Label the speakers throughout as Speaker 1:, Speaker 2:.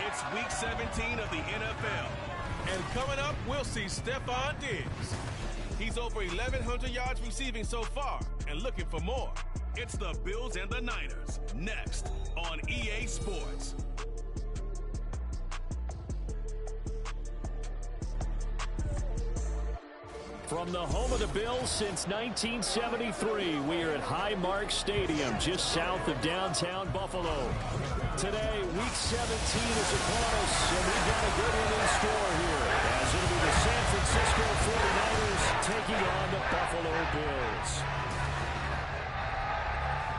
Speaker 1: It's Week 17 of the NFL. And coming up, we'll see Stephon Diggs. He's over 1,100 yards receiving so far and looking for more. It's the Bills and the Niners, next on EA Sports.
Speaker 2: From the home of the Bills since 1973, we are at Highmark Stadium, just south of downtown Buffalo. Today, Week 17 is upon us, and we've got a good one in store here, as it'll be the San Francisco 49ers taking on the Buffalo Bills.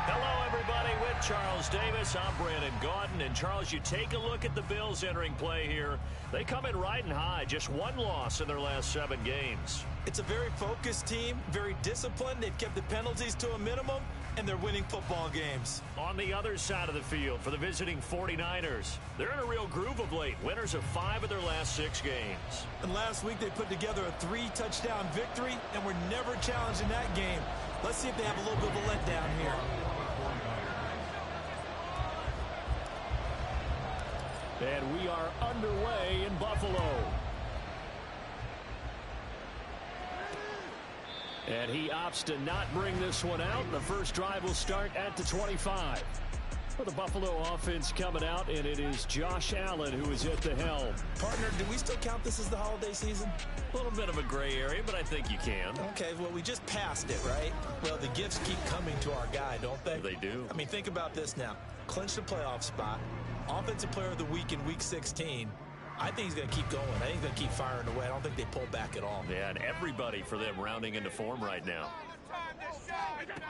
Speaker 2: Hello, everybody, with Charles Davis. I'm Brandon Gaudin. And, Charles, you take a look at the Bills entering play here. They come in riding high, just one loss in their last 7 games.
Speaker 3: It's a very focused team, very disciplined. They've kept the penalties to a minimum, and they're winning football games.
Speaker 2: On the other side of the field for the visiting 49ers, they're in a real groove of late. Winners of 5 of their last 6 games.
Speaker 3: And last week they put together a 3-touchdown victory, and were never challenged in that game. Let's see if they have a little bit of a letdown here.
Speaker 2: And we are underway in Buffalo. And he opts to not bring this one out. The first drive will start at the 25. For the Buffalo offense coming out, and it is Josh Allen who is at the helm.
Speaker 3: Partner, do we still count this as the holiday season?
Speaker 2: A little bit of a gray area, but I think you can.
Speaker 3: Okay, well, we just passed it, right? Well, the gifts keep coming to our guy, don't they?
Speaker 2: They do.
Speaker 3: I mean, think about this now. Clinched the playoff spot. Offensive Player of the Week in Week 16. I think he's going to keep going. I think he's going to keep firing away. I don't think they pull back at all.
Speaker 2: Yeah, and everybody for them rounding into form right now.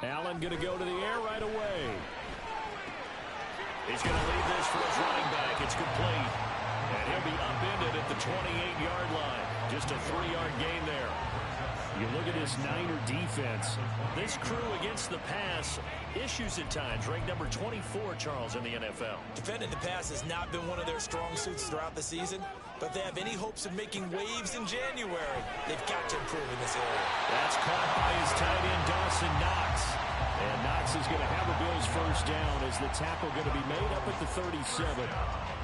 Speaker 2: Allen going to go to the air right away. He's going to leave this for his running back. It's complete. And he'll be upended at the 28-yard line. Just a 3-yard gain there. You look at this Niner defense. This crew against the pass, issues at times. Ranked number 24, Charles, in the NFL.
Speaker 3: Defending the pass has not been one of their strong suits throughout the season. But if they have any hopes of making waves in January, they've got to improve in this area.
Speaker 2: That's caught by his tight end, Dawson Knox. And Knox is going to have a Bills first down as the tackle going to be made up at the 37.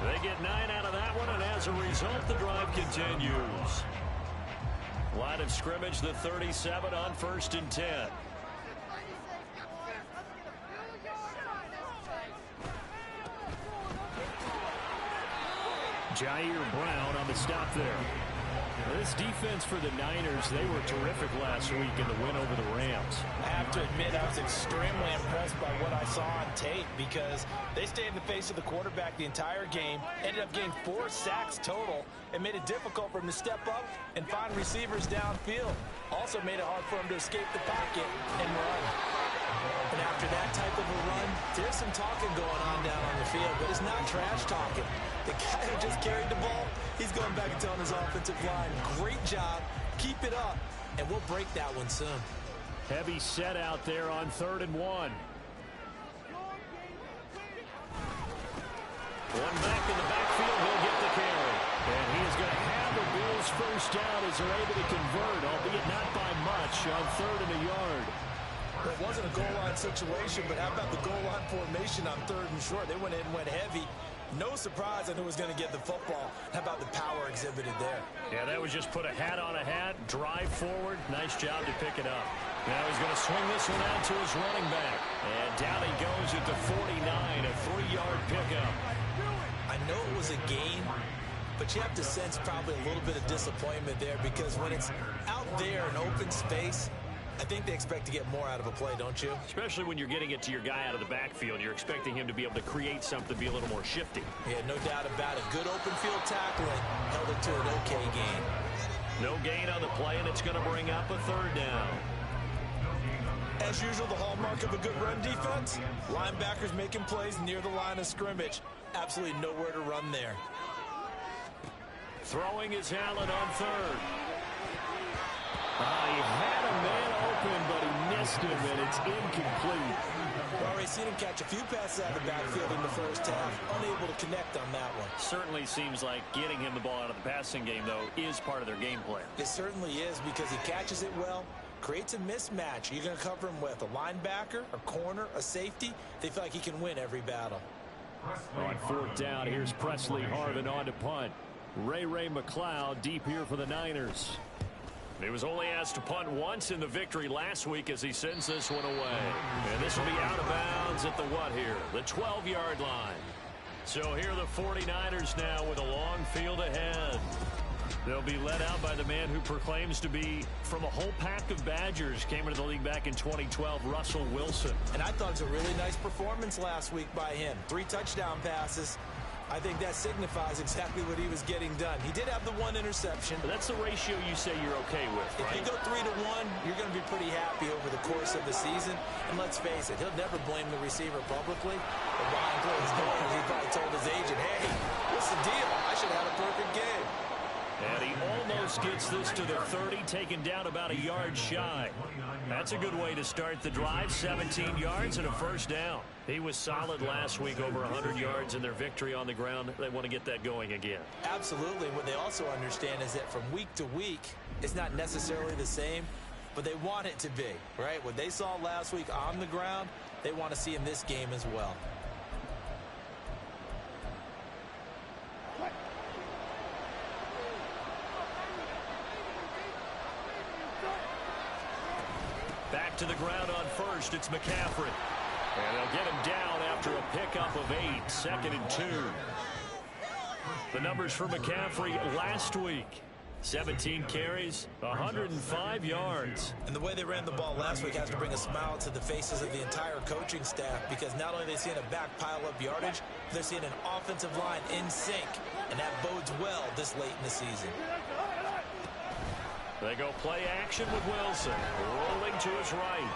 Speaker 2: They get 9 out of that one, and as a result, the drive continues. Line of scrimmage, the 37 on 1st and 10. Jair Brown on the stop there. This defense for the Niners, they were terrific last week in the win over the Rams.
Speaker 3: I have to admit, I was extremely impressed by what I saw on tape because they stayed in the face of the quarterback the entire game, ended up getting 4 sacks total, and made it difficult for him to step up and find receivers downfield. Also made it hard for him to escape the pocket and run. And after that type of a run, there's some talking going on down on the field, but it's not trash talking. The guy who just carried the ball, he's going back and telling his offensive line, great job, keep it up, and we'll break that one soon.
Speaker 2: Heavy set out there on 3rd and 1. One back in the backfield, he'll get the carry. And he is going to have the Bills first down as they're able to convert, albeit not by much, on 3rd and a yard.
Speaker 3: Well, it wasn't a goal line situation, but how about the goal line formation on 3rd and short? They went in and went heavy. No surprise on who was going to get the football. How about the power exhibited there?
Speaker 2: Yeah, that was just put a hat on a hat, drive forward. Nice job to pick it up. Now he's going to swing this one out to his running back. And down he goes at the 49, a 3-yard pickup.
Speaker 3: I know it was a gain, but you have to sense probably a little bit of disappointment there because when it's out there in open space, I think they expect to get more out of a play, don't you?
Speaker 2: Especially when you're getting it to your guy out of the backfield. You're expecting him to be able to create something, be a little more shifty.
Speaker 3: Yeah, no doubt about it. Good open field tackling held it to an okay gain.
Speaker 2: No gain on the play, and it's going to bring up a 3rd down.
Speaker 3: As usual, the hallmark of a good run defense, linebackers making plays near the line of scrimmage. Absolutely nowhere to run there.
Speaker 2: Throwing is Allen on 3rd. He had a man open, but he missed him, and it's incomplete.
Speaker 3: We've already seen him catch a few passes out of the backfield in the first half, unable to connect on that one.
Speaker 2: Certainly seems like getting him the ball out of the passing game, though, is part of their game plan.
Speaker 3: It certainly is because he catches it well, creates a mismatch. You're going to cover him with a linebacker, a corner, a safety. They feel like he can win every battle.
Speaker 2: On 4th down, here's Presley Harvin on to punt. Ray McLeod deep here for the Niners. He was only asked to punt once in the victory last week as he sends this one away. And this will be out of bounds at the what here? The 12-yard line. So here are the 49ers now with a long field ahead. They'll be led out by the man who proclaims to be from a whole pack of Badgers. Came into the league back in 2012, Russell Wilson.
Speaker 3: And I thought it was a really nice performance last week by him. 3 touchdown passes. I think that signifies exactly what he was getting done. He did have the 1 interception.
Speaker 2: But that's the ratio you say you're okay with, right?
Speaker 3: If you go 3-1, you're going to be pretty happy over the course of the season. And let's face it, he'll never blame the receiver publicly. But behind closed doors, he probably told his agent, hey, what's the deal? I should have had a perfect game.
Speaker 2: And he almost gets this to the 30, taken down about a yard shy. That's a good way to start the drive. 17 yards and a first down. He was solid last week, over 100 yards in their victory on the ground. They want to get that going again.
Speaker 3: Absolutely. What they also understand is that from week to week, it's not necessarily the same, but they want it to be, right? What they saw last week on the ground, they want to see in this game as well.
Speaker 2: Back to the ground on first, it's McCaffrey. And they'll get him down after a pickup of 8, 2nd and 2. The numbers for McCaffrey last week. 17 carries, 105 yards.
Speaker 3: And the way they ran the ball last week has to bring a smile to the faces of the entire coaching staff, because not only are they seeing a back pile up yardage, they're seeing an offensive line in sync, and that bodes well this late in the season.
Speaker 2: They go play action with Wilson, rolling to his right.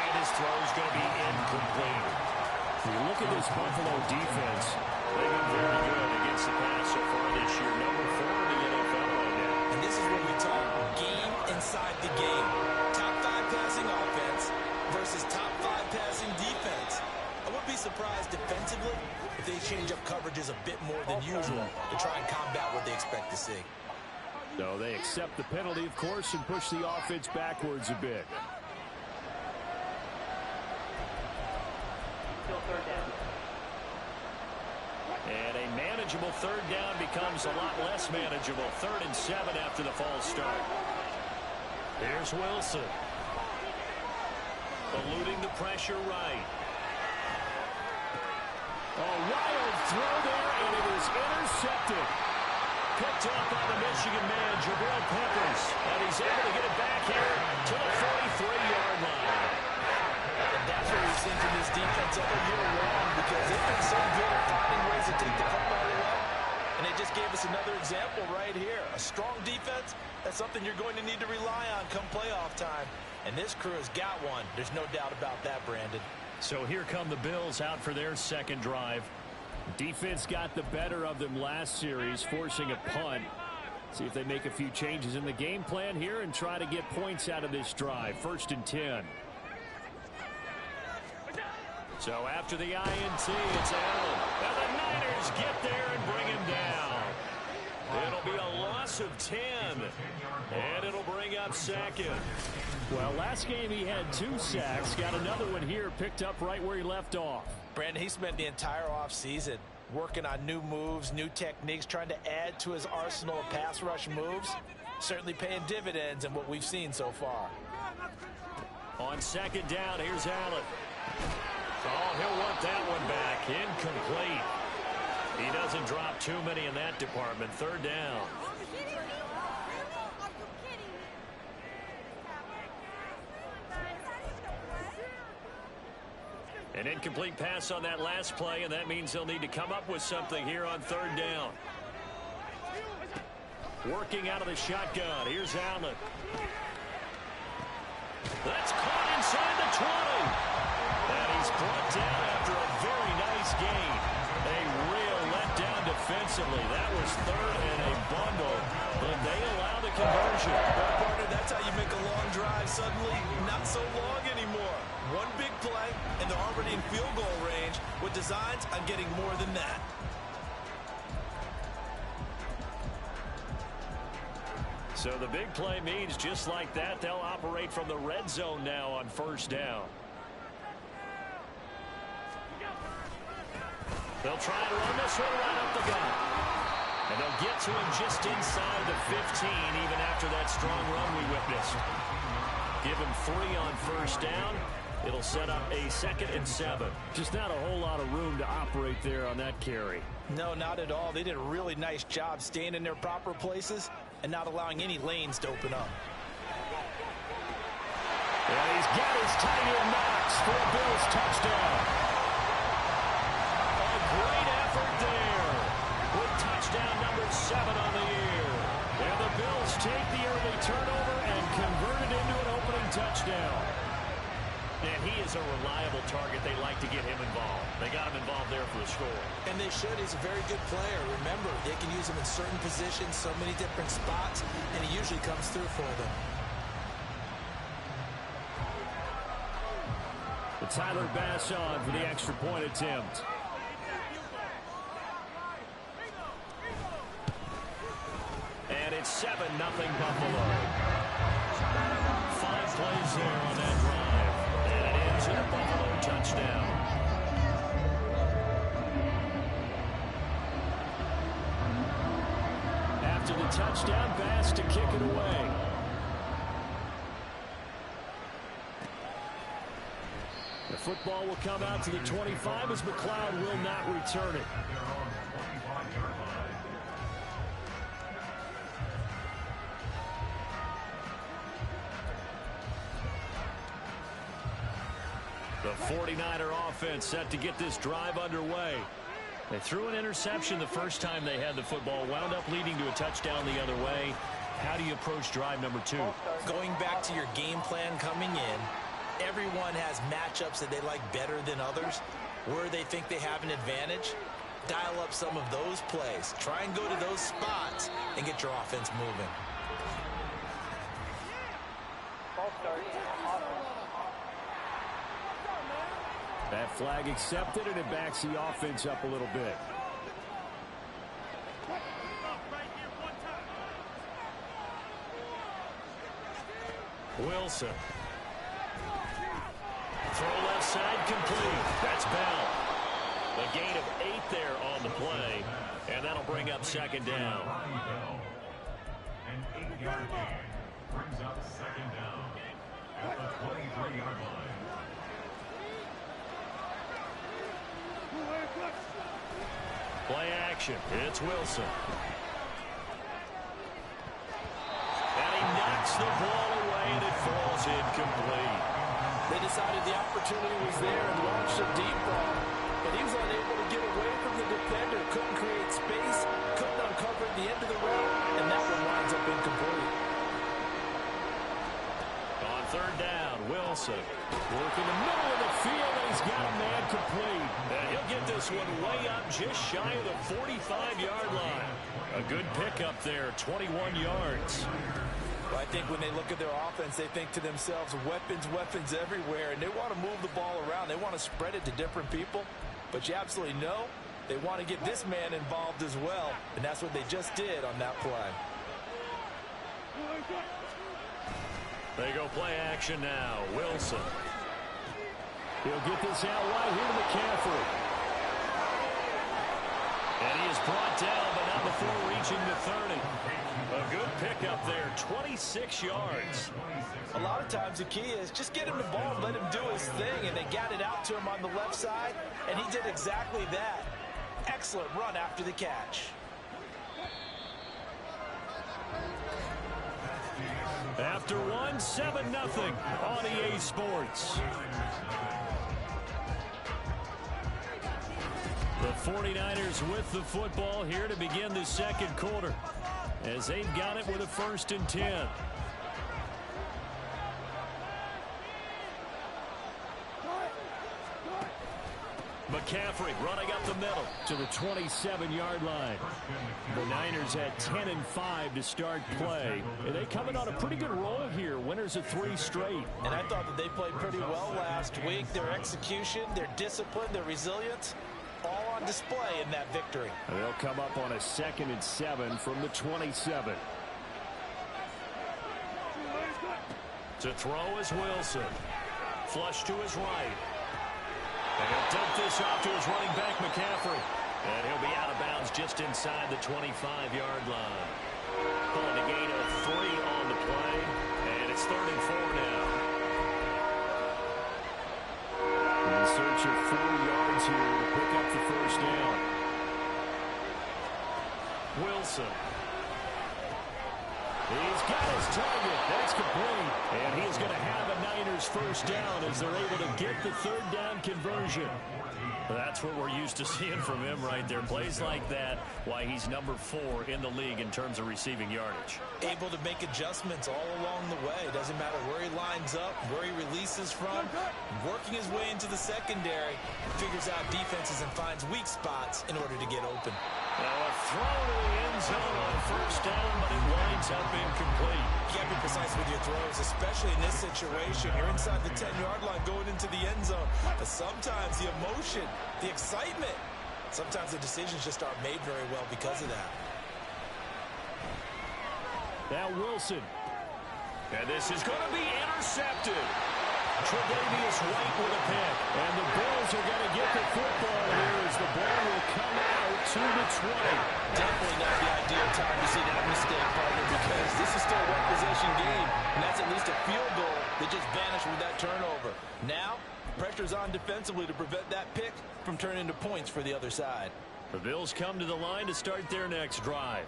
Speaker 2: And his throw is going to be incomplete. You look at this Buffalo defense. They've been very good against the pass so far this year. Number 4 in the NFL right now.
Speaker 3: And this is what we talk game inside the game. Top 5 passing offense versus top 5 passing defense. I wouldn't be surprised defensively if they change up coverages a bit more than usual to try and combat what they expect to see.
Speaker 2: No, they accept the penalty, of course, and push the offense backwards a bit. And a manageable 3rd down becomes a lot less manageable. 3rd and 7 after the false start. Here's Wilson. Eluding the pressure right. A wild throw there, and it is intercepted. Picked up by the Michigan man, Jabril Peppers. And he's able to get it back here to the 43-yard line.
Speaker 3: And that's what we've seen from this defense all year long, because they've been so good at finding ways to take the football away. And they just gave us another example right here. A strong defense, that's something you're going to need to rely on come playoff time. And this crew has got one. There's no doubt about that, Brandon.
Speaker 2: So here come the Bills out for their 2nd drive. Defense got the better of them last series, forcing a punt. See if they make a few changes in the game plan here and try to get points out of this drive. 1st and 10. So after the INT, it's Allen. And the Niners get there and bring him down. It'll be a loss of 10. And it'll bring up 2nd. Well, last game he had 2 sacks. Got another one here, picked up right where he left off.
Speaker 3: Brandon, he spent the entire offseason working on new moves, new techniques, trying to add to his arsenal of pass rush moves. Certainly paying dividends in what we've seen so far.
Speaker 2: On 2nd down, here's Allen. Oh, he'll want that one back. Incomplete. He doesn't drop too many in that department. 3rd down. An incomplete pass on that last play, and that means they'll need to come up with something here on 3rd down. Working out of the shotgun. Here's Allen. That's caught inside the 20. And he's brought down after a very nice gain. A real letdown defensively. That was 3rd and a bundle, but they allow the conversion.
Speaker 3: Well, partner, that's how you make a long drive suddenly not so long anymore. One big play, and they're already in field goal range with designs on getting more than that.
Speaker 2: So the big play means just like that, they'll operate from the red zone now on 1st down. They'll try and run this one right up the gut. And they'll get to him just inside the 15, even after that strong run we witnessed. Give him 3 on first down. It'll set up a 2nd and 7.
Speaker 4: Just not a whole lot of room to operate there on that carry.
Speaker 3: No, not at all. They did a really nice job staying in their proper places and not allowing any lanes to open up.
Speaker 2: And he's got his tight end Knox for a Bills touchdown. A great effort there with touchdown number 7 on the year. And the Bills take the early turnover and convert it into an opening touchdown. And he is a reliable target. They like to get him involved. They got him involved there for the score.
Speaker 3: And they should. He's a very good player. Remember, they can use him in certain positions, so many different spots, and he usually comes through for them.
Speaker 4: The Tyler Bass on for the extra point attempt.
Speaker 2: And it's 7-0 Buffalo. 5 plays there on that drive. And it ends in a Buffalo touchdown.
Speaker 4: After the touchdown, Bass to kick it away. The football will come out to the 25 as McLeod will not return it.
Speaker 2: The 49er offense set to get this drive underway. They threw an interception the first time they had the football, wound up leading to a touchdown the other way. How do you approach drive number 2?
Speaker 3: Going back to your game plan coming in, everyone has matchups that they like better than others. Where they think they have an advantage, dial up some of those plays. Try and go to those spots and get your offense moving.
Speaker 4: That flag accepted, and it backs the offense up a little bit.
Speaker 2: Wilson. Throw left side complete. That's Bell. A gain of 8 there on the play, and that'll bring up 2nd down.
Speaker 5: An 8-yard gain brings up 2nd down at the 23-yard line.
Speaker 2: Play action. It's Wilson. And he knocks the ball away, and it falls incomplete.
Speaker 3: They decided the opportunity was there and launched a deep ball, but he was unable to get away from the defender, couldn't create space, couldn't uncover the end of the route, and that one winds up incomplete.
Speaker 2: On 3rd down, Wilson.
Speaker 4: Working the middle of the field, and he's got a man complete.
Speaker 2: And he'll get this one way up just shy of the 45-yard line. A good pickup there, 21 yards.
Speaker 3: Well, I think when they look at their offense, they think to themselves, weapons everywhere, and they want to move the ball around. They want to spread it to different people, but you absolutely know they want to get this man involved as well, and that's what they just did on that play.
Speaker 2: They go play action now. Wilson.
Speaker 4: He'll get this out wide here to McCaffrey.
Speaker 2: And he is brought down, but not before reaching the 30. A good pickup there, 26 yards.
Speaker 3: A lot of times the key is just get him the ball and let him do his thing, and they got it out to him on the left side, and he did exactly that. Excellent run after the catch.
Speaker 2: After one, 7-0 on EA Sports. The 49ers with the football here to begin the 2nd quarter, as they've got it with a 1st and 10. McCaffrey running up the middle
Speaker 4: to the 27-yard line. The Niners had 10 and 5 to start play. And they coming on a pretty good roll here. Winners of 3 straight.
Speaker 3: And I thought that they played pretty well last week. Their execution, their discipline, their resilience, all on display in that victory.
Speaker 4: And they'll come up on a 2nd and 7 from the 27.
Speaker 2: To throw is Wilson. Flush to his right. And he'll dump this off to his running back, McCaffrey. And he'll be out of bounds just inside the 25-yard line. Calling a gain of 3 on the play. And it's 3rd and 4 now. In search of 4 yards here to pick up the first down. Wilson. He's got his target. That's complete. And he's going to have a Niners first down as they're able to get the 3rd down conversion. That's what we're used to seeing from him right there. Plays like that, why he's number 4 in the league in terms of receiving yardage.
Speaker 3: Able to make adjustments all along the way. Doesn't matter where he lines up, where he releases from. Working his way into the secondary. Figures out defenses and finds weak spots in order to get open.
Speaker 2: Now a throw to the end zone on first down, but it winds up incomplete.
Speaker 3: You can't be precise with your throws, especially in this situation. You're inside the 10-yard line going into the end zone. But sometimes the emotion, the excitement, sometimes the decisions just aren't made very well because of that.
Speaker 2: Now Wilson. And this is going to be intercepted. Tre'Davious White with a pick. And the Bills are going to get the football here as the ball will come out to the 20.
Speaker 3: Definitely not the ideal time to see that mistake, partner, because this is still a one-possession game, and that's at least a field goal that just vanished with that turnover. Now, pressure's on defensively to prevent that pick from turning into points for the other side.
Speaker 2: The Bills come to the line to start their next drive.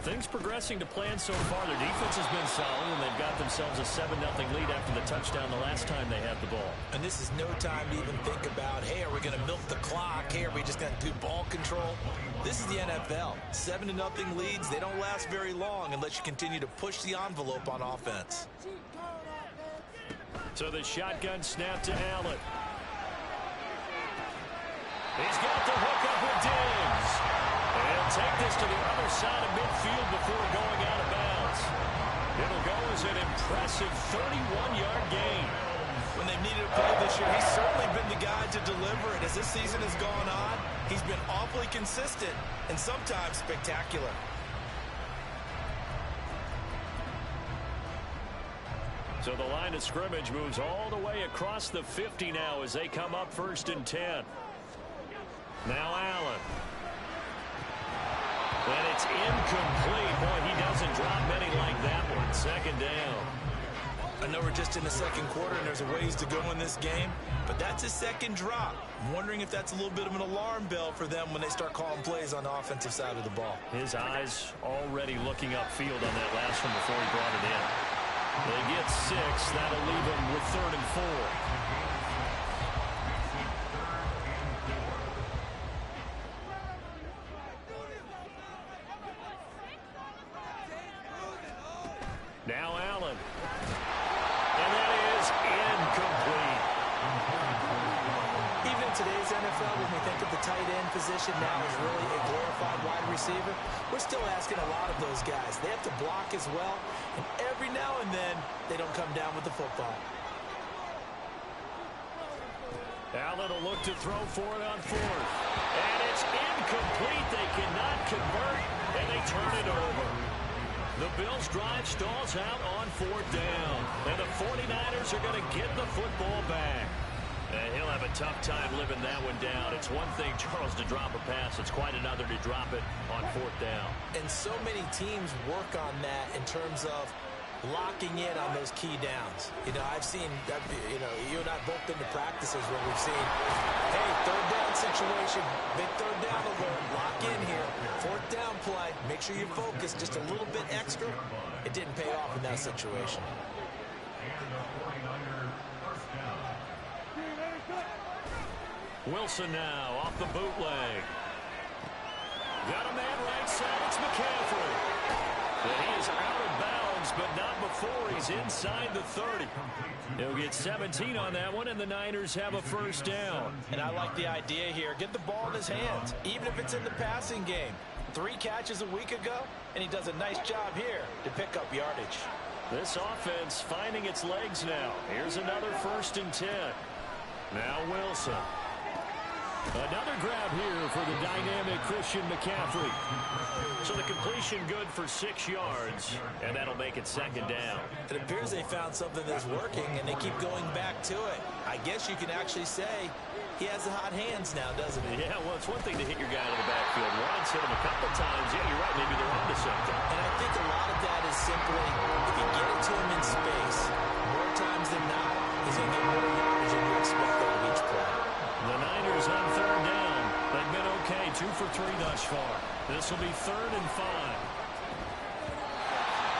Speaker 2: Things progressing to plan so far. Their defense has been solid, and they've got themselves a 7-0 lead after the touchdown the last time they had the ball.
Speaker 3: And this is no time to even think about, hey, are we going to milk the clock? Hey, are we just going to do ball control? This is the NFL. 7-0 leads, they don't last very long unless you continue to push the envelope on offense.
Speaker 2: So the shotgun snap to Allen. He's got the hook up with Diggs. And he'll take this to the other side of midfield before going out of bounds. It'll go as an impressive 31-yard gain.
Speaker 3: When they've needed a play this year, he's certainly been the guy to deliver it. As this season has gone on, he's been awfully consistent and sometimes spectacular.
Speaker 2: So the line of scrimmage moves all the way across the 50 now as they come up 1st and 10. Now Allen. And it's incomplete. Boy, he doesn't drop many like that one. 2nd down.
Speaker 3: I know we're just in the 2nd quarter and there's a ways to go in this game, but that's his 2nd drop. I'm wondering if that's a little bit of an alarm bell for them when they start calling plays on the offensive side of the ball.
Speaker 2: His eyes already looking upfield on that last one before he brought it in. They get 6. That'll leave him with 3rd and 4. Now Allen. And that is incomplete.
Speaker 3: Even in today's NFL, when we think of the tight end position now as really a glorified wide receiver, we're still asking a lot of those guys. They have to block as well, and every now and then, they don't come down with the football.
Speaker 2: Allen will look to throw for it on 4th. And it's incomplete. They cannot convert, and they turn it over. The Bills drive stalls out on 4th down. And the 49ers are going to get the football back. And he'll have a tough time living that one down. It's one thing, Charles, to drop a pass. It's quite another to drop it on 4th down.
Speaker 3: And so many teams work on that in terms of locking in on those key downs. You know, I've seen, you and I both been to practices where we've seen, hey, 3rd down situation, big 3rd down alert, lock in here, 4th down play, make sure you're focused just a little bit extra. It didn't pay off in that situation.
Speaker 2: Wilson now off the bootleg. Got a man right side, it's McCaffrey. And he is out of bounds, but not before he's inside the 30. He'll get 17 on that one, and the Niners have a 1st down.
Speaker 3: And I like the idea here. Get the ball in his hands, even if it's in the passing game. 3 catches a week ago, and he does a nice job here to pick up yardage.
Speaker 2: This offense finding its legs now. Here's another 1st and 10. Now Wilson. Another grab here for the dynamic Christian McCaffrey. So the completion good for 6 yards, and that'll make it 2nd down.
Speaker 3: It appears they found something that's working, and they keep going back to it. I guess you can actually say he has the hot hands now, doesn't he?
Speaker 2: Yeah, well, it's one thing to hit your guy in the backfield once, hit him a couple times. Yeah, you're right. Maybe they're onto something.
Speaker 3: And I think a lot of that is simply, if you get it to him in space, more times than not, he's going to get more yardage than you expect out of each play.
Speaker 2: The Niners on third down. They've been okay, 2 for 3 thus far. This will be 3rd and 5.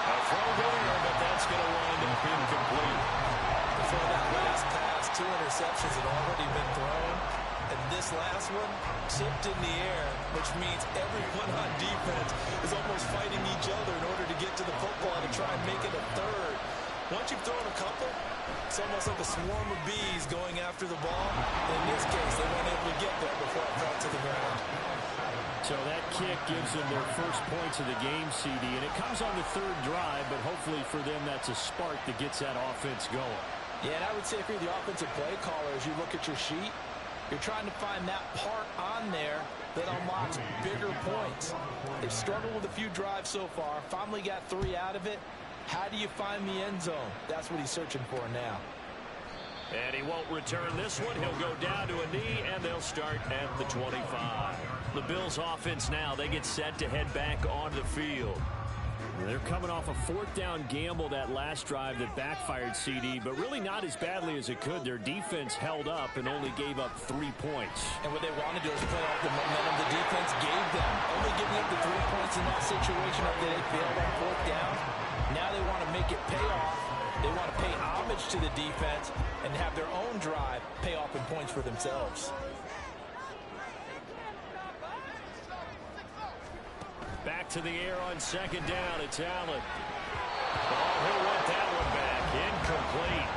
Speaker 2: A throw there, but that's going to wind up incomplete.
Speaker 3: Before that last pass, 2 interceptions had already been thrown. And this last one tipped in the air, which means everyone on defense is almost fighting each other in order to get to the football to try and make it a third. Once you've thrown a couple, it's almost like a swarm of bees going after the ball. In this case, they weren't able to get there before it fell to the ground.
Speaker 2: So that kick gives them their first points of the game, CD, and it comes on the 3rd drive, but hopefully for them that's a spark that gets that offense going.
Speaker 3: Yeah, and I would say if you're the offensive play caller, as you look at your sheet, you're trying to find that part on there that unlocks bigger points. They've struggled with a few drives so far, finally got 3 out of it. How do you find the end zone? That's what he's searching for now.
Speaker 2: And he won't return this one. He'll go down to a knee, and they'll start at the 25. The Bills offense now, they get set to head back onto the field. They're coming off a 4th down gamble that last drive that backfired, CD, but really not as badly as it could. Their defense held up and only gave up 3 points.
Speaker 3: And what they wanted to do is play off the momentum the defense gave them. Only giving up the 3 points in that situation after they failed on 4th down. Now they want to make it pay off. They want to pay homage to the defense and have their own drive pay off in points for themselves.
Speaker 2: Back to the air on 2nd down. It's Allen. Oh, he'll want that one back. Incomplete.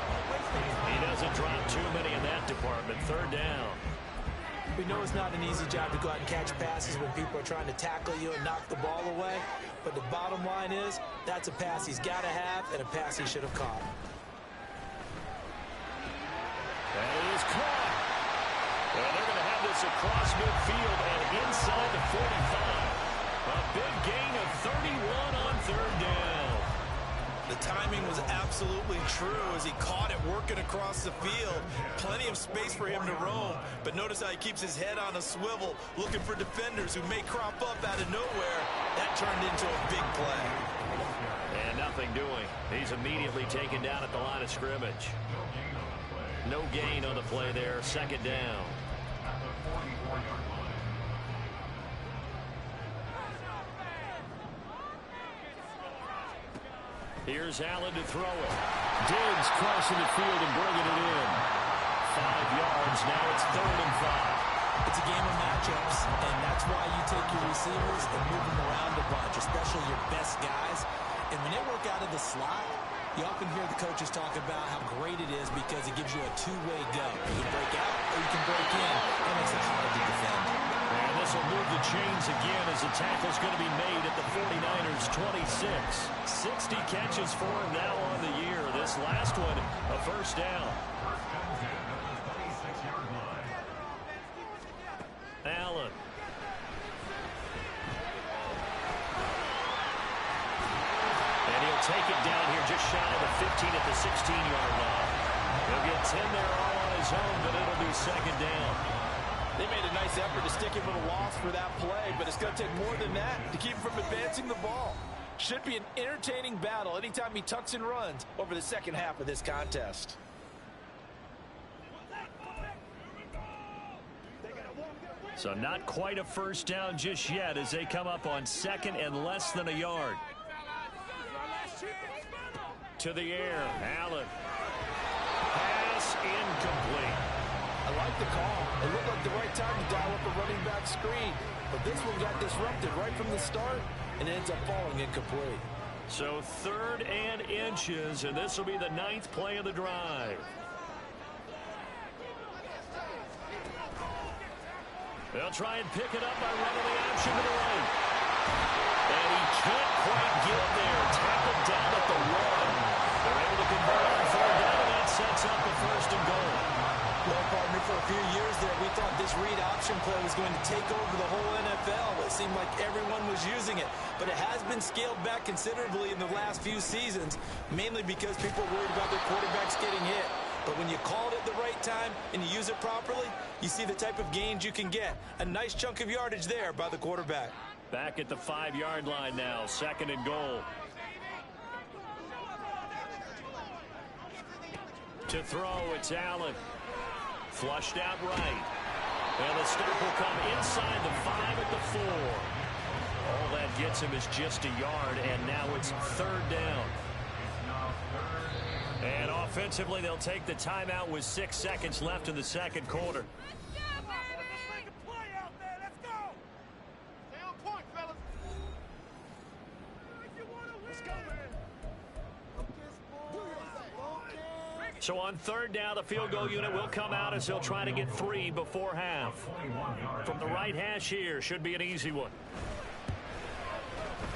Speaker 2: He doesn't drop too many in that department. 3rd down.
Speaker 3: We know it's not an easy job to go out and catch passes when people are trying to tackle you and knock the ball away. But the bottom line is, that's a pass he's got to have and a pass he should have caught.
Speaker 2: That is caught. Well, they're going to have this across midfield and inside the 45. A big gain of 31 on 3rd down.
Speaker 3: The timing was absolutely true as he caught it working across the field. Plenty of space for him to roam, but notice how he keeps his head on a swivel, looking for defenders who may crop up out of nowhere. That turned into a big play.
Speaker 2: And nothing doing. He's immediately taken down at the line of scrimmage. No gain on the play there. 2nd down. Here's Allen to throw it. Diggs crossing the field and bringing it in. 5 yards. Now it's 3rd and 5.
Speaker 3: It's a game of matchups, and that's why you take your receivers and move them around a bunch, especially your best guys. And when they work out of the slot, you often hear the coaches talk about how great it is because it gives you a 2-way go. You can break out or you can break in. That makes it hard to defend.
Speaker 2: And this will move the chains again as the tackle's going to be made at the 49ers 26. 60 catches for him now on the year. This last one, a 1st down. Allen. And he'll take it down here just shy of the 15 at the 16-yard line. He'll get 10 there all on his own, but it'll be 2nd down.
Speaker 3: They made a nice effort to stick him with a loss for that play, but it's going to take more than that to keep him from advancing the ball. Should be an entertaining battle anytime he tucks and runs over the second half of this contest.
Speaker 2: So not quite a 1st down just yet as they come up on 2nd and less than a yard. To the air, Allen. Pass incomplete.
Speaker 3: I like the call. It looked like the right time to dial up a running back screen. But this one got disrupted right from the start and ends up falling incomplete.
Speaker 2: So 3rd and inches, and this will be the 9th play of the drive. They'll try and pick it up by running the option to the right. And he can't quite get there. Tackled down at the 1. They're able to convert on 3rd down, and that sets up the 1st and goal.
Speaker 3: Well, partner, for a few years there, we thought this read option play was going to take over the whole NFL. It seemed like everyone was using it. But it has been scaled back considerably in the last few seasons, mainly because people are worried about their quarterbacks getting hit. But when you call it at the right time and you use it properly, you see the type of gains you can get. A nice chunk of yardage there by the quarterback.
Speaker 2: Back at the 5-yard line now, 2nd and goal. To throw, it's Allen. Flushed out right. And the stop will come inside the 5 at the 4. All that gets him is just a yard, and now it's 3rd down. And offensively, they'll take the timeout with 6 seconds left in the 2nd quarter. So on 3rd down, the field goal unit will come out as they'll try to get 3 before half. From the right hash here, should be an easy one.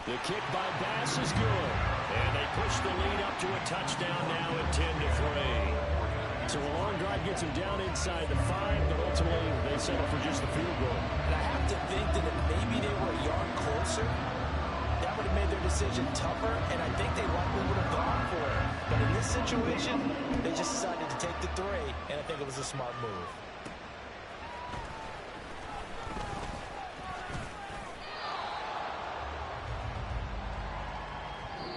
Speaker 2: The kick by Bass is good. And they push the lead up to a touchdown now at 10-3. So a long drive gets them down inside the 5, but ultimately they settle for just the field goal.
Speaker 3: And I have to think that if maybe they were a yard closer, that would have made their decision tougher, and I think they likely would have gone for it. But in this situation, they just decided to take the 3, and I think it was a smart move.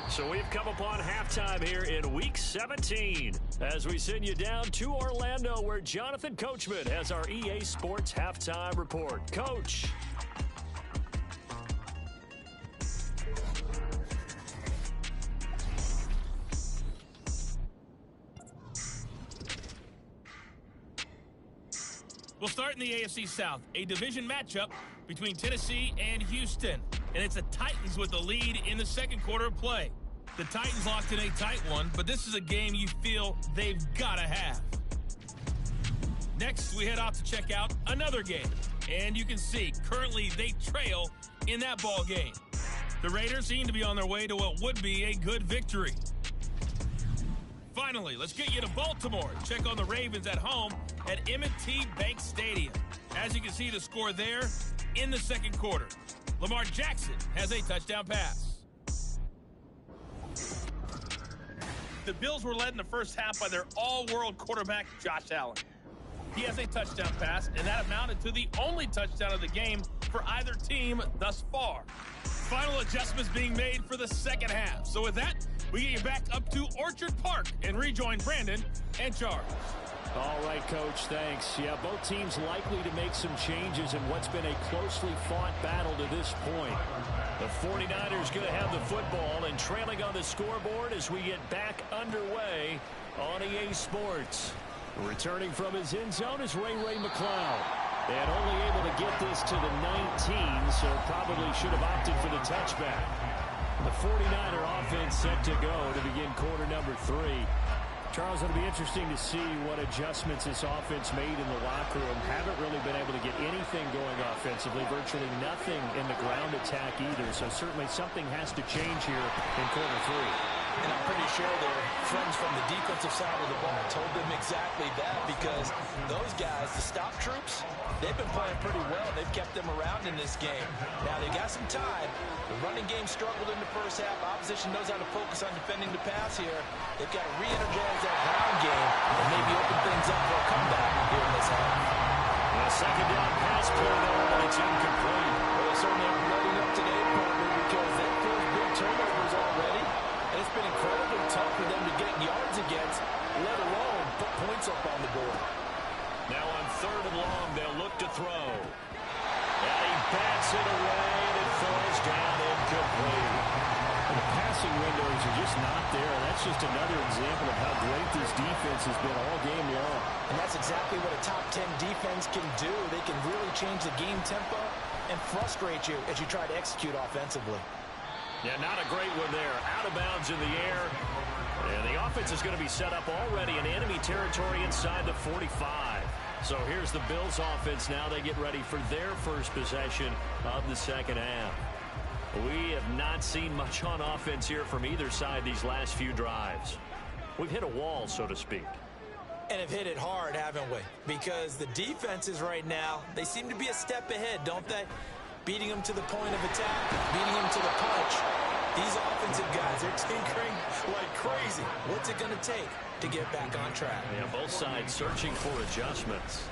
Speaker 2: So we've come upon halftime here in Week 17 as we send you down to Orlando, where Jonathan Coachman has our EA Sports Halftime Report. Coach.
Speaker 6: We'll start in the AFC South, a division matchup between Tennessee and Houston. And it's the Titans with the lead in the 2nd quarter of play. The Titans locked in a tight one, but this is a game you feel they've got to have. Next, we head off to check out another game. And you can see, currently they trail in that ball game. The Raiders seem to be on their way to what would be a good victory. Finally, let's get you to Baltimore. Check on the Ravens at home at M&T Bank Stadium. As you can see, the score there in the 2nd quarter. Lamar Jackson has a touchdown pass. The Bills were led in the first half by their all-world quarterback, Josh Allen. He has a touchdown pass, and that amounted to the only touchdown of the game for either team thus far. Final adjustments being made for the 2nd half. So with that, we get you back up to Orchard Park and rejoin Brandon and Charles.
Speaker 2: All right, Coach, thanks. Yeah, both teams likely to make some changes in what's been a closely fought battle to this point. The 49ers going to have the football and trailing on the scoreboard as we get back underway on EA Sports. Returning from his end zone is Ray McCloud. And only able to get this to the 19, so probably should have opted for the touchback. The 49er offense set to go to begin quarter number 3. Charles, it'll be interesting to see what adjustments this offense made in the locker room. Haven't really been able to get anything going offensively, virtually nothing in the ground attack either. So certainly something has to change here in quarter 3.
Speaker 3: And I'm pretty sure their friends from the defensive side of the ball told them exactly that, because those guys, the stop troops, they've been playing pretty well. They've kept them around in this game. Now, they got some time. The running game struggled in the first half. Opposition knows how to focus on defending the pass here. They've got to re-energize that ground game and maybe open things up for a comeback here in this half.
Speaker 2: A 2nd down pass play there, but it's incomplete.
Speaker 3: Well, they certainly aren't loading up today, partner, because they've caused big turnovers already. And it's been incredibly tough for them to get yards against, let alone put points up on the board.
Speaker 2: Now on 3rd and long, they'll look to throw. And he bats it away, and it falls down incomplete. The passing windows are just not there. That's just another example of how great this defense has been all game long.
Speaker 3: And that's exactly what a top 10 defense can do. They can really change the game tempo and frustrate you as you try to execute offensively.
Speaker 2: Yeah, not a great one there. Out of bounds in the air. And the offense is going to be set up already in enemy territory inside the 45. So here's the Bills offense now. They get ready for their first possession of the 2nd half. We have not seen much on offense here from either side these last few drives. We've hit a wall, so to speak.
Speaker 3: And have hit it hard, haven't we? Because the defenses right now, they seem to be a step ahead, don't they? Beating them to the point of attack, beating them to the punch. These offensive guys, they're tinkering like crazy. What's it going to take to get back on track?
Speaker 2: Yeah, both sides searching for adjustments.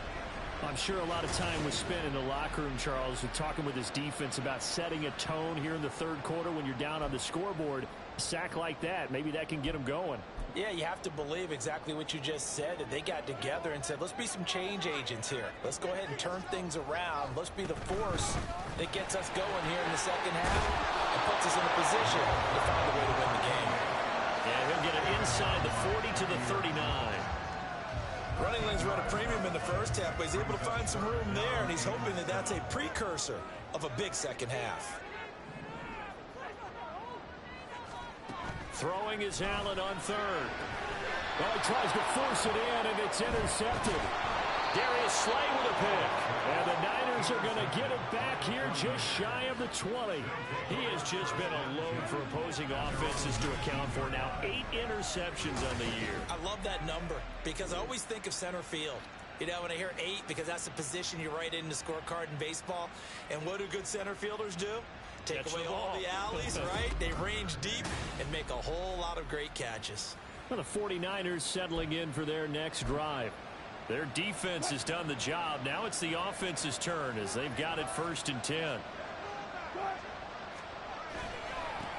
Speaker 4: I'm sure a lot of time was spent in the locker room, Charles, with talking with his defense about setting a tone here in the third quarter when you're down on the scoreboard. A sack like that, maybe that can get them going.
Speaker 3: Yeah, you have to believe exactly what you just said. That they got together and said, let's be some change agents here. Let's go ahead and turn things around. Let's be the force that gets us going here in the second half and puts us in a position to find a way to win the game.
Speaker 2: Yeah, he'll get it inside the 40 to the 39.
Speaker 3: Running lanes were at a premium in the first half, but he's able to find some room there, and he's hoping that that's a precursor of a big second half.
Speaker 2: Throwing is Allen on third. Oh, he tries to force it in, and it's intercepted. Darius Slay with a pick. And the Niners are going to get it back here just shy of the 20. He has just been a load for opposing offenses to account for. Now 8 interceptions on the year.
Speaker 3: I love that number because I always think of center field. You know, when I hear 8, because that's the position you write in the scorecard in baseball. And what do good center fielders do? Take
Speaker 2: Catch
Speaker 3: away
Speaker 2: the
Speaker 3: all
Speaker 2: ball.
Speaker 3: the alleys, right? They range deep and make a whole lot of great catches.
Speaker 2: Well, the 49ers settling in for their next drive. Their defense has done the job. Now it's the offense's turn as they've got it 1st and 10.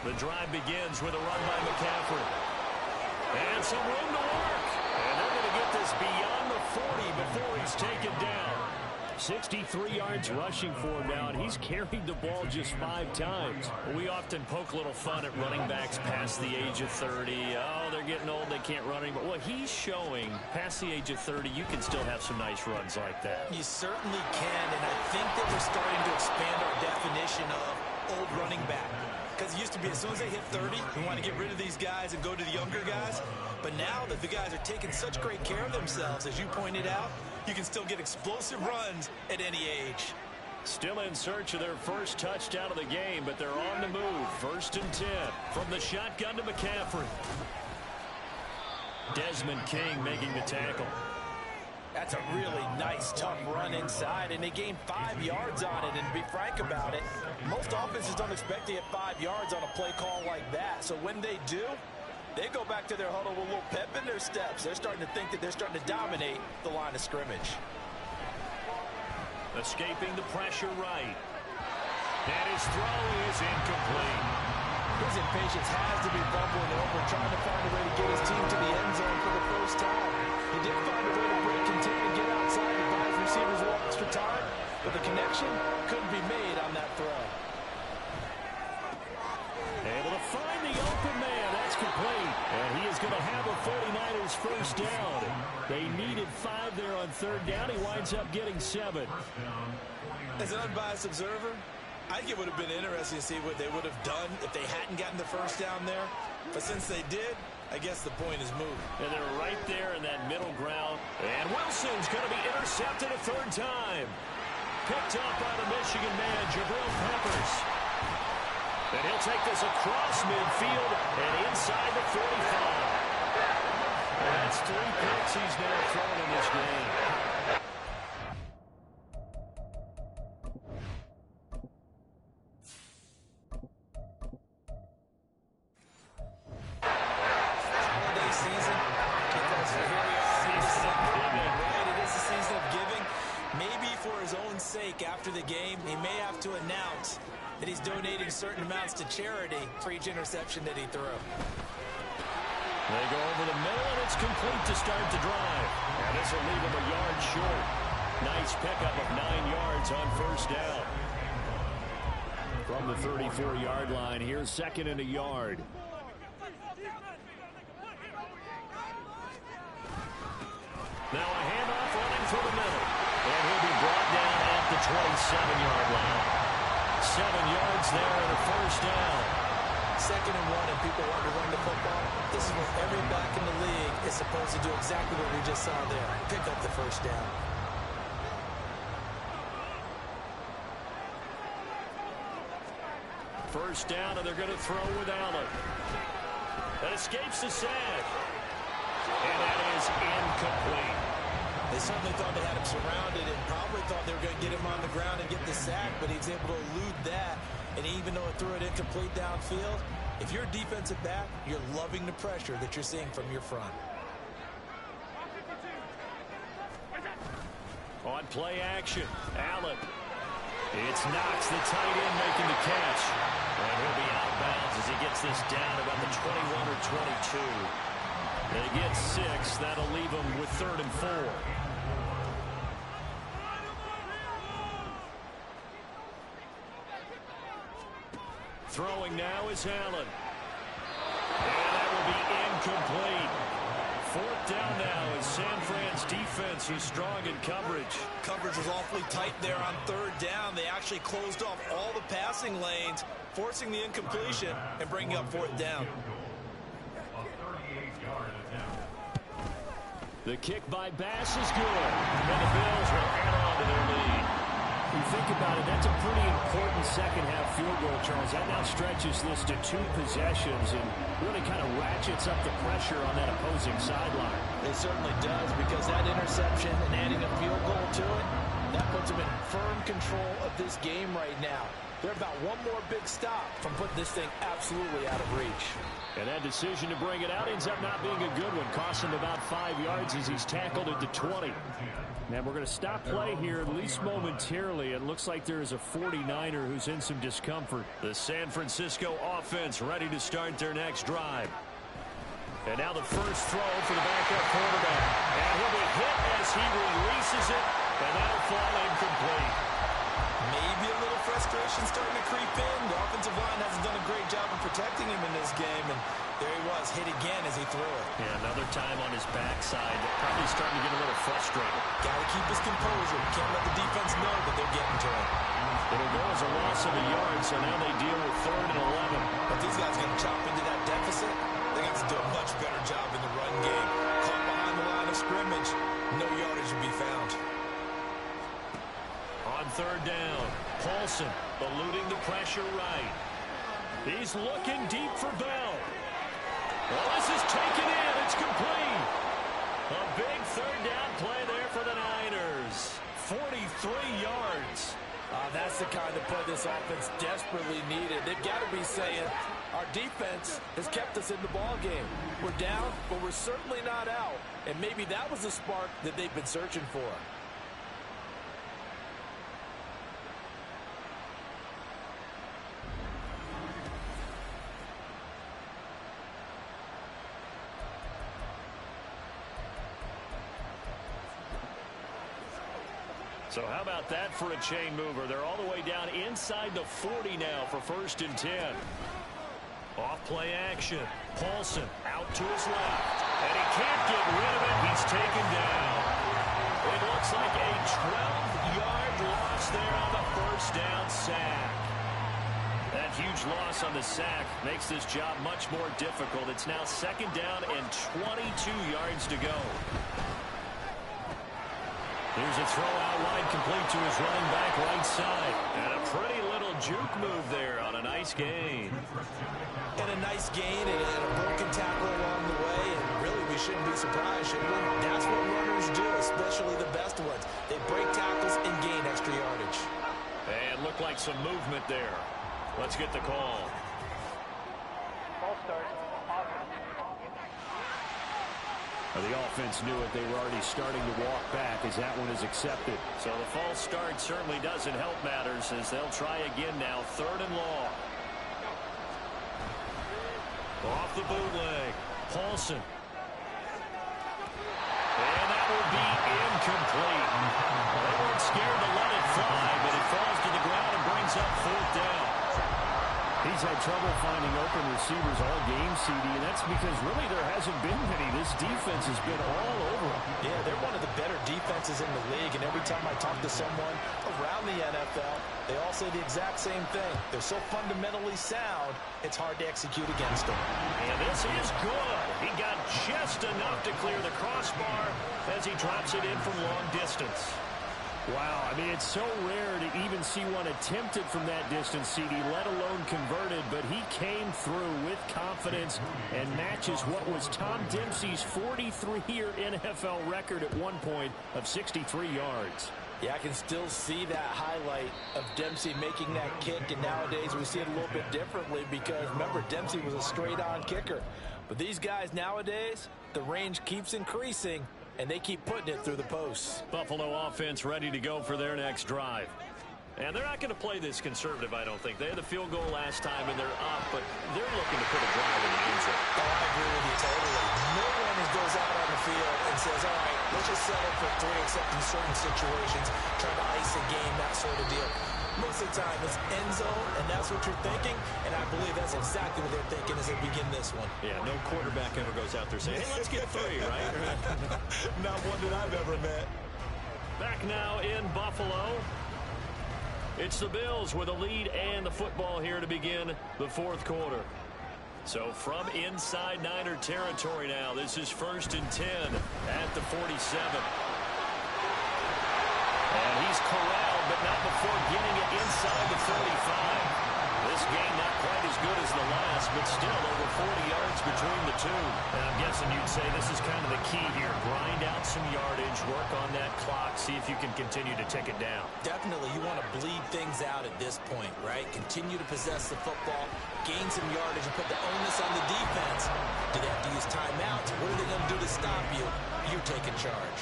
Speaker 2: The drive begins with a run by McCaffrey. And some room to work. And they're going to get this beyond the 40 before he's taken down. 63 yards rushing for him now, and he's carried the ball just 5 times. We often poke a little fun at running backs past the age of 30. Oh, they're getting old, they can't run anymore. Well, he's showing past the age of 30, you can still have some nice runs like that.
Speaker 3: You certainly can, and I think that we're starting to expand our definition of old running back. Because it used to be as soon as they hit 30, we want to get rid of these guys and go to the younger guys. But now that the guys are taking such great care of themselves, as you pointed out, you can still get explosive runs at any age.
Speaker 2: Still in search of their first touchdown of the game, but they're on the move. 1st and 10 from the shotgun to McCaffrey. Desmond King making the tackle.
Speaker 3: That's a really nice, tough run inside, and they gained 5 yards on it. And to be frank about it, most offenses don't expect to get 5 yards on a play call like that. So when they do, they go back to their huddle with a little pep in their steps. They're starting to think that they're starting to dominate the line of scrimmage.
Speaker 2: Escaping the pressure right. And his throw is incomplete.
Speaker 3: His impatience has to be bubbling over, trying to find a way to get his team to the end zone for the first time. He did find a way to break contain and get outside and buy his receivers a little extra time, but the connection couldn't be made on that throw.
Speaker 2: Able to find the open man. That's complete. And he is going to have a 49ers first down. They needed 5 there on 3rd down. He winds up getting 7.
Speaker 3: As an unbiased observer, I think it would have been interesting to see what they would have done if they hadn't gotten the first down there. But since they did, I guess the point is moved.
Speaker 2: And they're right there in that middle ground. And Wilson's going to be intercepted a 3rd time. Picked up by the Michigan man, Jabril Peppers. And he'll take this across midfield and inside the 45. And that's 3 picks he's now thrown in this game.
Speaker 3: Holiday season. Here we are. Season of giving, right? It is the season of giving. Maybe for his own sake after the game, he may have to announce that he's donating certain amounts to charity for each interception that he threw.
Speaker 2: They go over the middle, and it's complete to start the drive. And this will leave him a yard short. Nice pickup of 9 yards on 1st down. From the 34-yard line, here's 2nd and a yard. Now a handoff running through the middle. And he'll be brought down at the 27-yard line. 7 yards there and a 1st down.
Speaker 3: 2nd and 1, and people want to run the football. This is where every back in the league is supposed to do exactly what we just saw there. Pick up the 1st down.
Speaker 2: First down, and they're going to throw with Allen. That escapes the sack. And that is incomplete.
Speaker 3: They certainly thought they had him surrounded and probably thought they were going to get him on the ground and get the sack, but he's able to elude that And even though it threw it incomplete downfield, if you're a defensive back, you're loving the pressure that you're seeing from your front.
Speaker 2: On play action, Allen. It's Knox, the tight end, making the catch. And he'll be out of bounds as he gets this down about the 21 or 22. They get 6. That'll leave them with 3rd and 4. Throwing now is Allen. And that will be incomplete. 4th down now as San Fran's defense is strong in coverage.
Speaker 3: Coverage was awfully tight there on 3rd down. They actually closed off all the passing lanes, forcing the incompletion and bringing up 4th down.
Speaker 2: The kick by Bass is good. And the Bills will add on to their lead. You think about it, that's a pretty important second-half field goal, Charles. That now stretches this to 2 possessions and really kind of ratchets up the pressure on that opposing sideline.
Speaker 3: It certainly does, because that interception and adding a field goal to it, that puts them in firm control of this game right now. They're about one more big stop from putting this thing absolutely out of reach.
Speaker 2: And that decision to bring it out ends up not being a good one. Cost him about 5 yards as he's tackled at the 20. Now we're going to stop play here, at least momentarily. It looks like there is a 49er who's in some discomfort. The San Francisco offense ready to start their next drive. And now the first throw for the backup quarterback. And he'll be hit as he releases it, and that'll fall incomplete.
Speaker 3: Maybe a little frustration starting to creep in. The offensive line hasn't done a great job of protecting him in this game, and there he was, hit again as he threw it.
Speaker 2: Yeah, another time on his backside, probably starting to get a little frustrated.
Speaker 3: Got to keep his composure. Can't let the defense know that they're getting to him.
Speaker 2: It'll go as a loss of a yard, so now they deal with 3rd and 11.
Speaker 3: But these guys going to chop into that deficit. They got to do a much better job in the run game. Caught behind the line of scrimmage, no yardage to be found.
Speaker 2: On 3rd down, Paulson eluding the pressure right. He's looking deep for Bell. Well, this is taken in. It's complete. A big 3rd down play there for the Niners. 43 yards.
Speaker 3: That's the kind of play this offense desperately needed. They've got to be saying, our defense has kept us in the ball game. We're down, but we're certainly not out. And maybe that was the spark that they've been searching for.
Speaker 2: So how about that for a chain mover? They're all the way down inside the 40 now for 1st and 10. Off play action. Paulson out to his left. And he can't get rid of it. He's taken down. It looks like a 12-yard loss there on the 1st down sack. That huge loss on the sack makes this job much more difficult. It's now 2nd down and 22 yards to go. Here's a throw out wide, complete to his running back right side. And a pretty little juke move there on a nice gain.
Speaker 3: And a nice gain and a broken tackle along the way. And really, we shouldn't be surprised, should we? That's what runners do, especially the best ones. They break tackles and gain extra yardage.
Speaker 2: And looked like some movement there. Let's get the call.
Speaker 7: Ball start.
Speaker 2: The offense knew it. They were already starting to walk back as that one is accepted. So the false start certainly doesn't help matters as they'll try again now. 3rd and long. Off the bootleg. Paulson. And that will be incomplete. They weren't scared to let it fly, but it falls to the ground and brings up 4th down.
Speaker 4: He's had trouble finding open receivers all game, CD, and that's because really there hasn't been many. This defense has been all over him.
Speaker 3: Yeah, they're one of the better defenses in the league, and every time I talk to someone around the NFL, they all say the exact same thing. They're so fundamentally sound, it's hard to execute against them.
Speaker 2: And this is good. He got just enough to clear the crossbar as he drops it in from long distance.
Speaker 4: Wow, I mean, it's so rare to even see one attempted from that distance, CD, let alone converted, but he came through with confidence and matches what was Tom Dempsey's 43-year NFL record at one point of 63 yards.
Speaker 3: Yeah, I can still see that highlight of Dempsey making that kick, and nowadays we see it a little bit differently because, remember, Dempsey was a straight-on kicker. But these guys nowadays, the range keeps increasing, and they keep putting it through the posts.
Speaker 2: Buffalo offense ready to go for their next drive. And they're not going to play this conservative, I don't think. They had the field goal last time, and they're up, but they're looking to put a drive in the end zone.
Speaker 3: Oh, I agree with you totally. No one goes out on the field and says, all right, let's just settle for 3, except in certain situations, trying to ice a game, that sort of deal. Most of the time, it's end zone, and that's what you're thinking, and I believe that's exactly what they're thinking as they begin this one.
Speaker 2: Yeah, no quarterback ever goes out there saying, hey, let's get 3, right?
Speaker 3: Not one that I've ever met.
Speaker 2: Back now in Buffalo. It's the Bills with a lead and the football here to begin the fourth quarter. So from inside Niner territory now, this is 1st and 10 at the 47. And he's corralled, but not before getting it inside the 35. This game not quite as good as the last, but still over 40 yards between the two. And I'm guessing you'd say this is kind of the key here. Grind out some yardage, work on that clock, see if you can continue to tick it down.
Speaker 3: Definitely, you want to bleed things out at this point, right? Continue to possess the football, gain some yardage, and put the onus on the defense. Do they have to use timeouts? What are they going to do to stop you? You're taking charge.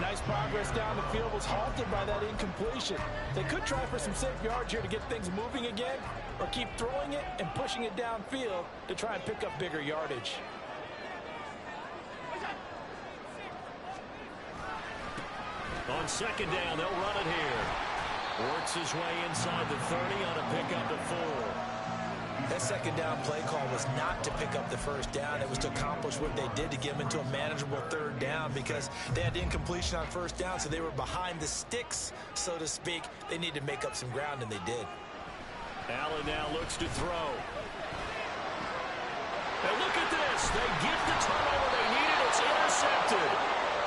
Speaker 8: Nice progress down the field, was halted by that incompletion. They could try for some safe yards here to get things moving again, or keep throwing it and pushing it downfield to try and pick up bigger yardage.
Speaker 2: On 2nd down, they'll run it here. Works his way inside the 30 on a pickup of 4.
Speaker 3: That 2nd down play call was not to pick up the 1st down. It was to accomplish what they did to get them into a manageable 3rd down because they had incompletion on 1st down, so they were behind the sticks, so to speak. They needed to make up some ground, and they did.
Speaker 2: Allen now looks to throw. And look at this. They get the turnover they needed. It's intercepted.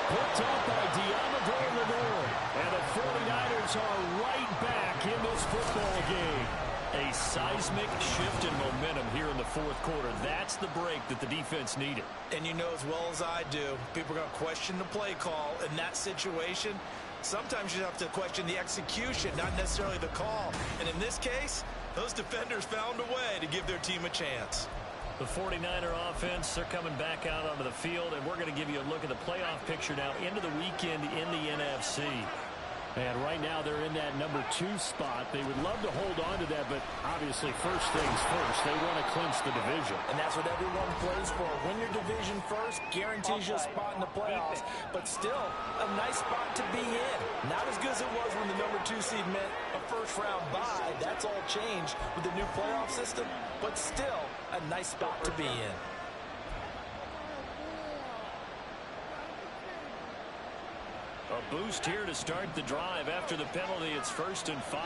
Speaker 2: Picked up by Diamador Lenore. And the 49ers are right back in this football game. A seismic shift in momentum here in the fourth quarter. That's the break that the defense needed.
Speaker 3: And you know as well as I do, people are going to question the play call in that situation. Sometimes you have to question the execution, not necessarily the call. And in this case, those defenders found a way to give their team a chance.
Speaker 2: The 49er offense, they're coming back out onto the field, and we're going to give you a look at the playoff picture now into the weekend in the NFC. And right now they're in that number 2 spot. They would love to hold on to that, but obviously first things first. They want to clinch the division.
Speaker 3: And that's what everyone plays for. Win your division first, guarantees you a spot in the playoffs, but still a nice spot to be in. Not as good as it was when the number 2 seed meant a first-round bye. That's all changed with the new playoff system, but still a nice spot to be in.
Speaker 2: A boost here to start the drive. After the penalty, it's 1st and 5.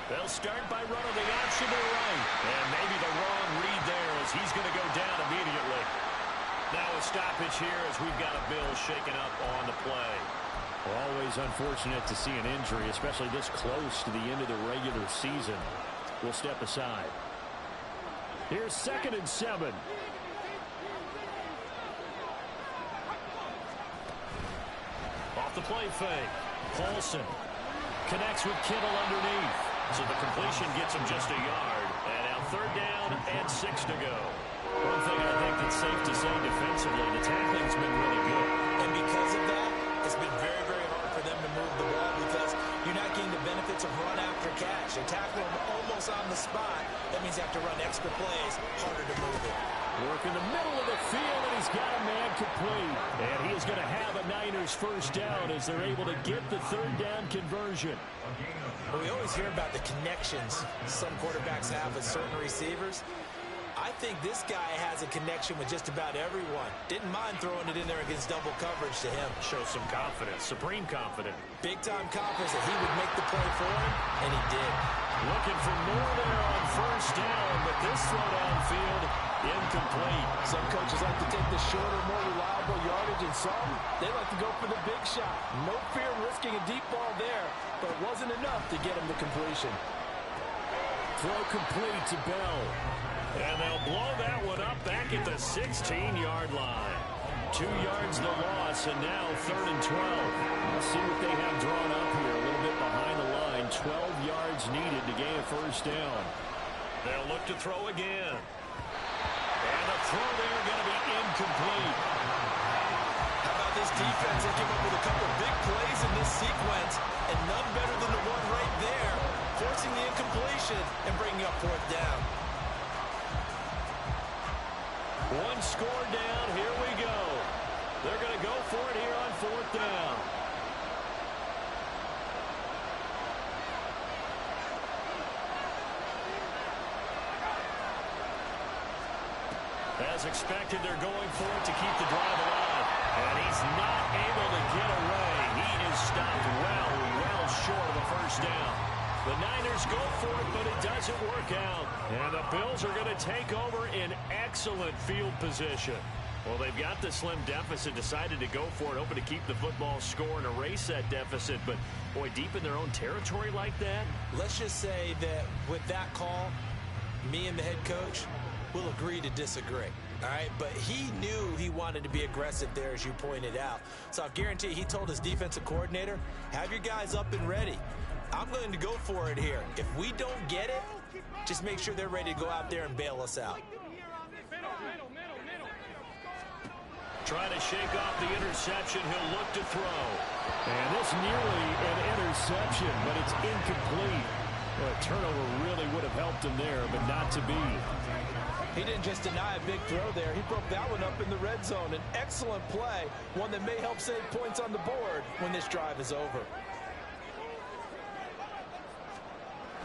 Speaker 2: They'll start by running the option to the right. And maybe the wrong read there as he's going to go down immediately. Now a stoppage here as we've got a Bill shaken up on the play.
Speaker 4: Always unfortunate to see an injury, especially this close to the end of the regular season. We'll step aside. Here's 2nd and 7.
Speaker 2: Off the play fake. Paulson connects with Kittle underneath. So the completion gets him just a yard. And now 3rd down and 6 to go. One thing I think that's safe to say defensively, the tackling's been really good.
Speaker 3: And because of that, it's been very, very hard for them to move the ball because you're not getting the benefits of run after catch. They tackle them almost on the spot. That means you have to run extra plays, harder to move it.
Speaker 4: Work in the middle of the field, and he's got a man complete. And he is going to have a Niners 1st down as they're able to get the 3rd down conversion.
Speaker 3: Well, we always hear about the connections some quarterbacks have with certain receivers. I think this guy has a connection with just about everyone. Didn't mind throwing it in there against double coverage to him.
Speaker 2: Shows some confidence, supreme confidence.
Speaker 3: Big-time confidence that he would make the play for him, and he did.
Speaker 2: Looking for more there on 1st down, but this throw downfield, incomplete.
Speaker 8: Some coaches like to take the shorter, more reliable yardage, and some, they like to go for the big shot. No fear of risking a deep ball there, but it wasn't enough to get him the completion.
Speaker 4: Throw complete to Bell.
Speaker 2: And they'll blow that one up back at the 16-yard line. 2 yards the loss, and now 3rd and 12. Let's see what they have drawn up here. A little bit behind the line. 12 yards needed to gain a first down. They'll look to throw again. And the throw there going to be incomplete.
Speaker 3: How about this defense? They came up with a couple of big plays in this sequence, and none better than the one right there, forcing the incompletion and bringing up 4th down.
Speaker 2: One score down. Here we go. They're going to go for it here on 4th down. As expected, they're going for it to keep the drive alive. And he's not able to get away. He is stopped well short of a first down. The Niners go for it, but it doesn't work out. And the Bills are going to take over in excellent field position. Well, they've got the slim deficit, decided to go for it, hoping to keep the football score and erase that deficit. But, boy, deep in their own territory like that?
Speaker 3: Let's just say that with that call, me and the head coach will agree to disagree. All right, but he knew he wanted to be aggressive there, as you pointed out. So I guarantee he told his defensive coordinator, have your guys up and ready. I'm going to go for it here. If we don't get it, just make sure they're ready to go out there and bail us out.
Speaker 2: Trying to shake off the interception. He'll look to throw. And this nearly an interception, but it's incomplete. Well, a turnover really would have helped him there, but not to be.
Speaker 8: He didn't just deny a big throw there. He broke that one up in the red zone. An excellent play, one that may help save points on the board when this drive is over.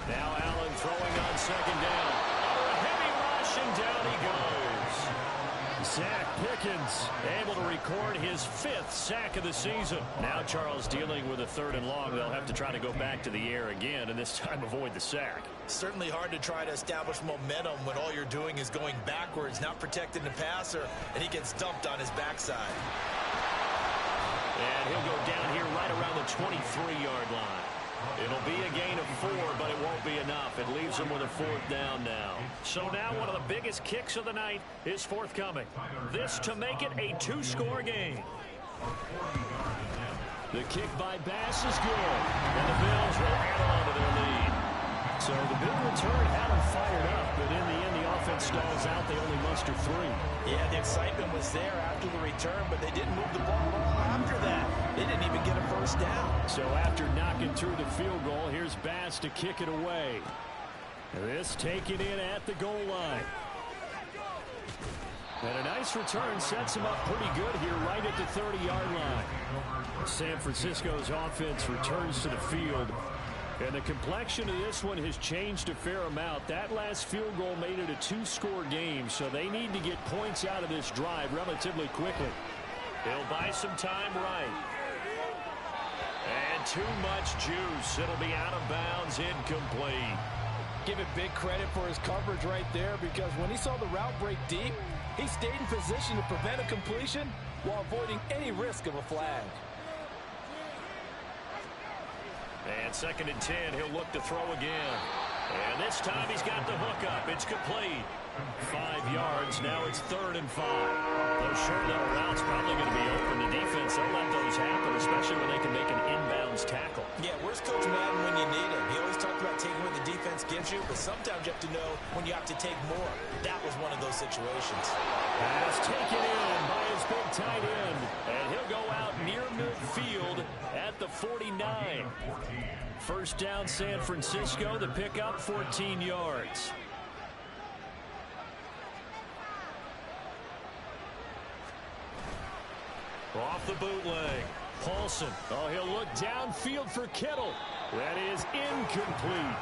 Speaker 2: Now Allen throwing on 2nd down. Oh, a heavy rush, and down he goes. Zach Pickens able to record his 5th sack of the season. Now Charles dealing with a 3rd and long. They'll have to try to go back to the air again, and this time avoid the sack.
Speaker 3: Certainly hard to try to establish momentum when all you're doing is going backwards, not protecting the passer, and he gets dumped on his backside.
Speaker 2: And he'll go down here right around the 23-yard line. It'll be a gain of 4, but it won't be enough. It leaves them with a 4th down now. So now one of the biggest kicks of the night is forthcoming. This to make it a 2-score game. The kick by Bass is good, and the Bills will add on to their lead. So the big return had them fired up, but in the end, the offense stalls out. They only muster 3.
Speaker 3: Yeah, the excitement was there after the return, but they didn't move the ball after that. They didn't even get a first down.
Speaker 2: So after knocking through the field goal, here's Bass to kick it away. This taken in at the goal line. And a nice return sets him up pretty good here right at the 30-yard line. San Francisco's offense returns to the field. And the complexion of this one has changed a fair amount. That last field goal made it a 2-score game, so they need to get points out of this drive relatively quickly. He'll buy some time right. And too much juice. It'll be out of bounds, incomplete.
Speaker 8: Give it big credit for his coverage right there, because when he saw the route break deep, he stayed in position to prevent a completion while avoiding any risk of a flag.
Speaker 2: And 2nd and 10, he'll look to throw again. And this time he's got the hook up. It's complete. 5 yards. Now it's 3rd and 5. Those short little routes probably going to be open. The defense, they'll let those happen, especially when they can make an inbounds tackle.
Speaker 3: Yeah, where's Coach Madden when you need him? He always talked about taking what the defense gives you, but sometimes you have to know when you have to take more. That was one of those situations.
Speaker 2: Pass taken in by his big tight end. And he'll go out near midfield at the 49. First down, San Francisco. The pickup, 14 yards. Off the bootleg. Paulson. Oh, he'll look downfield for Kittle. That is incomplete.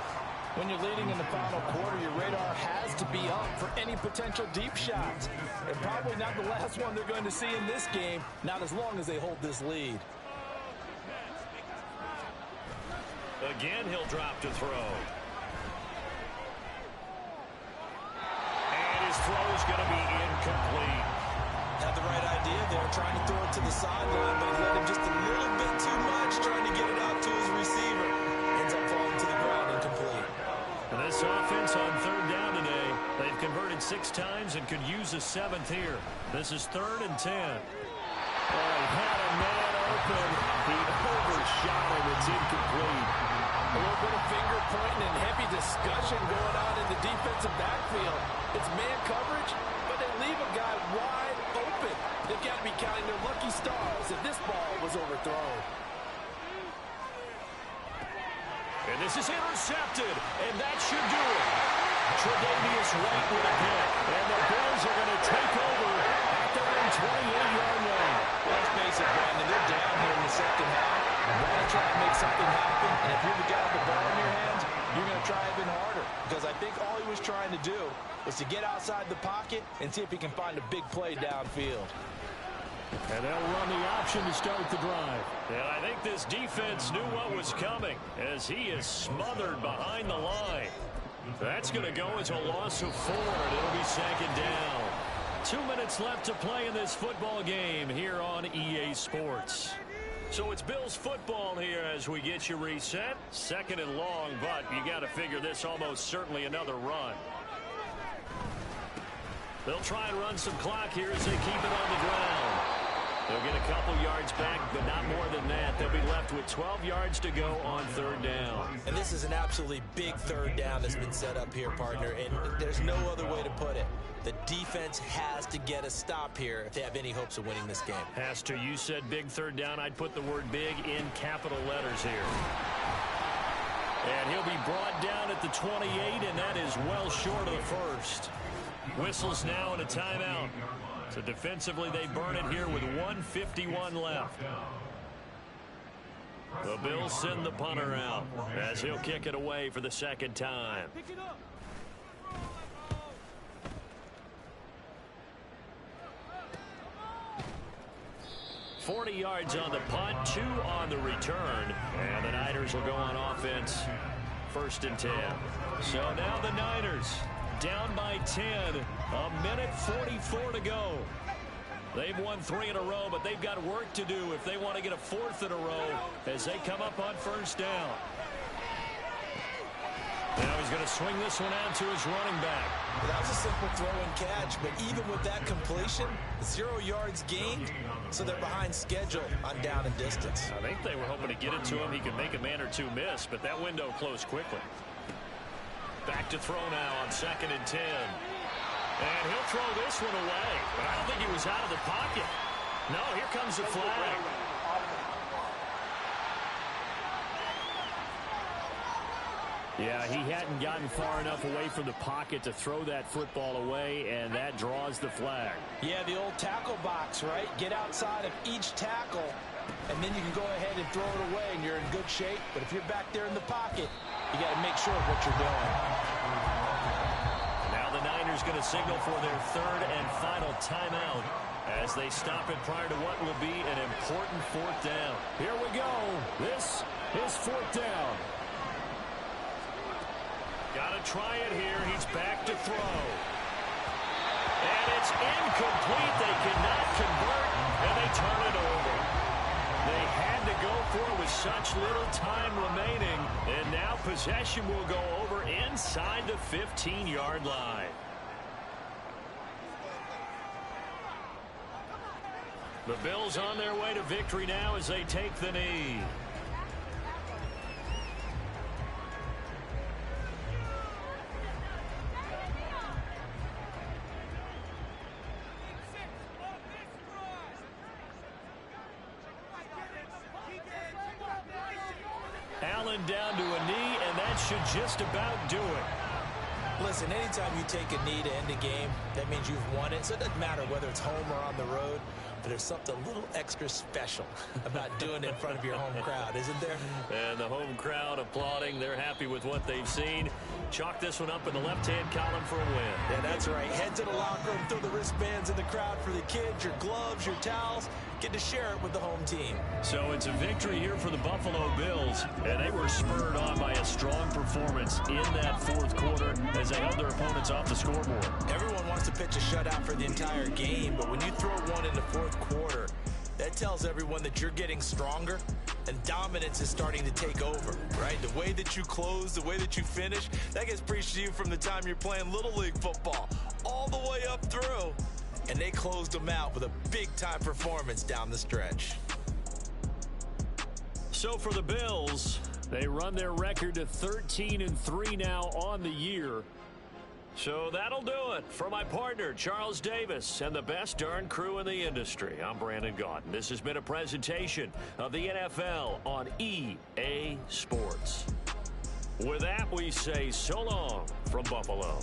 Speaker 8: When you're leading in the final quarter, your radar has to be up for any potential deep shots. And probably not the last one they're going to see in this game, not as long as they hold this lead.
Speaker 2: Again, he'll drop to throw. And his throw is going to be incomplete.
Speaker 3: Had the right idea there, trying to throw it to the sideline, but he let him just a little bit too much, trying to get it out to his receiver. Ends up falling to the ground, incomplete.
Speaker 2: And this offense on 3rd down today, they've converted 6 times and could use a 7th here. This is 3rd and 10. Oh, he had a man open. He overshot him. It's incomplete.
Speaker 8: A little bit of finger pointing and heavy discussion going on in the defensive backfield. It's man coverage, but they leave a guy wide open. They've got to be counting their lucky stars if this ball was overthrown.
Speaker 2: And this is intercepted, and that should do it. Tre'Davious White with a hit, and the Bills are going to take over at their own 28-yard line.
Speaker 3: Let's face it, Brandon, they're down here in the second half. You want to try and make something happen, and if you're the guy with the ball in your hands, you're going to try even harder. Because I think all he was trying to do was to get outside the pocket and see if he can find a big play downfield.
Speaker 2: And they'll run the option to start the drive. And I think this defense knew what was coming as he is smothered behind the line. That's going to go as a loss of 4, and it'll be second down. 2 minutes left to play in this football game here on EA Sports. So it's Bills football here as we get you reset. Second and long, but you got to figure this almost certainly another run. They'll try and run some clock here as they keep it on the ground. They'll get a couple yards back, but not more than that. They'll be left with 12 yards to go on third down.
Speaker 3: And this is an absolutely big third down that's been set up here, partner, and there's no other way to put it. The defense has to get a stop here if they have any hopes of winning this game.
Speaker 2: Pastor, you said big third down. I'd put the word big in capital letters here. And he'll be brought down at the 28, and that is well short of the first. Whistles now and a timeout. So defensively, they burn it here with 1:51 left. The Bills send the punter out as he'll kick it away for the second time. 40 yards on the punt, 2 on the return. And the Niners will go on offense, 1st and 10. So now the Niners down by 10, a minute 44 to go. They've won 3 in a row, but they've got work to do if they want to get a 4th in a row as they come up on first down. Now he's going to swing this one out to his running back.
Speaker 3: Well, that was a simple throw and catch, but even with that completion, 0 yards gained, so they're behind schedule on down and distance.
Speaker 2: I think they were hoping to get it to him. He could make a man or 2 miss, but that window closed quickly. Back to throw now on 2nd and 10. And he'll throw this one away, but I don't think he was out of the pocket. No, here comes the flag. Yeah, he hadn't gotten far enough away from the pocket to throw that football away, and that draws the flag.
Speaker 8: Yeah, the old tackle box, right? Get outside of each tackle, and then you can go ahead and throw it away, and you're in good shape. But if you're back there in the pocket, you got to make sure of what you're doing.
Speaker 2: Now the Niners going to signal for their 3rd and final timeout as they stop it prior to what will be an important 4th down. Here we go. This is 4th down. Got to try it here. He's back to throw. And it's incomplete. They cannot convert, and they turn it over. They had to go for it with such little time remaining, and now possession will go over inside the 15-yard line. The Bills on their way to victory now as they take the knee. Allen down to a knee, and that should just about do it.
Speaker 3: Listen, anytime you take a knee to end a game, that means you've won it. So it doesn't matter whether it's home or on the road, but there's something a little extra special about doing it in front of your home crowd, isn't there?
Speaker 2: And the home crowd applauding. They're happy with what they've seen. Chalk this one up in the left-hand column for a win.
Speaker 3: Yeah, that's right. Head to the locker room, throw the wristbands in the crowd for the kids, your gloves, your towels. Get to share it with the home team.
Speaker 2: So it's a victory here for the Buffalo Bills, and they were spurred on by a strong performance in that 4th quarter as they held their opponents off the scoreboard.
Speaker 3: Everyone wants to pitch a shutout for the entire game, but when you throw one in the 4th quarter, that tells everyone that you're getting stronger and dominance is starting to take over, right? The way that you close, the way that you finish, that gets preached to you from the time you're playing Little League football all the way up through and they closed them out with a big-time performance down the stretch.
Speaker 2: So for the Bills,
Speaker 4: They run their record to 13-3 now on the year.
Speaker 2: so that'll do it. For my partner, Charles Davis, and the best darn crew in the industry, I'm Brandon Gaudin. This has been a presentation of the NFL on EA Sports. With that, we say so long from Buffalo.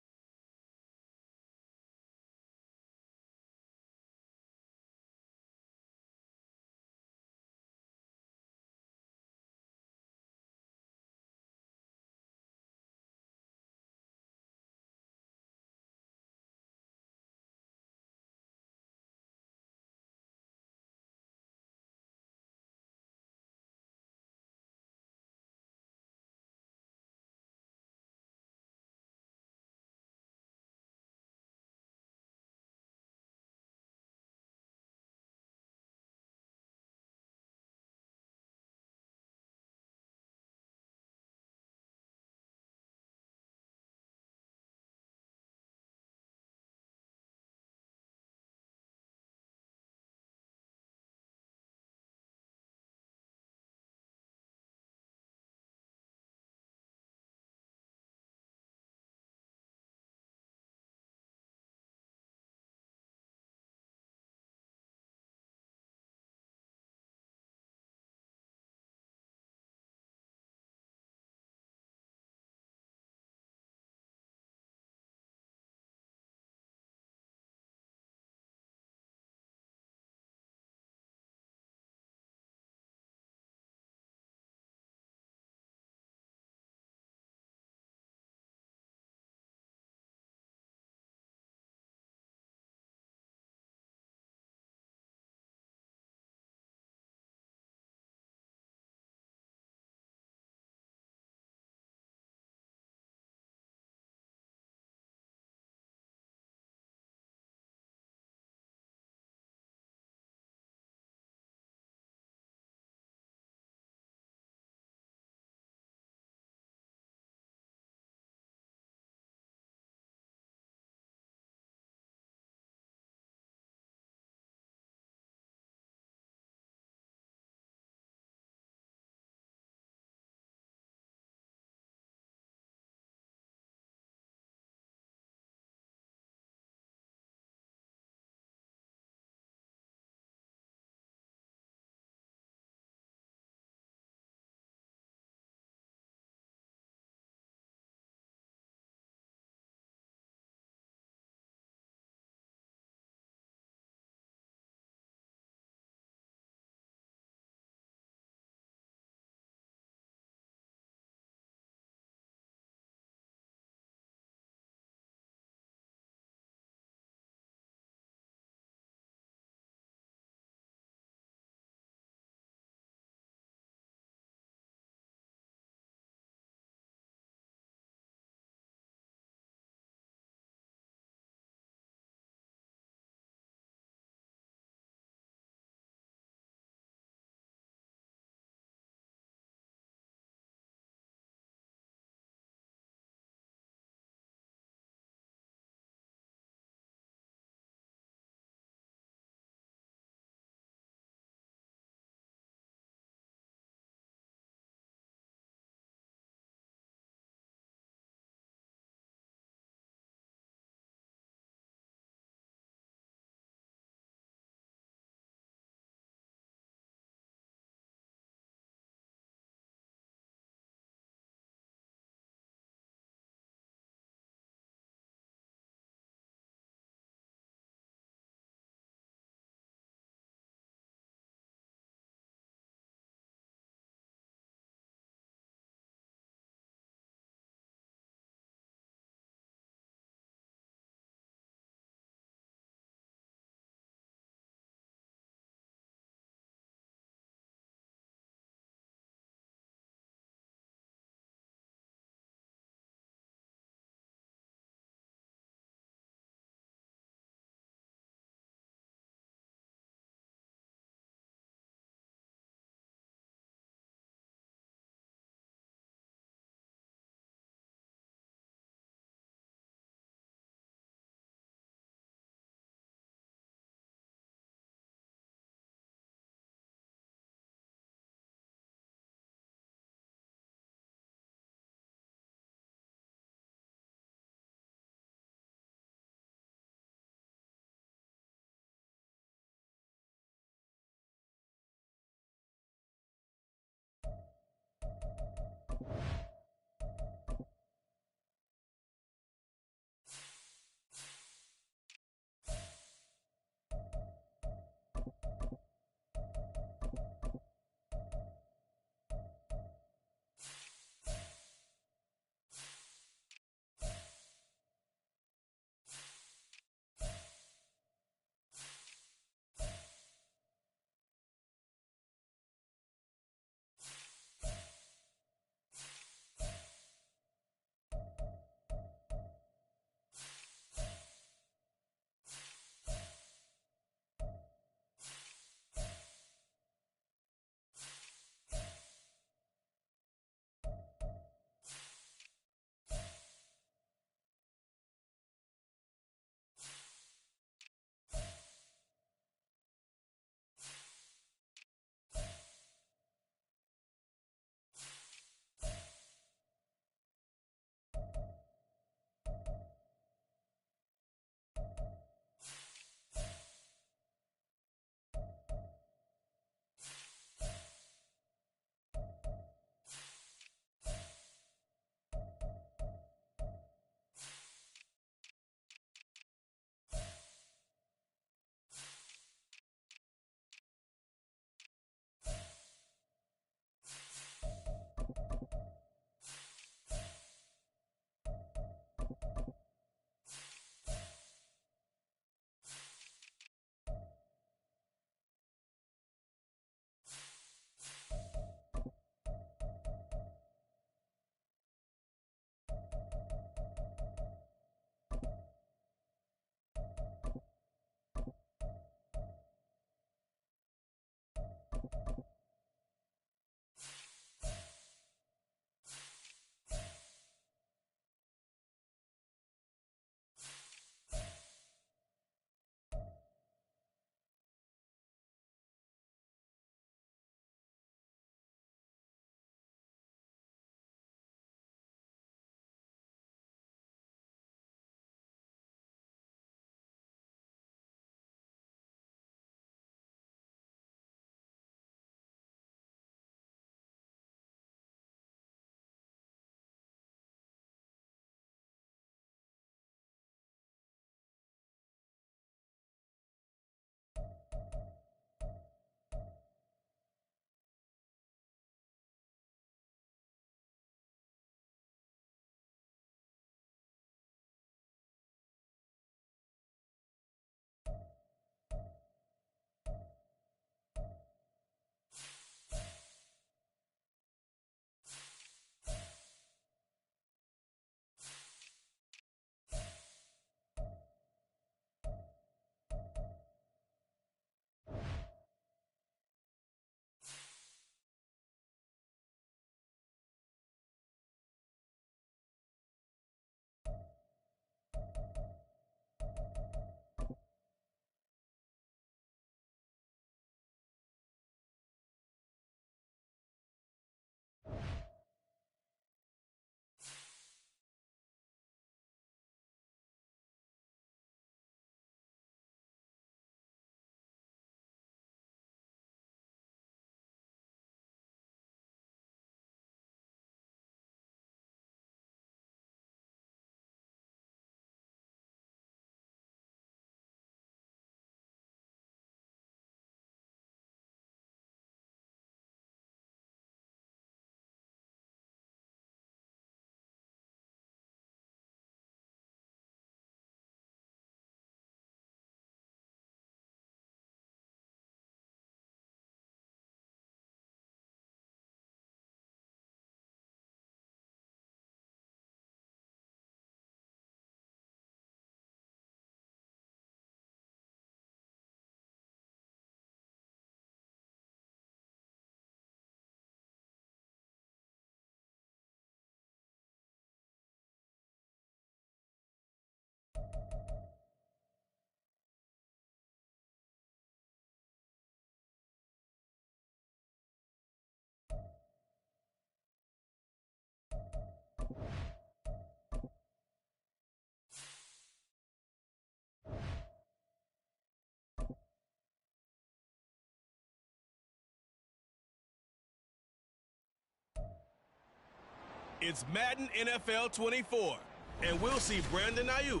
Speaker 1: It's Madden NFL 24, and we'll see Brandon Ayuk.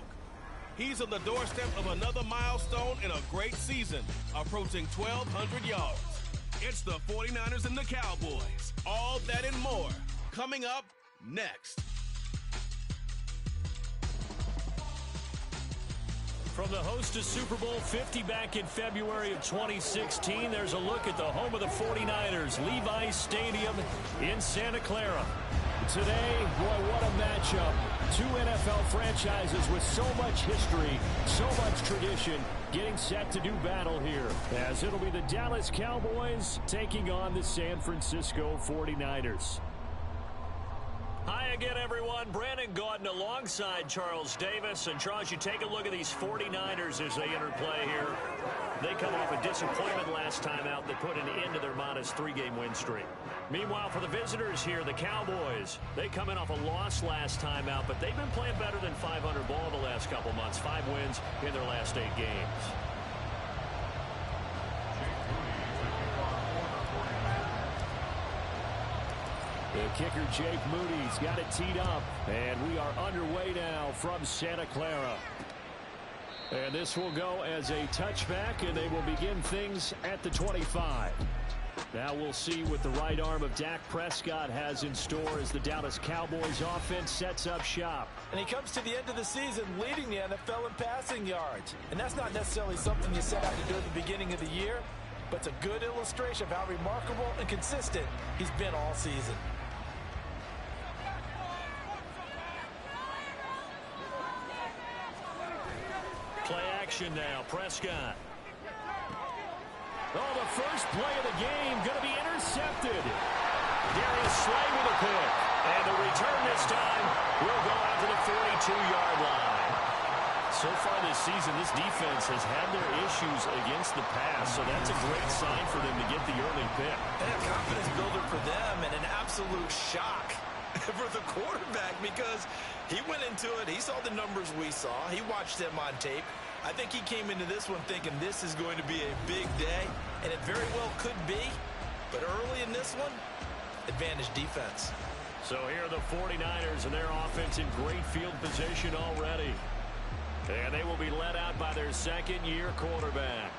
Speaker 1: He's on the doorstep of another milestone in a great season, approaching 1,200 yards. It's the 49ers and the Cowboys. All that and more coming up next.
Speaker 2: From the host of Super Bowl 50 back in February of 2016, there's a look at the home of the 49ers, Levi's Stadium in Santa Clara. Today, boy, what a matchup. Two NFL franchises with so much history, so much tradition, getting set to do battle here, as it'll be the Dallas Cowboys taking on the San Francisco 49ers. Hi again, everyone. Brandon Gaudin alongside Charles Davis. And, Charles, you take a look at these 49ers as they enter play here. They come off a disappointment last time out that put an end to their modest 3-game win streak. Meanwhile, for the visitors here, the Cowboys, they come in off a loss last time out, but they've been playing better than 500 ball the last couple months. 5 wins in their last 8 games. The kicker, Jake Moody's got it teed up, and we are underway now from Santa Clara. And this will go as a touchback, and they will begin things at the 25. Now we'll see what the right arm of Dak Prescott has in store as the Dallas Cowboys offense sets up shop.
Speaker 3: And he comes to the end of the season leading the NFL in passing yards. And that's not necessarily something you set out to do at the beginning of the year, but it's a good illustration of how remarkable and consistent he's been all season.
Speaker 2: Play action now, Prescott. Oh, the first play of the game going to be intercepted. Darius Slay with a pick. And the return this time will go out to the 42-yard line. So far this season, this defense has had their issues against the pass, so that's a great sign for them to get the early pick.
Speaker 3: And a confidence builder for them and an absolute shock for the quarterback because he went into it. He saw the numbers we saw. He watched them on tape. I think he came into this one thinking this is going to be a big day, and it very well could be. But early in this one, advantage defense.
Speaker 2: So here are the 49ers and their offense in great field position already. And they will be led out by their second-year quarterback.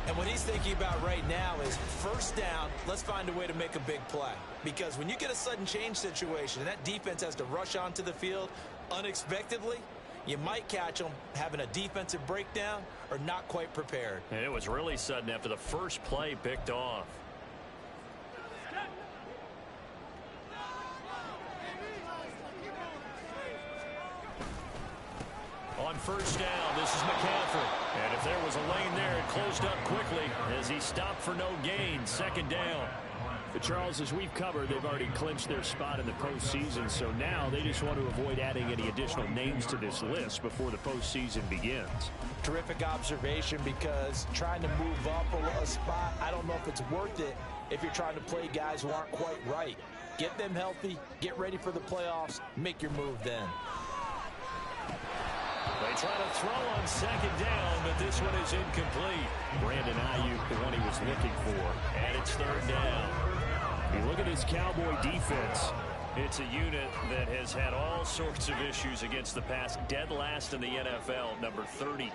Speaker 3: And what he's thinking about right now is first down, let's find a way to make a big play. Because when you get a sudden change situation and that defense has to rush onto the field unexpectedly, you might catch them having a defensive breakdown or not quite prepared.
Speaker 2: And it was really sudden after the first play picked off. On first down, this is McCaffrey. And if there was a lane there, it closed up quickly as he stopped for no gain. Second down. But Charles, as we've covered, they've already clinched their spot in the postseason, so now they just want to avoid adding any additional names to this list before the postseason begins.
Speaker 3: Terrific observation, because trying to move up a spot, I don't know if it's worth it if you're trying to play guys who aren't quite right. Get them healthy, get ready for the playoffs, make your move then.
Speaker 2: They try to throw on second down, but this one is incomplete. Brandon Ayuk, the one he was looking for, and it's third down. You look at this Cowboy defense. It's a unit that has had all sorts of issues against the pass. Dead last in the NFL, number 32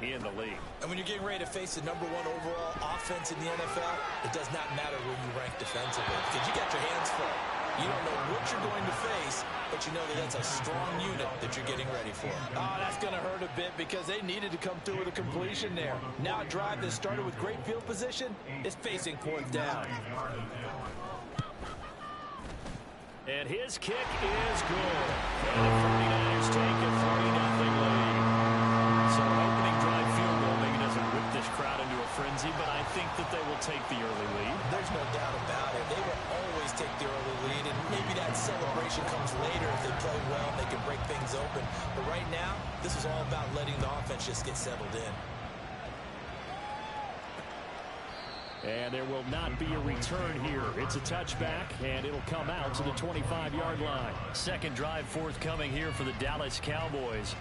Speaker 2: in the league.
Speaker 3: And when you're getting ready to face the #1 overall offense in the NFL, it does not matter where you rank defensively, because you got your hands full. You don't know what you're going to face, but you know that that's a strong unit that you're getting ready for. Oh, that's going to hurt a bit because they needed to come through with a completion there. Now a drive that started with great field position is facing fourth down.
Speaker 2: And his kick is good. And the 49ers take a 3-0 lead. So opening drive field goal maybe doesn't whip this crowd into a frenzy, but I think that they will take the early lead.
Speaker 3: There's no doubt about it. They will always take the early lead, and maybe that celebration comes later if they play well and they can break things open. But right now, this is all about letting the offense just get settled in.
Speaker 2: And there will not be a return here. It's a touchback, and it'll come out to the 25-yard line. Second drive forthcoming here for the Dallas Cowboys.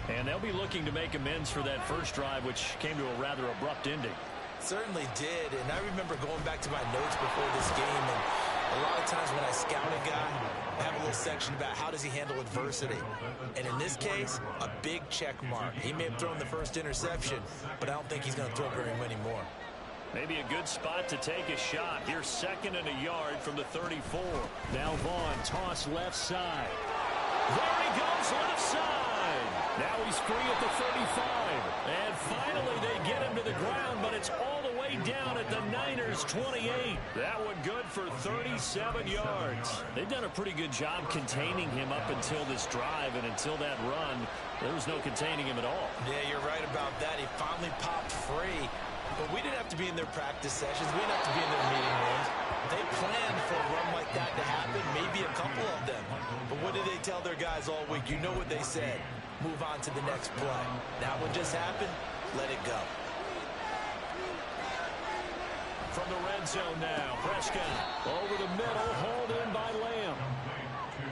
Speaker 2: And they'll be looking to make amends for that first drive, which came to a rather abrupt ending.
Speaker 3: Certainly did, and I remember going back to my notes before this game, and A lot of times when I scout a guy, I have a little section about how does he handle adversity. And in this case, a big check mark. He may have thrown the first interception, but I don't think he's going to throw very many more.
Speaker 2: Maybe a good spot to take a shot. Here's 2nd and a yard from the 34. Now Vaughn, toss left side. There he goes, left side. Now he's free at the 35. And finally they get him to the ground, but it's all the way down at the Niners' 28. That one good for 37 yards. They've done a pretty good job containing him up until this drive, and until that run, there was no containing him at all.
Speaker 3: Yeah, you're right about that. He finally popped free. But we didn't have to be in their practice sessions. We didn't have to be in their meeting rooms. They planned for a run like that to happen, maybe a couple of them. But what did they tell their guys all week? You know what they said. Move on to the next play. Now what just happened? Let it go.
Speaker 2: From the red zone now, Prescott over the middle, hauled in by Lamb.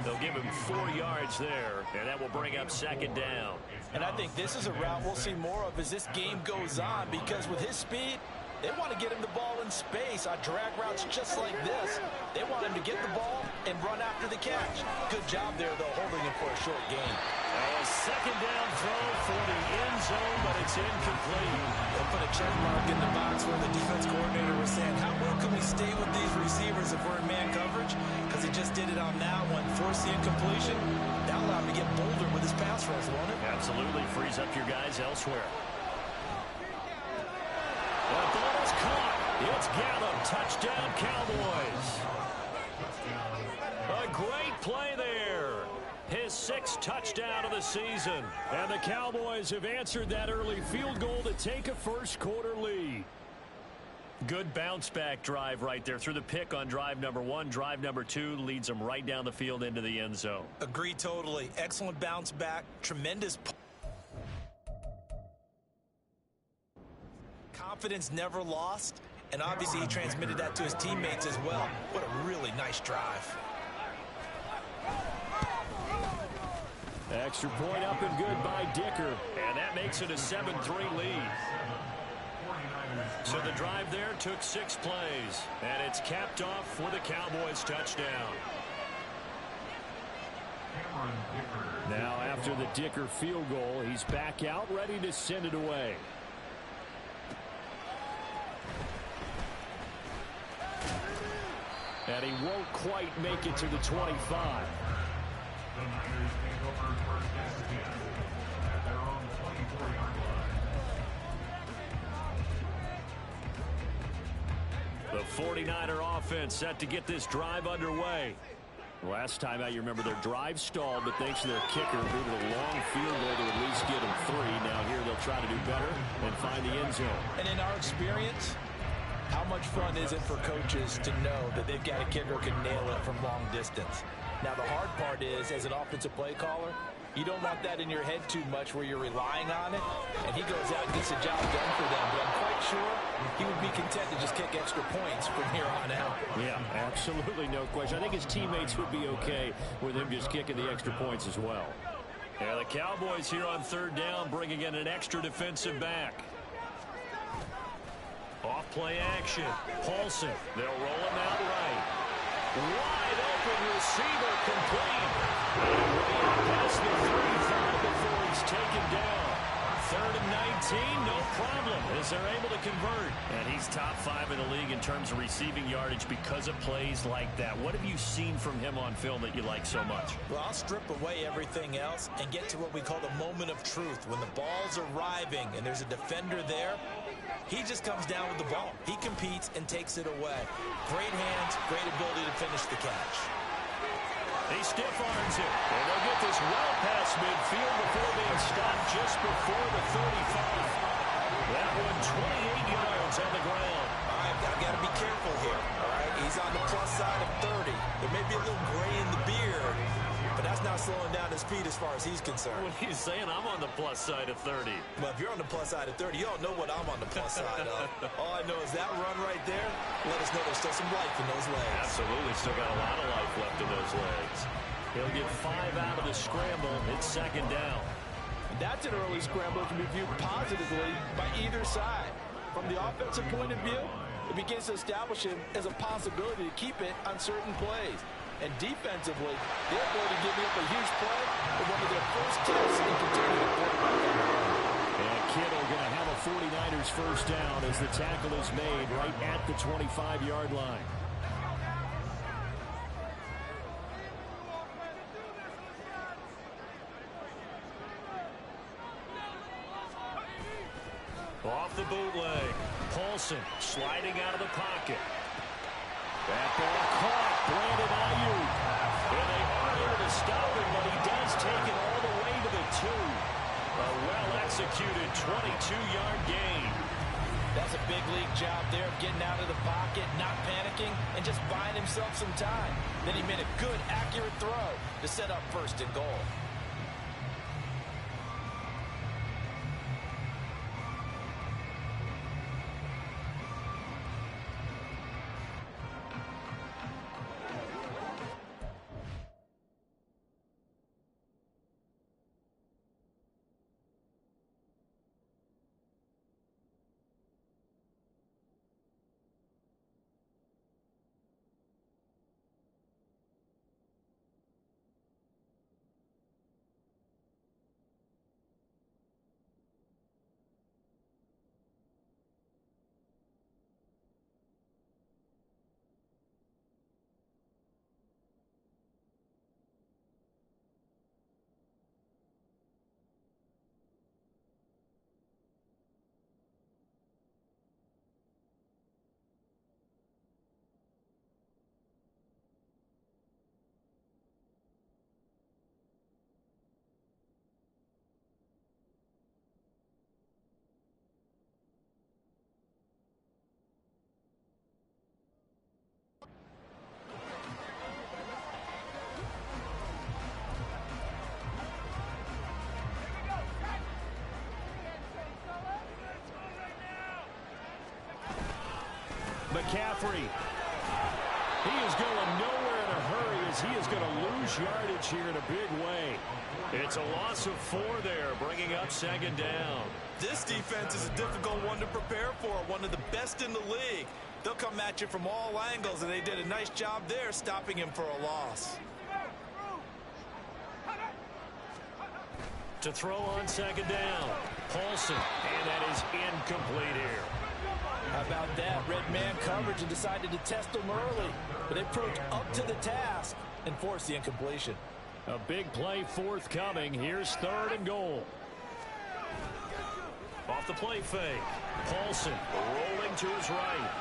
Speaker 2: They'll give him 4 yards there, and that will bring up 2nd down.
Speaker 3: And I think this is a route we'll see more of as this game goes on, because with his speed, they want to get him the ball in space on drag routes just like this. They want him to get the ball and run after the catch. Good job there, though, holding him for a short gain.
Speaker 2: A 2nd down throw for the end zone, but it's incomplete.
Speaker 3: They'll put a check mark in the box where the defense coordinator was saying, how well can we stay with these receivers if we're in man coverage? Because he just did it on that one, forced the incompletion. That allowed him to get bolder with his pass rush, won't it?
Speaker 2: Absolutely, frees up your guys elsewhere. The ball is caught. It's Gallup. Touchdown, Cowboys. A great play there. His 6th touchdown of the season. And the Cowboys have answered that early field goal to take a first-quarter lead. Good bounce-back drive right there. Through the pick on drive number 1. Drive number 2 leads them right down the field into the end zone.
Speaker 3: Agree totally. Excellent bounce back. Tremendous confidence, never lost. And obviously he transmitted that to his teammates as well. What a really nice drive.
Speaker 2: Extra point up and good by Dicker. And that makes it a 7-3 lead. So the drive there took 6 plays. And it's capped off for the Cowboys touchdown. Now after the Dicker field goal, he's back out ready to send it away. And he won't quite make it to the 25.
Speaker 5: The Niners take over 1st and 10 at their own 24-yard line.
Speaker 2: The 49er offense set to get this drive underway. Last time out, you remember their drive stalled, but thanks to their kicker, due to the long field goal to at least get them 3. Now here they'll try to do better and find the end zone.
Speaker 3: And in our experience, how much fun is it for coaches to know that they've got a kicker who can nail it from long distance? Now, the hard part is, as an offensive play caller, you don't want that in your head too much where you're relying on it, and he goes out and gets the job done for them. But I'm quite sure he would be content to just kick extra points from here on out.
Speaker 2: Yeah, absolutely no question. I think his teammates would be okay with him just kicking the extra points as well. Yeah, the Cowboys here on 3rd down bringing in an extra defensive back. Off-play action. Paulson. They'll roll him out right. Wide open receiver complete. Past the 35 before he's taken down. 3rd and 19, no problem, as they're able to convert. And he's top 5 in the league in terms of receiving yardage because of plays like that. What have you seen from him on film that you like so much?
Speaker 3: Well, I'll strip away everything else and get to what we call the moment of truth. When the ball's arriving and there's a defender there, he just comes down with the ball. He competes and takes it away. Great hands, great ability to finish the catch.
Speaker 2: He stiff arms it, and they'll get this well past midfield before being stopped just before the 35. That one 28 yards on the ground.
Speaker 3: All right, I've got to be careful here, all right? He's on the plus side of 30. There may be a little gray in the beard, but that's not slowing down his speed as far as he's concerned.
Speaker 2: What he's saying, I'm on the plus side of 30.
Speaker 3: Well, if you're on the plus side of 30, you don't know what I'm on the plus side of. All I know is that run right there, let us know there's still some life in those legs.
Speaker 2: Absolutely, still got a lot of life left in those legs. He'll get 5 out of the scramble. It's 2nd down.
Speaker 8: That's an early scramble that can be viewed positively by either side. From the offensive point of view,
Speaker 3: it begins to establish him as a possibility to keep it on certain plays. And defensively, their ability to give me up a huge play is one of their first tests in containing the quarterback.
Speaker 2: And Kittle going to have a 49ers first down as the tackle is made right at the 25-yard line.
Speaker 4: Off the bootleg. Paulson sliding out of the pocket. That ball caught. Brandon Ayuk. And they aren't able to stop him, but he does take it all the way to the 2. A well-executed 22-yard gain.
Speaker 3: That's a big league job there of getting out of the pocket, not panicking, and just buying himself some time. Then he made a good, accurate throw to set up first and goal.
Speaker 2: McCaffrey. He is going nowhere in a hurry as he is going to lose yardage here in a big way. It's a loss of 4 there, bringing up second down.
Speaker 3: This defense is a difficult one to prepare for, one of the best in the league. They'll come at you from all angles, and they did a nice job there stopping him for a loss.
Speaker 2: To throw on second down, Paulson, and that is incomplete here.
Speaker 3: How about that? Red man coverage and decided to test him early, but they proved up to the task and forced the incompletion.
Speaker 2: A big play forthcoming. Here's 3rd and goal. Off the play fake. Paulson rolling to his right.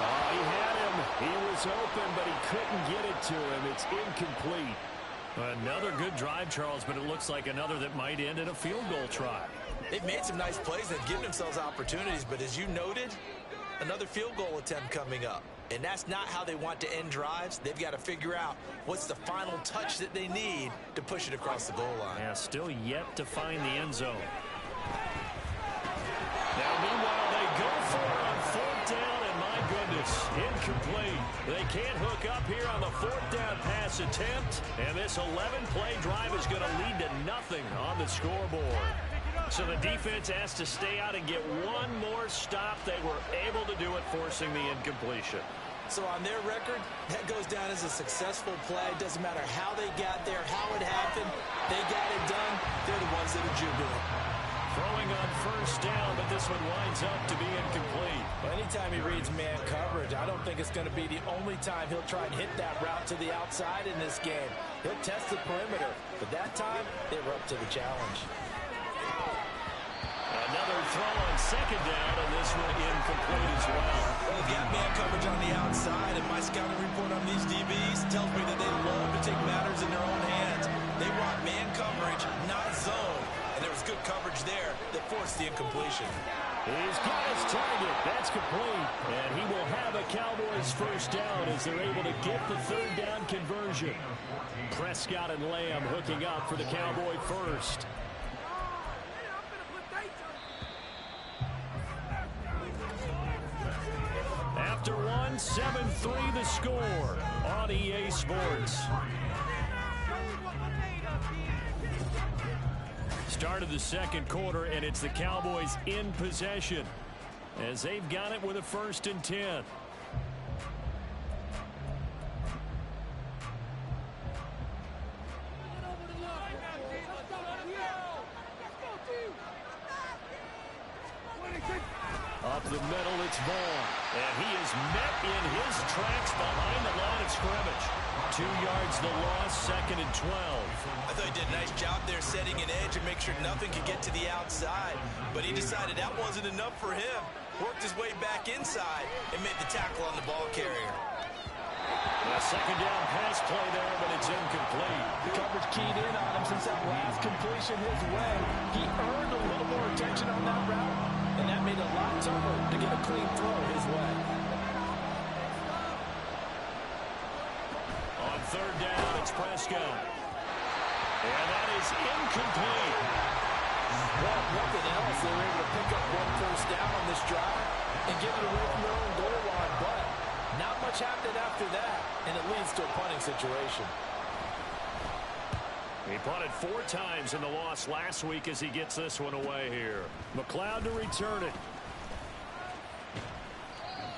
Speaker 2: Oh, he had him. He was open, but he couldn't get it to him. It's incomplete. Another good drive, Charles, but it looks like another that might end in a field goal try.
Speaker 3: They've made some nice plays. They've given themselves opportunities, but as you noted, another field goal attempt coming up. And that's not how they want to end drives. They've got to figure out what's the final touch that they need to push it across the goal line.
Speaker 2: Yeah, still yet to find the end zone. Now, meanwhile, they go for it on 4th down, and my goodness, incomplete. They can't hook up here on the 4th down pass attempt, and this 11-play drive is going to lead to nothing on the scoreboard. So the defense has to stay out and get one more stop. They were able to do it, forcing the incompletion.
Speaker 3: So on their record, that goes down as a successful play. Doesn't matter how they got there, how it happened. They got it done. They're the ones that are jubilant.
Speaker 2: Throwing on 1st down, but this one winds up to be incomplete.
Speaker 3: Well, anytime he reads man coverage, I don't think it's going to be the only time he'll try and hit that route to the outside in this game. He'll test the perimeter, but that time, they were up to the challenge.
Speaker 2: Another throw on 2nd down, and this one incomplete as well.
Speaker 3: Well, they've got man coverage on the outside, and my scouting report on these DBs tells me that they love to take matters in their own hands. They want man coverage, not zone, and there was good coverage there that forced the incompletion.
Speaker 2: He's got his target. That's complete, and he will have a Cowboys first down as they're able to get the 3rd down conversion. Prescott and Lamb hooking up for the Cowboy first. After one, 7-3 the score on EA Sports. Start of the 2nd quarter, and it's the Cowboys in possession. as they've got it with a 1st and 10. Up the middle, it's Vaughn. And he is met in his tracks behind the line of scrimmage. 2 yards the loss, 2nd and 12.
Speaker 3: I thought he did a nice job there setting an edge and make sure nothing could get to the outside. But he decided that wasn't enough for him. Worked his way back inside and made the tackle on the ball carrier.
Speaker 2: A 2nd down pass play there, but it's incomplete.
Speaker 8: The coverage keyed in on him since that last completion his way. He earned a little more attention on that route, and that made it a lot tougher to get a clean throw his way.
Speaker 2: On 3rd down, it's Prescott. And that is incomplete.
Speaker 8: Well, if nothing else, they were able to pick up 1 first down on this drive and get it away from their own goal line, but not much happened after that, and it leads to a punting situation.
Speaker 2: He punted 4 times in the loss last week as he gets this one away here. McLeod to return it.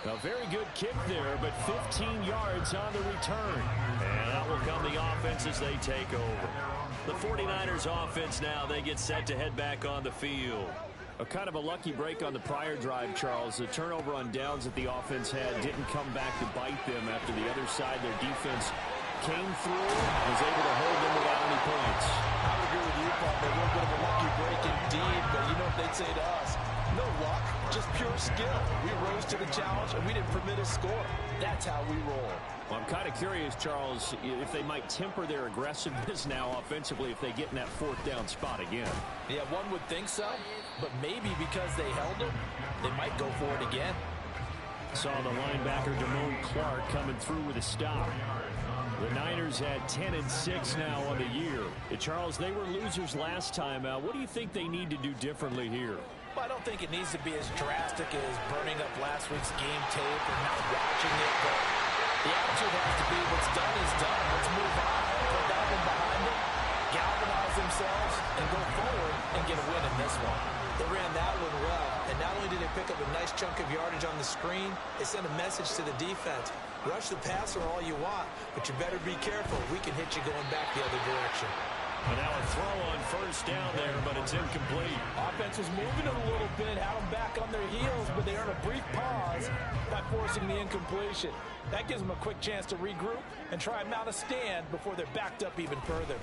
Speaker 2: A very good kick there, but 15 yards on the return. And out will come the offense as they take over. The 49ers offense now, they get set to head back on the field. A kind of a lucky break on the prior drive, Charles. The turnover on downs that the offense had didn't come back to bite them after the other side. Their defense came through, was able to hold them without any points.
Speaker 8: I would agree with you, Paul. A little bit of a lucky break indeed, but you know what they'd say to us? No luck, just pure skill. We rose to the challenge, and we didn't permit a score. That's how we roll.
Speaker 2: Well, I'm kind of curious, Charles, if they might temper their aggressiveness now offensively if they get in that 4th down spot again.
Speaker 8: Yeah, one would think so, but maybe because they held them, they might go for it again.
Speaker 2: Saw the linebacker Damone Clark coming through with a stop. The Niners had 10 and 6 now on the year. Charles, they were losers last time out. What do you think they need to do differently here?
Speaker 8: Well, I don't think it needs to be as drastic as burning up last week's game tape or not watching it, but the attitude has to be what's done is done. Let's move on, put that one behind them, galvanize themselves, and go forward and get a win in this one.
Speaker 3: They ran that one well, and not only did they pick up a nice chunk of yardage on the screen, they sent a message to the defense. Rush the passer all you want, but you better be careful. We can hit you going back the other direction.
Speaker 2: And now a throw on 1st down there, but it's incomplete.
Speaker 8: Offense was moving it a little bit, had them back on their heels, but they earned a brief pause by forcing the incompletion. That gives them a quick chance to regroup and try and mount a stand before they're backed up even further.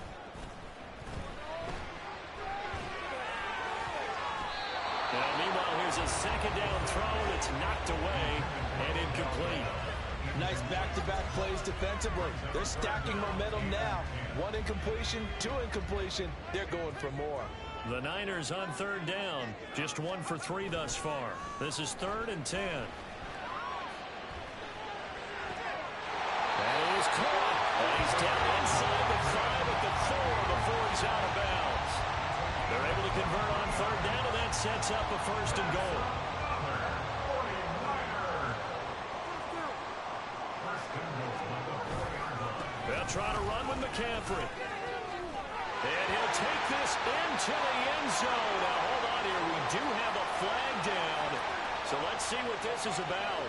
Speaker 2: Now, meanwhile, here's a 2nd down throw that's knocked away and incomplete.
Speaker 8: Nice back-to-back plays defensively. They're stacking momentum now. 1 incompletion, 2 incompletion. They're going for more.
Speaker 2: The Niners on 3rd down. Just 1 for 3 thus far. This is 3rd and 10. That is caught. And he's down inside the 5 at the 4 before he's out of bounds. They're able to convert on 3rd down, and that sets up a 1st and goal. They'll try to run with McCaffrey. And he'll take this into the end zone. Now, hold on here. We do have a flag down. So let's see what this is about.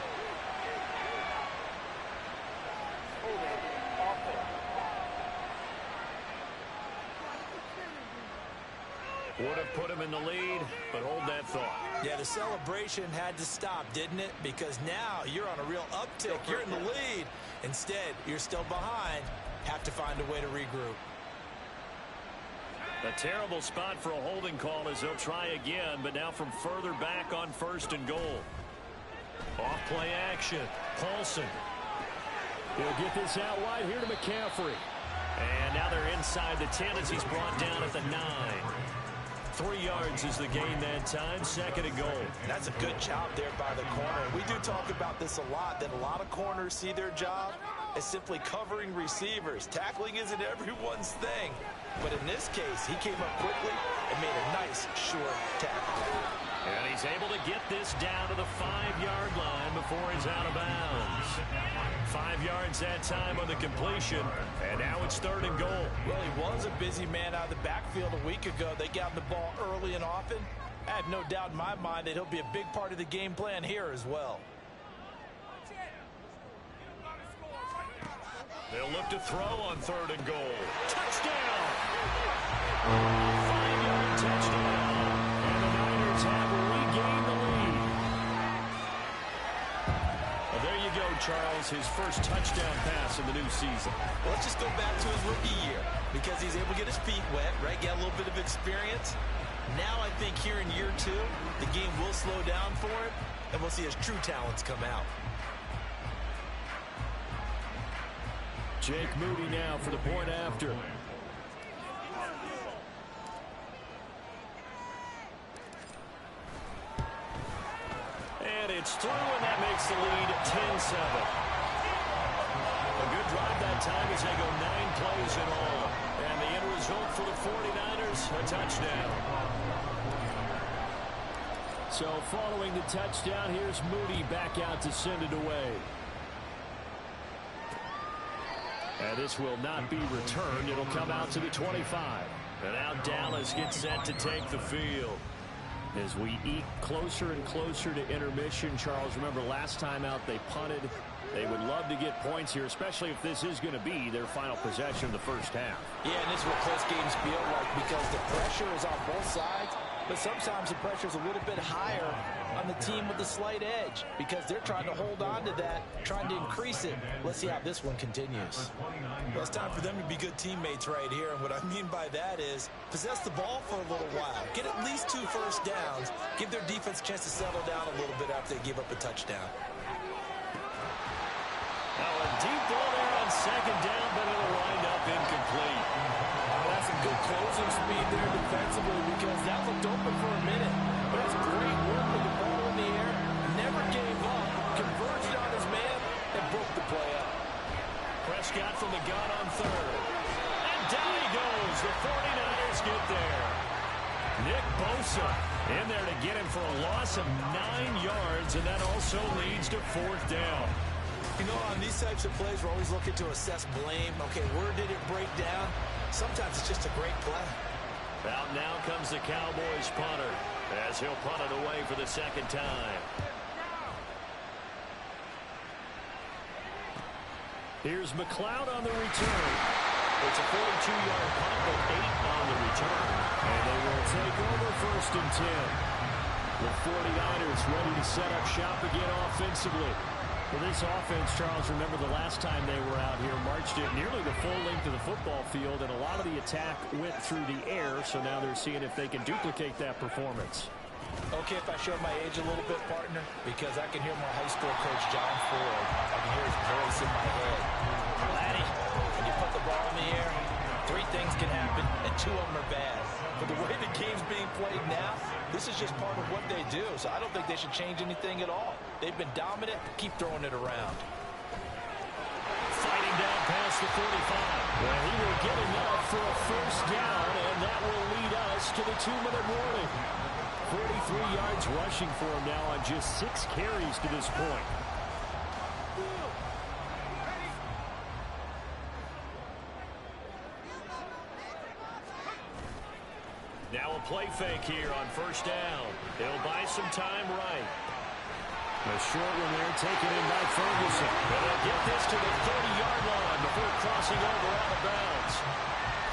Speaker 2: Would have put him in the lead, but hold that thought.
Speaker 3: Yeah, the celebration had to stop, didn't it? Because now you're on a real uptick. You're in the lead. Instead, you're still behind. Have to find a way to regroup.
Speaker 2: A terrible spot for a holding call as they'll try again, but now from further back on 1st and goal. Off play action. Paulson. He'll get this out wide here to McCaffrey. And now they're inside the 10 as he's brought down at the 9. 3 yards is the gain that time. 2nd and goal.
Speaker 3: That's a good job there by the corner. We do talk about this a lot, that a lot of corners see their job as simply covering receivers. Tackling isn't everyone's thing. But in this case, he came up quickly and made a nice, short tackle.
Speaker 2: And he's able to get this down to the 5-yard line before he's out of bounds. 5 yards that time on the completion, and now it's 3rd and goal.
Speaker 8: Well, he was a busy man out of the backfield a week ago. They got him the ball early and often.
Speaker 3: I have no doubt in my mind that he'll be a big part of the game plan here as well.
Speaker 4: They'll look to throw on 3rd and goal. Touchdown! 5-yard touchdown. And the Niners have regained the lead. Well, there you go, Charles. His first touchdown pass in the new season.
Speaker 3: Well, let's just go back to his rookie year because he's able to get his feet wet, right? Get a little bit of experience. Now I think here in year 2, the game will slow down for him, and we'll see his true talents come out.
Speaker 2: Jake Moody now for the point after. And it's through, and that makes the lead 10-7. A good drive that time as they go 9 plays in all. And the end result for the 49ers, a touchdown. So following the touchdown, here's Moody back out to send it away. And this will not be returned. It'll come out to the 25. And now Dallas gets set to take the field. As we eke closer and closer to intermission, Charles, remember last time out they punted. They would love to get points here, especially if this is going to be their final possession of the first half.
Speaker 3: Yeah, and this is what close games feel like because the pressure is on both sides, but sometimes the pressure is a little bit higher on the team with the slight edge because they're trying to hold on to that, trying to increase it. Let's see how this one continues. Well, it's time for them to be good teammates right here, and what I mean by that is possess the ball for a little while, get at least 2 first downs, give their defense a chance to settle down a little bit after they give up a touchdown.
Speaker 2: Now a deep ball there on 2nd down, but it'll wind up incomplete.
Speaker 3: That's some good closing speed there defensively because that looked open for a minute. But that's great work with the ball in the air. Never gave up. Converged on his man and broke the play up.
Speaker 2: Prescott from the gun on 3rd. And down he goes. The 49ers get there. Nick Bosa in there to get him for a loss of 9 yards, and that also leads to 4th down.
Speaker 3: You know, on these types of plays, we're always looking to assess blame. Okay, where did it break down? Sometimes it's just a great play.
Speaker 2: Out now comes the Cowboys punter as he'll punt it away for the 2nd time. Here's McLeod on the return. It's a 42-yard punt, but 8 on the return. And they will take over 1st and 10. The 49ers ready to set up shop again offensively. Well, this offense, Charles, remember the last time they were out here, marched it nearly the full length of the football field, and a lot of the attack went through the air, so now they're seeing if they can duplicate that performance.
Speaker 3: Okay, if I show my age a little bit, partner, because I can hear my high school coach, John Ford. I can hear his voice in my head. Laddie, when you put the ball in the air, 3 things can happen, and 2 of them are bad. But the way the game's being played now, this is just part of what they do, so I don't think they should change anything at all. They've been dominant. Keep throwing it around.
Speaker 2: Fighting down past the 45. Well, he will get enough for a 1st down, and that will lead us to the 2-minute warning. 43 yards rushing for him now on just 6 carries to this point. Now a play fake here on 1st down. They'll buy some time right. A short one there taken in by Ferguson. And they'll get this to the 30-yard line before crossing over out of bounds.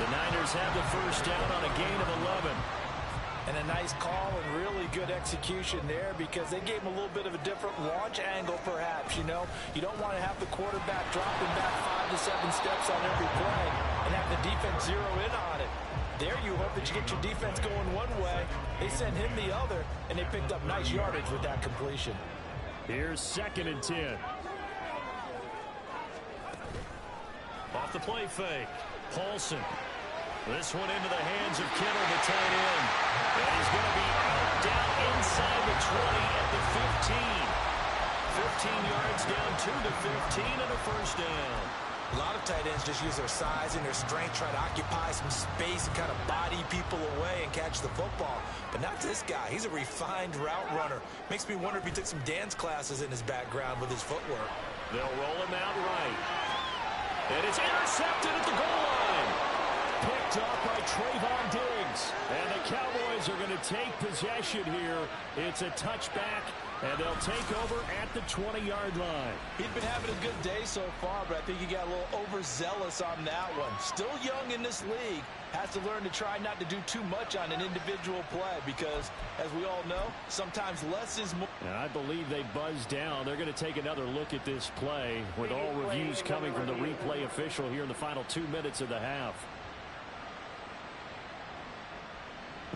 Speaker 2: The Niners have the 1st down on a gain of 11.
Speaker 3: And a nice call and really good execution there because they gave him a little bit of a different launch angle perhaps, you know. You don't want to have the quarterback dropping back 5 to 7 steps on every play and have the defense zero in on it. There you hope that you get your defense going one way. They sent him the other, and they picked up nice yardage with that completion.
Speaker 2: Here's 2nd and 10. Off the play fake. Paulson. This one into the hands of Kittle, the tight end. And he's going to be out down inside the 20 at the 15. 15 yards down to the 15 and a 1st down.
Speaker 3: A lot of tight ends just use their size and their strength, try to occupy some space and kind of body people away and catch the football. But not this guy. He's a refined route runner. Makes me wonder if he took some dance classes in his background with his footwork.
Speaker 2: They'll roll him out right. And it's intercepted at the goal line. Picked up by Trayvon Diggs. yards. And the Cowboys are going to take possession here. It's a touchback, and they'll take over at the 20-yard line.
Speaker 3: He's been having a good day so far, but I think he got a little overzealous on that one. Still young in this league. Has to learn to try not to do too much on an individual play because, as we all know, sometimes less is more.
Speaker 2: And I believe they buzzed down. They're going to take another look at this play with all reviews coming from the replay official here in the final 2 minutes of the half.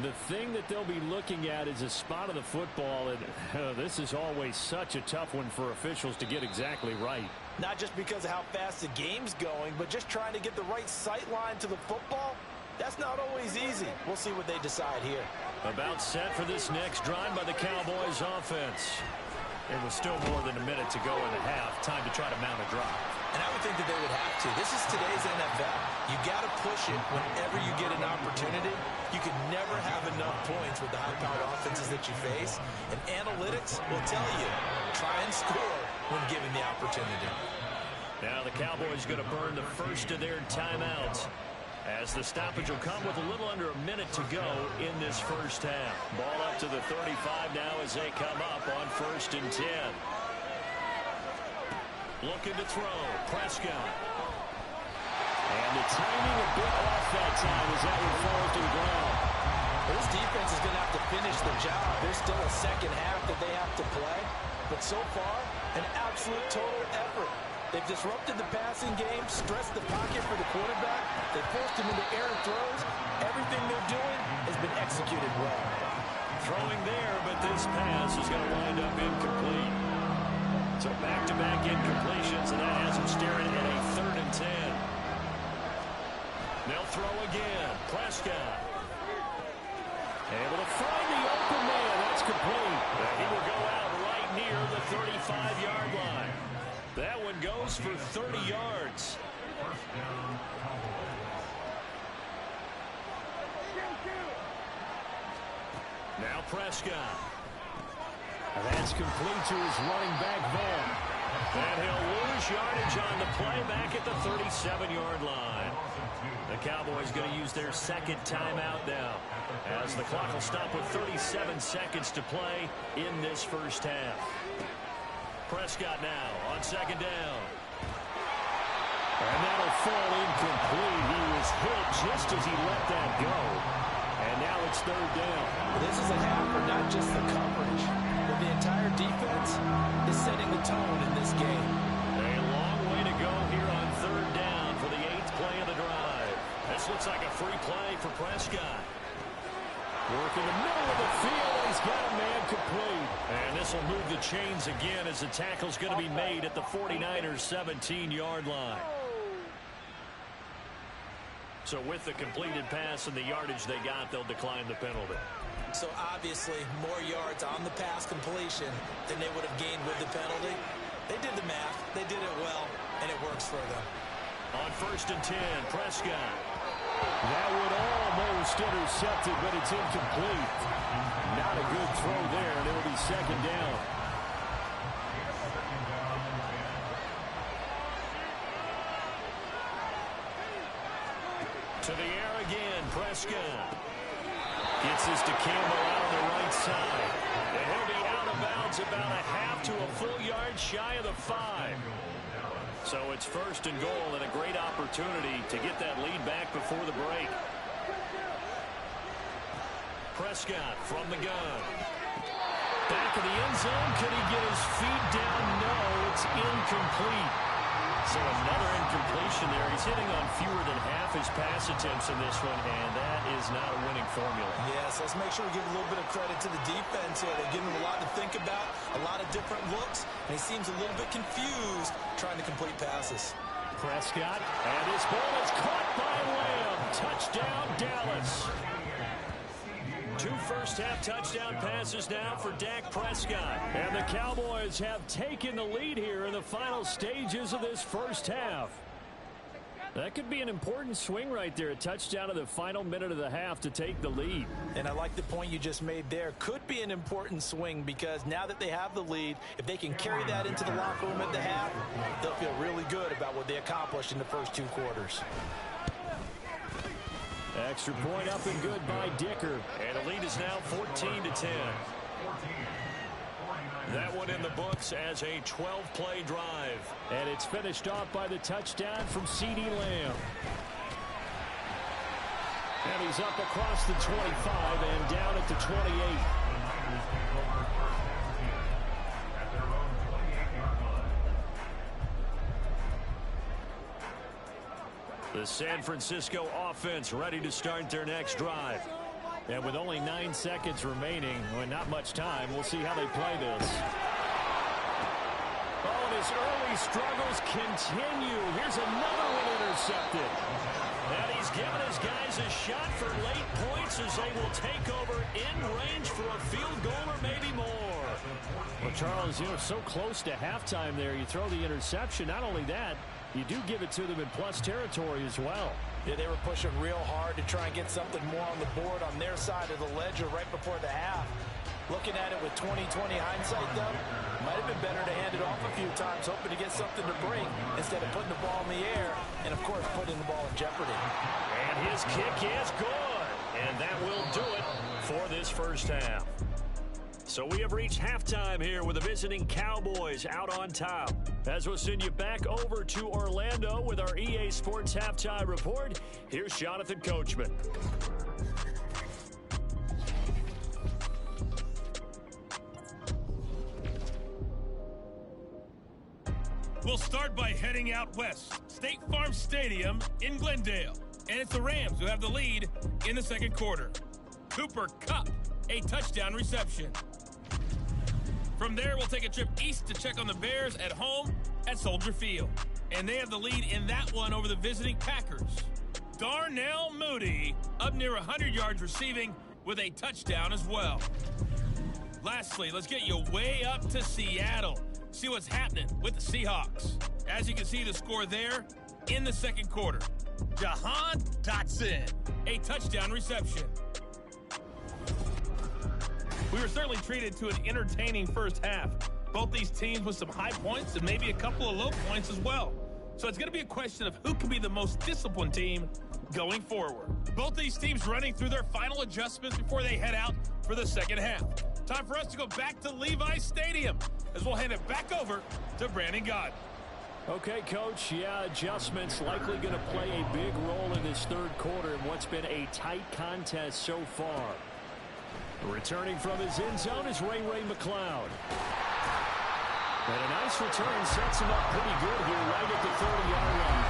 Speaker 2: The thing that they'll be looking at is a spot of the football, and this is always such a tough one for officials to get exactly right.
Speaker 3: Not just because of how fast the game's going, but just trying to get the right sight line to the football. That's not always easy. We'll see what they decide here.
Speaker 2: About set for this next drive by the Cowboys offense. It was still more than a minute to go in the half. Time to try to mount a drive.
Speaker 3: And I would think that they would have to. This is today's NFL. You got to push it whenever you get an opportunity. You can never have enough points with the high-powered offenses that you face. And analytics will tell you, try and score when given the opportunity.
Speaker 2: Now the Cowboys going to burn the first of their timeouts, as the stoppage will come with a little under a minute to go in this first half. Ball up to the 35 now as they come up on 1st and 10. Looking to throw. Prescott. And the timing a bit off that time as that one falls to the ground.
Speaker 3: This defense is going to have to finish the job. There's still a second half that they have to play. But so far, an absolute total effort. They've disrupted the passing game, stressed the pocket for the quarterback. They forced him into errant throws. Everything they're doing has been executed well.
Speaker 2: Throwing there, but this pass is going to wind up incomplete. So back-to-back incompletions, and that has him staring at a 3rd and 10. They'll throw again. Prescott. Able to find the open man. That's complete. He will go out right near the 35-yard line. That one goes for 30 yards. Now Prescott. That's complete to his running back, Van. And he'll lose yardage on the play back at the 37-yard line. The Cowboys going to use their second timeout now, as the clock will stop with 37 seconds to play in this first half. Prescott now on 2nd down. And that'll fall incomplete. He was hit just as he let that go. And now it's 3rd down.
Speaker 3: This is a half for not just the coverage, but the entire defense is setting the tone in this game.
Speaker 2: A long way to go here on 3rd down for the 8th play of the drive. This looks like a free play for Prescott. Work in the middle of the field. He's got a man complete. And this will move the chains again as the tackle's going to be made at the 49ers' 17-yard line. So with the completed pass and the yardage they got, they'll decline the penalty.
Speaker 3: So obviously more yards on the pass completion than they would have gained with the penalty. They did the math. They did it well, and it works for them.
Speaker 2: On 1st and 10, Prescott. That would almost intercept it, but it's incomplete. Not a good throw there, and it'll be 2nd down. To the air again, Prescott. Gets this to Campbell out on the right side. And he'll be out of bounds about a half to a full yard shy of the 5. So it's 1st and goal, and a great opportunity to get that lead back before the break. Prescott from the gun. Back of the end zone. Could he get his feet down? No, it's incomplete. So another incompletion there. He's hitting on fewer than half his pass attempts in this one, and that is not a winning formula.
Speaker 3: Yes, let's make sure we give a little bit of credit to the defense here. They're giving him a lot to think about, a lot of different looks, and he seems a little bit confused trying to complete passes.
Speaker 2: Prescott, and his ball is caught by Lamb. Touchdown, Dallas. 2 first-half touchdown passes now for Dak Prescott. And the Cowboys have taken the lead here in the final stages of this first half. That could be an important swing right there. A touchdown of the final minute of the half to take the lead.
Speaker 3: And I like the point you just made there. Could be an important swing because now that they have the lead, if they can carry that into the locker room at the half, they'll feel really good about what they accomplished in the first 2 quarters.
Speaker 2: Extra point up and good by Dicker.
Speaker 4: And the lead is now 14-10. That one in the books as a 12-play drive.
Speaker 2: And it's finished off by the touchdown from CeeDee Lamb. And he's up across the 25 and down at the 28.
Speaker 4: The San Francisco offense ready to start their next drive.
Speaker 2: And with only 9 seconds remaining, well, not much time, we'll see how they play this. Oh, and his early struggles continue. Here's another one intercepted.
Speaker 4: And he's given his guys a shot for late points as they will take over in range for a field goal or maybe more.
Speaker 2: Well, Charles, so close to halftime there. You throw the interception. Not only that, you do give it to them in plus territory as well.
Speaker 3: Yeah, they were pushing real hard to try and get something more on the board on their side of the ledger right before the half. Looking at it with 20/20 hindsight, though, might have been better to hand it off a few times, hoping to get something to break instead of putting the ball in the air and, of course, putting the ball in jeopardy.
Speaker 4: And his kick is good. And that will do it for this first half. So we have reached halftime here with the visiting Cowboys out on top. As we'll send you back over to Orlando with our EA Sports Halftime Report, here's Jonathan Coachman.
Speaker 6: We'll start by heading out west. State Farm Stadium in Glendale. And it's the Rams who have the lead in the second quarter. Cooper Kupp, a touchdown reception. From there, we'll take a trip east to check on the Bears at home at Soldier Field. And they have the lead in that one over the visiting Packers. Darnell Mooney up near 100 yards receiving with a touchdown as well. Lastly, let's get you way up to Seattle. See what's happening with the Seahawks. As you can see, the score there in the second quarter. Jahan Dotson, a touchdown reception. We were certainly treated to an entertaining first half. Both these teams with some high points and maybe a couple of low points as well. So it's going to be a question of who can be the most disciplined team going forward. Both these teams running through their final adjustments before they head out for the second half. Time for us to go back to Levi's Stadium as we'll hand it back over to Brandon Gott.
Speaker 2: Okay, Coach, adjustments likely going to play a big role in this third quarter in what's been a tight contest so far. Returning from his end zone is Ray McLeod. And a nice return sets him up pretty good here right at the 30-yard line.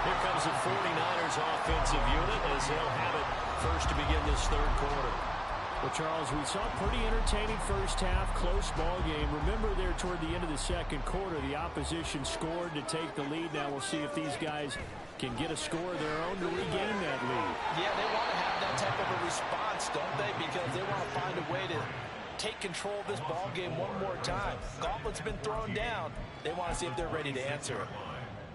Speaker 4: Here comes the 49ers offensive unit as they'll have it first to begin this third quarter.
Speaker 2: Well, Charles, we saw a pretty entertaining first half, close ball game. Remember there toward the end of the second quarter, the opposition scored to take the lead. Now we'll see if these guys can get a score of their own to regain that lead.
Speaker 3: Yeah, they want to have that type of a response, don't they? Because they want to find a way to take control of this ball game one more time. Gauntlet's been thrown down. They want to see if they're ready to answer it.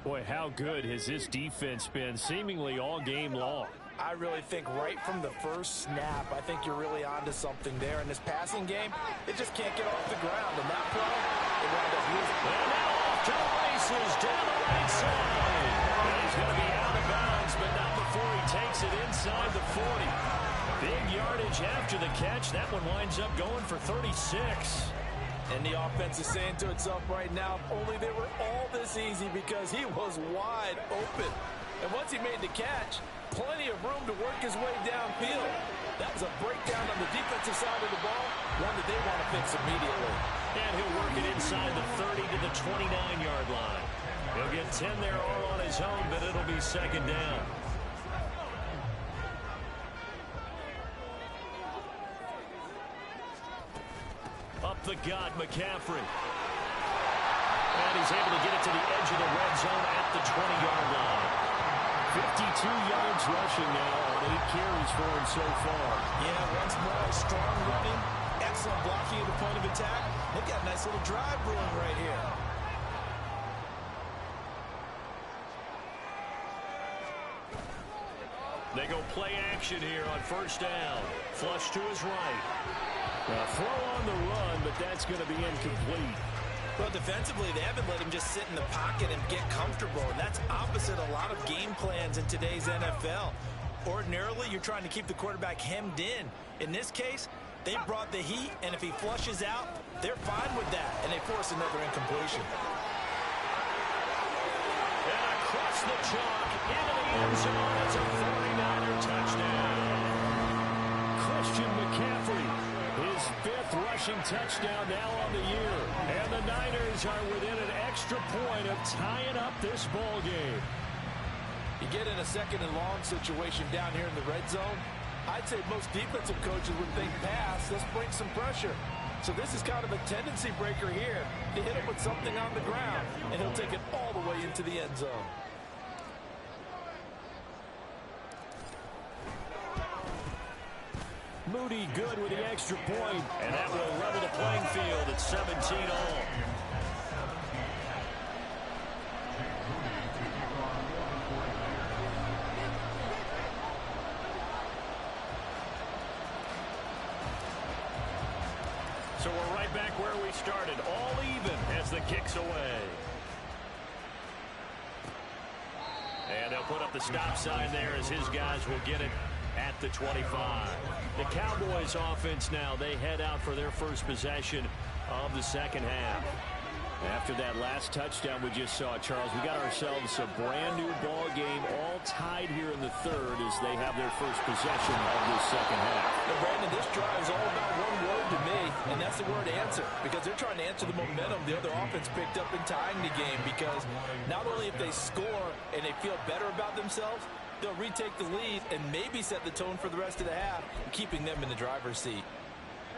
Speaker 2: Boy, how good has this defense been seemingly all game long?
Speaker 3: I really think right from the first snap, I think you're really onto something there. In this passing game, it just can't get off the ground. And that play, it wound up losing.
Speaker 4: And now off to the races down the right side. And he's going to be out of bounds, but not before he takes it inside the 40. Big yardage after the catch. That one winds up going for 36.
Speaker 3: And the offense is saying to itself right now, only they were all this easy because he was wide open. And once he made the catch, plenty of room to work his way downfield. That was a breakdown on the defensive side of the ball, one that they want to fix immediately.
Speaker 4: And he'll work it inside the 30 to the 29-yard line. He'll get 10 there all on his own, but it'll be second down. Up the gut, McCaffrey. And he's able to get it to the edge of the red zone at the 20-yard line.
Speaker 2: 52 yards rushing now on 8 carries for him so far.
Speaker 3: Yeah, once more, strong running, excellent blocking at the point of attack. They've got a nice little drive brewing right here.
Speaker 4: They go play action here on first down. Flush to his right.
Speaker 2: Throw on the run, but that's going to be incomplete.
Speaker 3: Well, defensively, they haven't let him just sit in the pocket and get comfortable, and that's opposite a lot of game plans in today's NFL. Ordinarily, you're trying to keep the quarterback hemmed in. In this case, they brought the heat, and if he flushes out, they're fine with that, and they force another incompletion.
Speaker 2: And across the chalk, into the end zone, it's a 49er touchdown. Christian McCaffrey, his 5th rushing touchdown now on the year. And the Niners are within an extra point of tying up this ball game.
Speaker 8: You get in a 2nd and long situation down here in the red zone, I'd say most defensive coaches would think pass, let's bring some pressure. So this is kind of a tendency breaker here to hit him with something on the ground, and he'll take it all the way into the end zone.
Speaker 2: Moody good with the extra point, and that will level the playing field at 17 all. So we're right back where we started, all even as the kick's away. And they'll put up the stop sign there as his guys will get it at the 25. The Cowboys offense now, they head out for their first possession of the second half. After that last touchdown we just saw, Charles, we got ourselves a brand new ball game, all tied here in the 3rd as they have their first possession of this second half.
Speaker 8: And Brandon, this drive is all about one word to me, and that's the word answer, because they're trying to answer the momentum the other offense picked up in tying the game, because not only if they score and they feel better about themselves, they'll retake the lead and maybe set the tone for the rest of the half, keeping them in the driver's seat.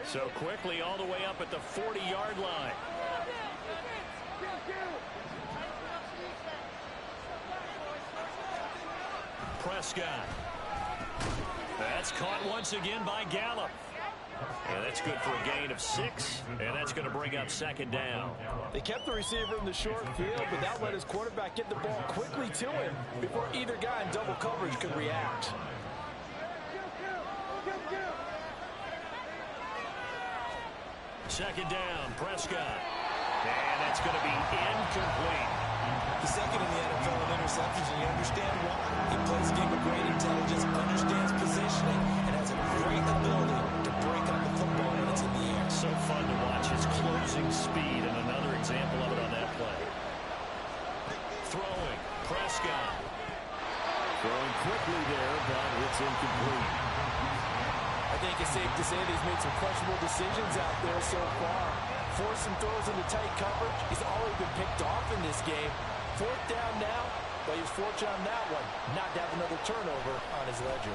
Speaker 2: So quickly all the way up at the 40-yard line. Prescott. That's caught once again by Gallup. And that's good for a gain of 6, and that's going to bring up 2nd down.
Speaker 8: They kept the receiver in the short field, but that let his quarterback get the ball quickly to him before either guy in double coverage could react.
Speaker 2: Second down, Prescott. And that's going to be incomplete.
Speaker 3: He's 2nd in the NFL in interceptions, and you understand why. He plays a game of great intelligence, understands positioning, and has a great ability to break up the football when it's in the air.
Speaker 2: So fun to watch his closing speed, and another example of it on that play. Throwing, Prescott. Throwing quickly there, but it's incomplete.
Speaker 8: I think it's safe to say that he's made some questionable decisions out there so far. Forced some throws into tight coverage. He's already been picked off in this game. 4th down now, but he was fortunate on that one, not to have another turnover on his ledger.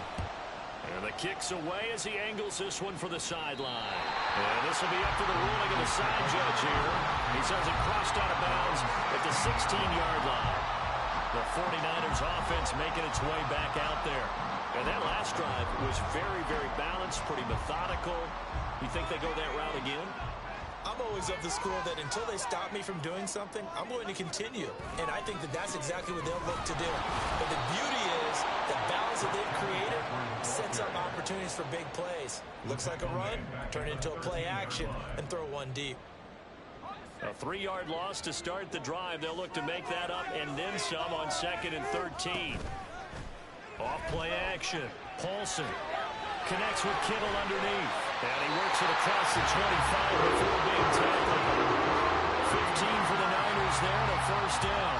Speaker 2: And the kick's away as he angles this one for the sideline. And this will be up to the ruling of the side judge here. He says it crossed out of bounds at the 16-yard line. The 49ers offense making its way back out there. And that last drive was very, very balanced, pretty methodical. You think they go that route again?
Speaker 3: I'm always of the school that until they stop me from doing something, I'm going to continue. And I think that that's exactly what they'll look to do. But the beauty is the balance that they've created sets up opportunities for big plays. Looks like a run, turn it into a play action, and throw one deep.
Speaker 2: A 3-yard loss to start the drive. They'll look to make that up and then some on 2nd and 13. Off play action. Paulson connects with Kittle underneath. And he works it across the 25 before being tackled. 15 for the Niners there and a 1st down.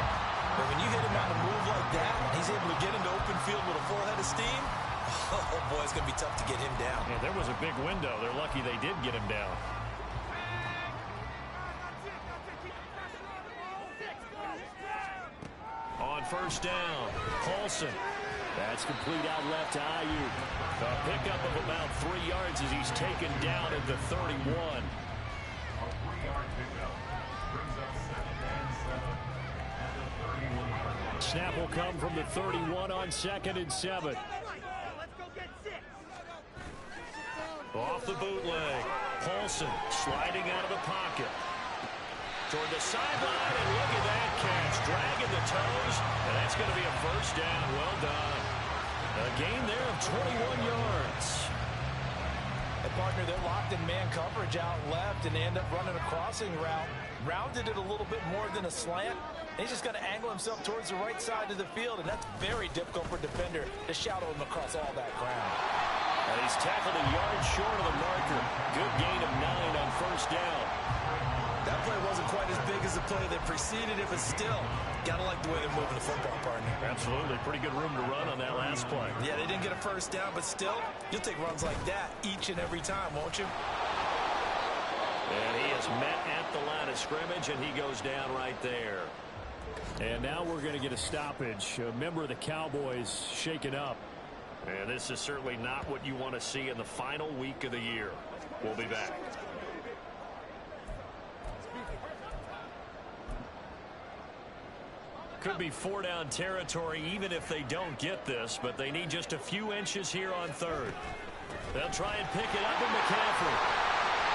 Speaker 3: But when you hit him on a move like that, he's able to get into open field with a full head of steam. Oh, boy, it's going to be tough to get him down.
Speaker 2: Yeah, there was a big window. They're lucky they did get him down. On 1st down, Paulson. That's complete out left to Ayuk. A pickup of about 3 yards as he's taken down at the 31.
Speaker 5: A 3-yard pickup brings up 2nd and 7 at the 31.
Speaker 2: Snap will come from the 31 on 2nd and 7. Off the bootleg. Paulson sliding out of the pocket. Toward the sideline, and look at that catch. Dragging the toes, and that's going to be a 1st down. Well done. A gain there of 21 yards.
Speaker 3: And partner, they're locked in man coverage out left, and they end up running a crossing route. rounded it a little bit more than a slant. He's just going to angle himself towards the right side of the field, and that's very difficult for a defender to shadow him across all that ground.
Speaker 2: And he's tackled a yard short of the marker. Good gain of 9 on first down.
Speaker 3: That play wasn't quite as big as the play that preceded it, but still, got to like the way they're moving the football, partner.
Speaker 2: Absolutely. Pretty good room to run on that last play.
Speaker 3: Yeah, they didn't get a first down, but still, you'll take runs like that each and every time, won't you?
Speaker 2: And he is met at the line of scrimmage, and he goes down right there. And now we're going to get a stoppage. A member of the Cowboys shaken up. And this is certainly not what you want to see in the final week of the year. We'll be back. Could be 4-down territory even if they don't get this, but they need just a few inches here on third. They'll try and pick it up with McCaffrey.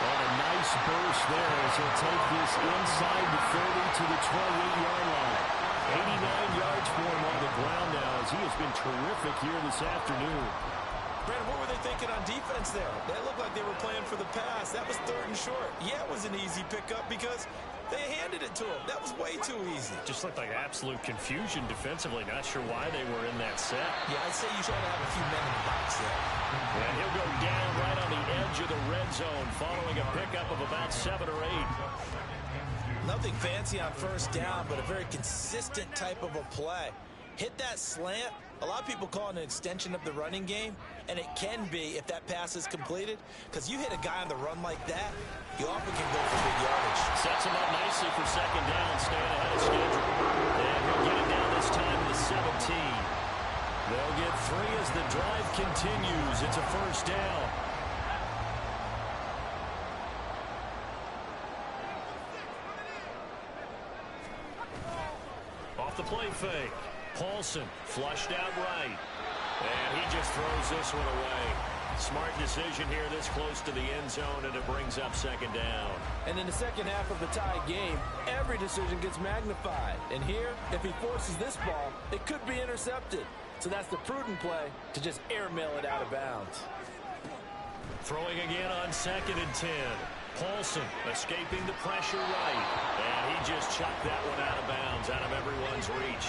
Speaker 2: On a nice burst there as he'll take this inside the 30 to the 28-yard line. 89 yards for him on the ground now as he has been terrific here this afternoon.
Speaker 3: Brandon, what were they thinking on defense there? They looked like they were playing for the pass. That was 3rd and short. Yeah, it was an easy pickup because they handed it to him. That was way too easy.
Speaker 2: Just looked like absolute confusion defensively. Not sure why they were in that set.
Speaker 3: Yeah, I'd say you try to have a few men in the box there.
Speaker 2: And he'll go down right on the edge of the red zone following a pickup of about 7 or 8.
Speaker 3: Nothing fancy on first down, but a very consistent type of a play. Hit that slant. A lot of people call it an extension of the running game, and it can be if that pass is completed, because you hit a guy on the run like that, you often can go for big yardage.
Speaker 2: Sets him up nicely for 2nd down, staying ahead of schedule. And he'll get it down this time to the 17. They'll get 3 as the drive continues. It's a first down. Off the play fake. Paulson flushed out right. And he just throws this one away. Smart decision here this close to the end zone, and it brings up 2nd down.
Speaker 8: And in the second half of the tie game, every decision gets magnified. And here, if he forces this ball, it could be intercepted. So that's the prudent play to just airmail it out of bounds.
Speaker 2: Throwing again on 2nd and 10. Paulson escaping the pressure right. And he just chucked that one out of bounds, out of everyone's reach.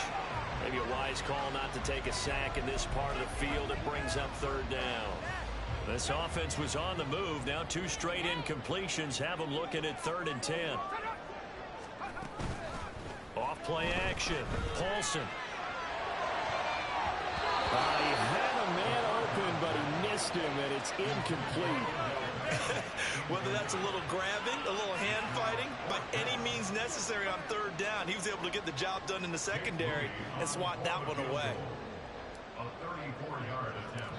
Speaker 2: Maybe a wise call not to take a sack in this part of the field. It brings up 3rd down. This offense was on the move. Now 2 straight incompletions have them looking at 3rd and 10. Off play action. Paulson. He had a man open, but he missed him, and it's incomplete.
Speaker 3: Whether that's a little grabbing, a little hand fighting, by any means necessary on 3rd down, he was able to get the job done in the secondary and swat that one away.
Speaker 5: A 34-yard attempt.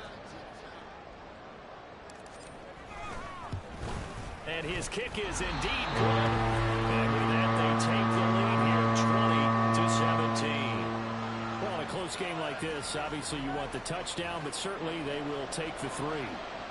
Speaker 2: And his kick is indeed good. And with that, they take the lead here, 20-17. Well, in a close game like this, obviously you want the touchdown, but certainly they will take the 3.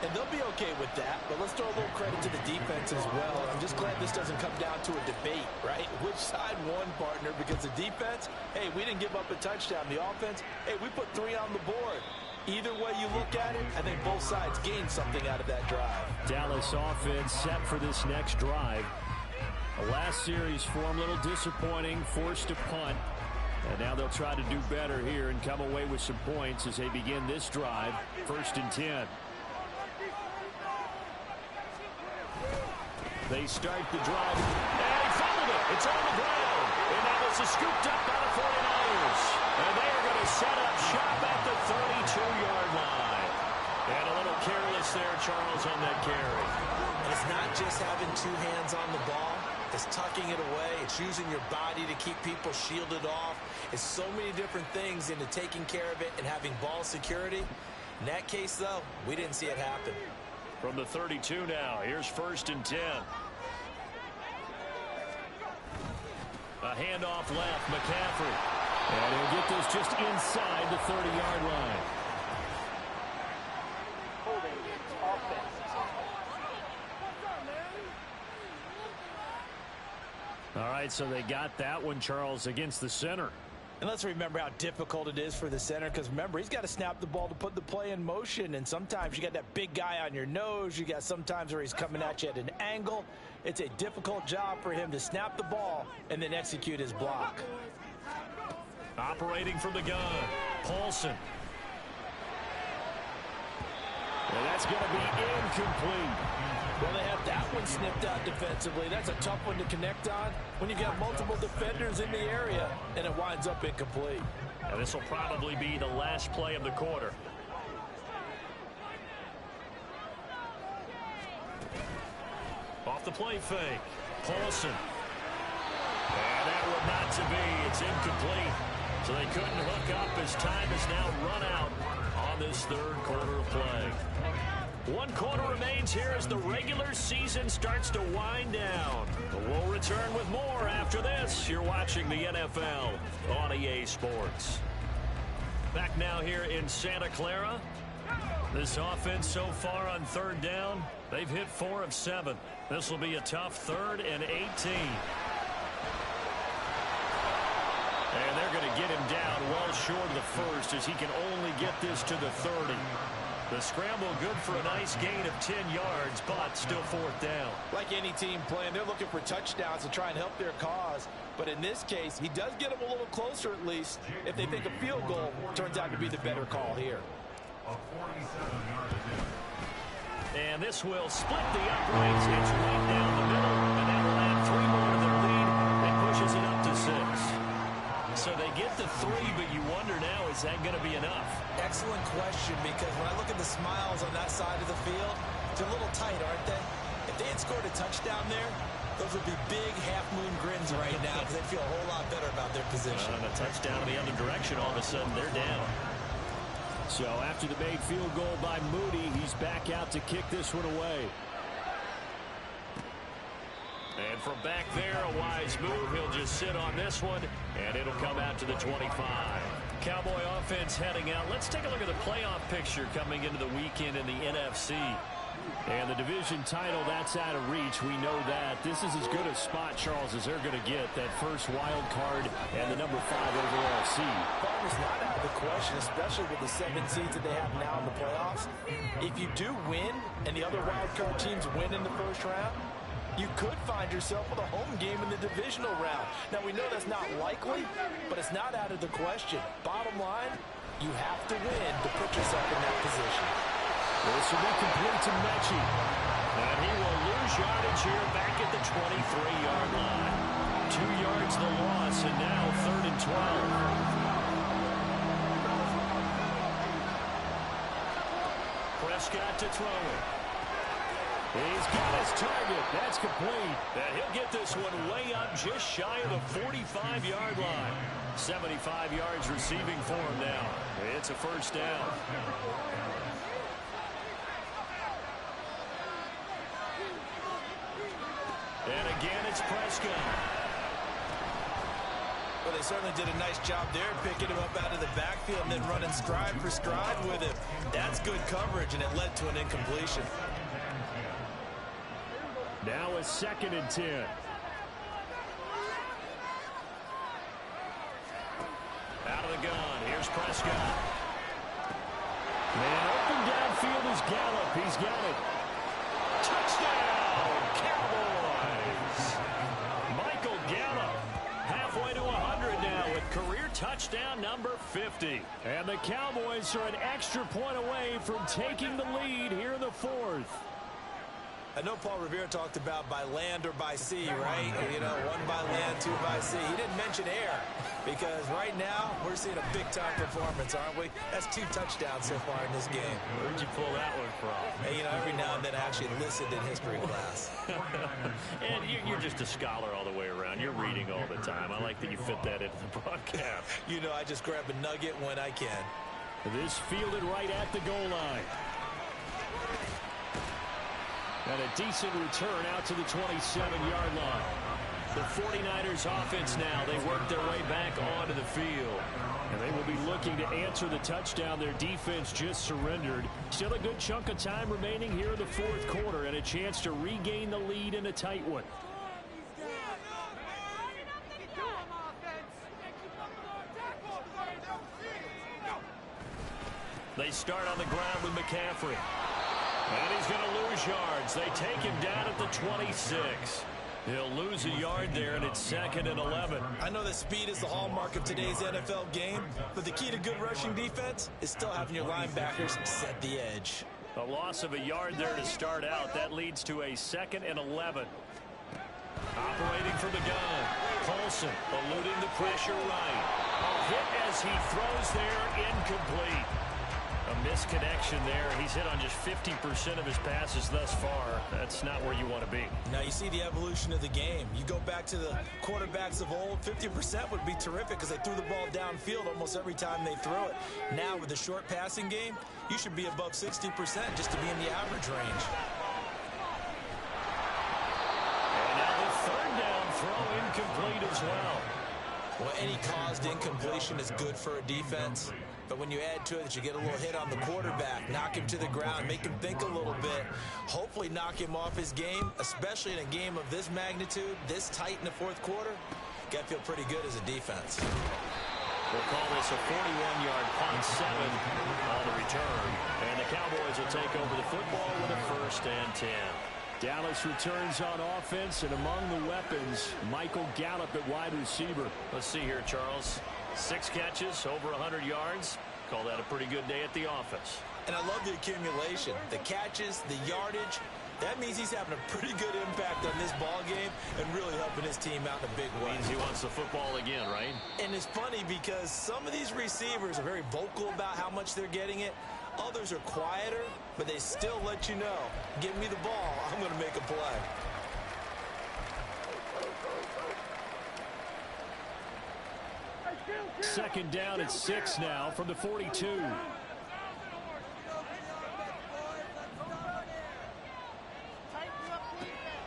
Speaker 3: And they'll be okay with that, but let's throw a little credit to the defense as well. I'm just glad this doesn't come down to a debate, right? Which side won, partner? Because the defense, hey, we didn't give up a touchdown. The offense, hey, we put 3 on the board. Either way you look at it, I think both sides gained something out of that drive.
Speaker 2: Dallas offense set for this next drive. The last series for them, a little disappointing, forced to punt. And now they'll try to do better here and come away with some points as they begin this drive, 1st and 10. They start the drive, and he fumbled it. It's on the ground, and that was scooped up by the 49ers. And they are going to set up shop at the 32-yard line. And a little careless there, Charles, on that carry.
Speaker 3: It's not just having 2 hands on the ball. It's tucking it away. It's using your body to keep people shielded off. It's so many different things into taking care of it and having ball security. In that case, though, we didn't see it happen.
Speaker 2: From the 32 now, here's 1st and 10. A handoff left, McCaffrey. And he'll get this just inside the 30-yard line.
Speaker 7: Holding offense.
Speaker 2: All right, so they got that one, Charles, against the center.
Speaker 3: And let's remember how difficult it is for the center, because remember, he's got to snap the ball to put the play in motion, and sometimes you got that big guy on your nose. You got sometimes where he's coming at you at an angle. it's a difficult job for him to snap the ball and then execute his block.
Speaker 2: Operating from the gun, Paulson. And that's going to be incomplete.
Speaker 3: Well, they have that one snipped out defensively. That's a tough one to connect on when you got multiple defenders in the area, and it winds up incomplete.
Speaker 2: And this will probably be the last play of the quarter. Off the play fake, Paulson. And that one not to be. It's incomplete. So they couldn't hook up as time has now run out on this third quarter of play. 1 quarter remains here as the regular season starts to wind down. We'll return with more after this. You're watching the NFL on EA Sports. Back now here in Santa Clara. This offense so far on third down, they've hit 4 of 7. This will be a tough 3rd and 18. And they're going to get him down well short of the first as he can only get this to the 30. The scramble good for a nice gain of 10 yards, but still 4th down.
Speaker 3: Like any team playing, they're looking for touchdowns to try and help their cause. But in this case, he does get them a little closer at least if they think a field goal turns out to be the better call here.
Speaker 5: A 47-yard attempt.
Speaker 2: And this will split the uprights. It's right down the middle, and that will add 3 more to their lead and pushes it up to 6. So they get the 3, but you wonder now, is that going to be enough?
Speaker 9: Excellent question, because when I look at the smiles on that side of the field, they're a little tight, aren't they? If they had scored a touchdown there, those would be big half-moon grins right now because they'd feel a whole lot better about their position.
Speaker 2: And a touchdown in the other direction, all of a sudden they're down. So after the made field goal by Moody, he's back out to kick this one away. And from back there, a wise move. He'll just sit on this one, and it'll come out to the 25. Cowboy offense heading out. Let's take a look at the playoff picture coming into the weekend in the NFC. And the division title, that's out of reach. We know that. This is as good a spot, Charles, as they're going to get. That first wild card and the number 5 overall seed.
Speaker 3: It's not out of the question, especially with the 7 seeds that they have now in the playoffs. If you do win and the other wild card teams win in the first round, you could find yourself with a home game in the divisional round. Now, we know that's not likely, but it's not out of the question. Bottom line, you have to win to put yourself in that position.
Speaker 2: This will be complete to Mechie. And he will lose yardage here back at the 23-yard line. 2 yards the loss, and now 3rd and 12. Prescott to throw it. He's got his target. That's complete. And he'll get this one way up just shy of the 45-yard line. 75 yards receiving for him now. It's a first down. And again, it's Prescott.
Speaker 3: Well, they certainly did a nice job there, picking him up out of the backfield and then running stride for stride with him. That's good coverage, and it led to an incompletion.
Speaker 2: Now a 2nd and 10. Out of the gun. Here's Prescott. Man, open downfield is Gallup. He's got it. Touchdown, Cowboys. Michael Gallup halfway to 100 now with career touchdown number 50. And the Cowboys are an extra point away from taking the lead here in the 4th.
Speaker 3: I know Paul Revere talked about by land or by sea, right? You know, 1 by land, 2 by sea. He didn't mention air because right now we're seeing a big-time performance, aren't we? That's 2 touchdowns so far in this game.
Speaker 2: Where'd you pull that one from?
Speaker 3: Hey, you know, every now and then I actually listened in history class.
Speaker 2: And you're just a scholar all the way around. You're reading all the time. I like that you fit that into the broadcast.
Speaker 3: You know, I just grab a nugget when I can.
Speaker 2: This fielded right at the goal line. And a decent return out to the 27-yard line. The 49ers offense now, they work their way back onto the field. And they will be looking to answer the touchdown their defense just surrendered. Still a good chunk of time remaining here in the 4th quarter and a chance to regain the lead in a tight one. They start on the ground with McCaffrey. And he's going to lose yards. They take him down at the 26. He'll lose a yard there, and it's 2nd and 11.
Speaker 9: I know that speed is the hallmark of today's NFL game, but the key to good rushing defense is still having your linebackers set the edge.
Speaker 2: A loss of a yard there to start out. That leads to a 2nd and 11. Operating from the gun. Colson eluding the pressure right. A hit as he throws there, incomplete. A misconnection there. He's hit on just 50% of his passes thus far. That's not where you want to be.
Speaker 9: Now you see the evolution of the game. You go back to the quarterbacks of old, 50% would be terrific because they threw the ball downfield almost every time they threw it. Now with the short passing game, you should be above 60% just to be in the average range.
Speaker 2: And now the 3rd down throw incomplete as well.
Speaker 9: Well, any caused incompletion is good for a defense. But when you add to it that you get a little hit on the quarterback, knock him to the ground, make him think a little bit, hopefully knock him off his game, especially in a game of this magnitude, this tight in the 4th quarter, got to feel pretty good as a defense.
Speaker 2: We'll call this a 41-yard punt, 7 on the return. And the Cowboys will take over the football with a 1st and 10. Dallas returns on offense, and among the weapons, Michael Gallup at wide receiver. Let's see here, Charles. 6 catches, over 100 yards. Call that a pretty good day at the office.
Speaker 9: And I love the accumulation, the catches, the yardage. That means he's having a pretty good impact on this ball game and really helping his team out in a big way.
Speaker 2: Means he wants the football again, right?
Speaker 9: And it's funny because some of these receivers are very vocal about how much they're getting it. Others are quieter, but they still let you know, give me the ball, I'm going to make a play.
Speaker 2: Second down at 6 now from the 42.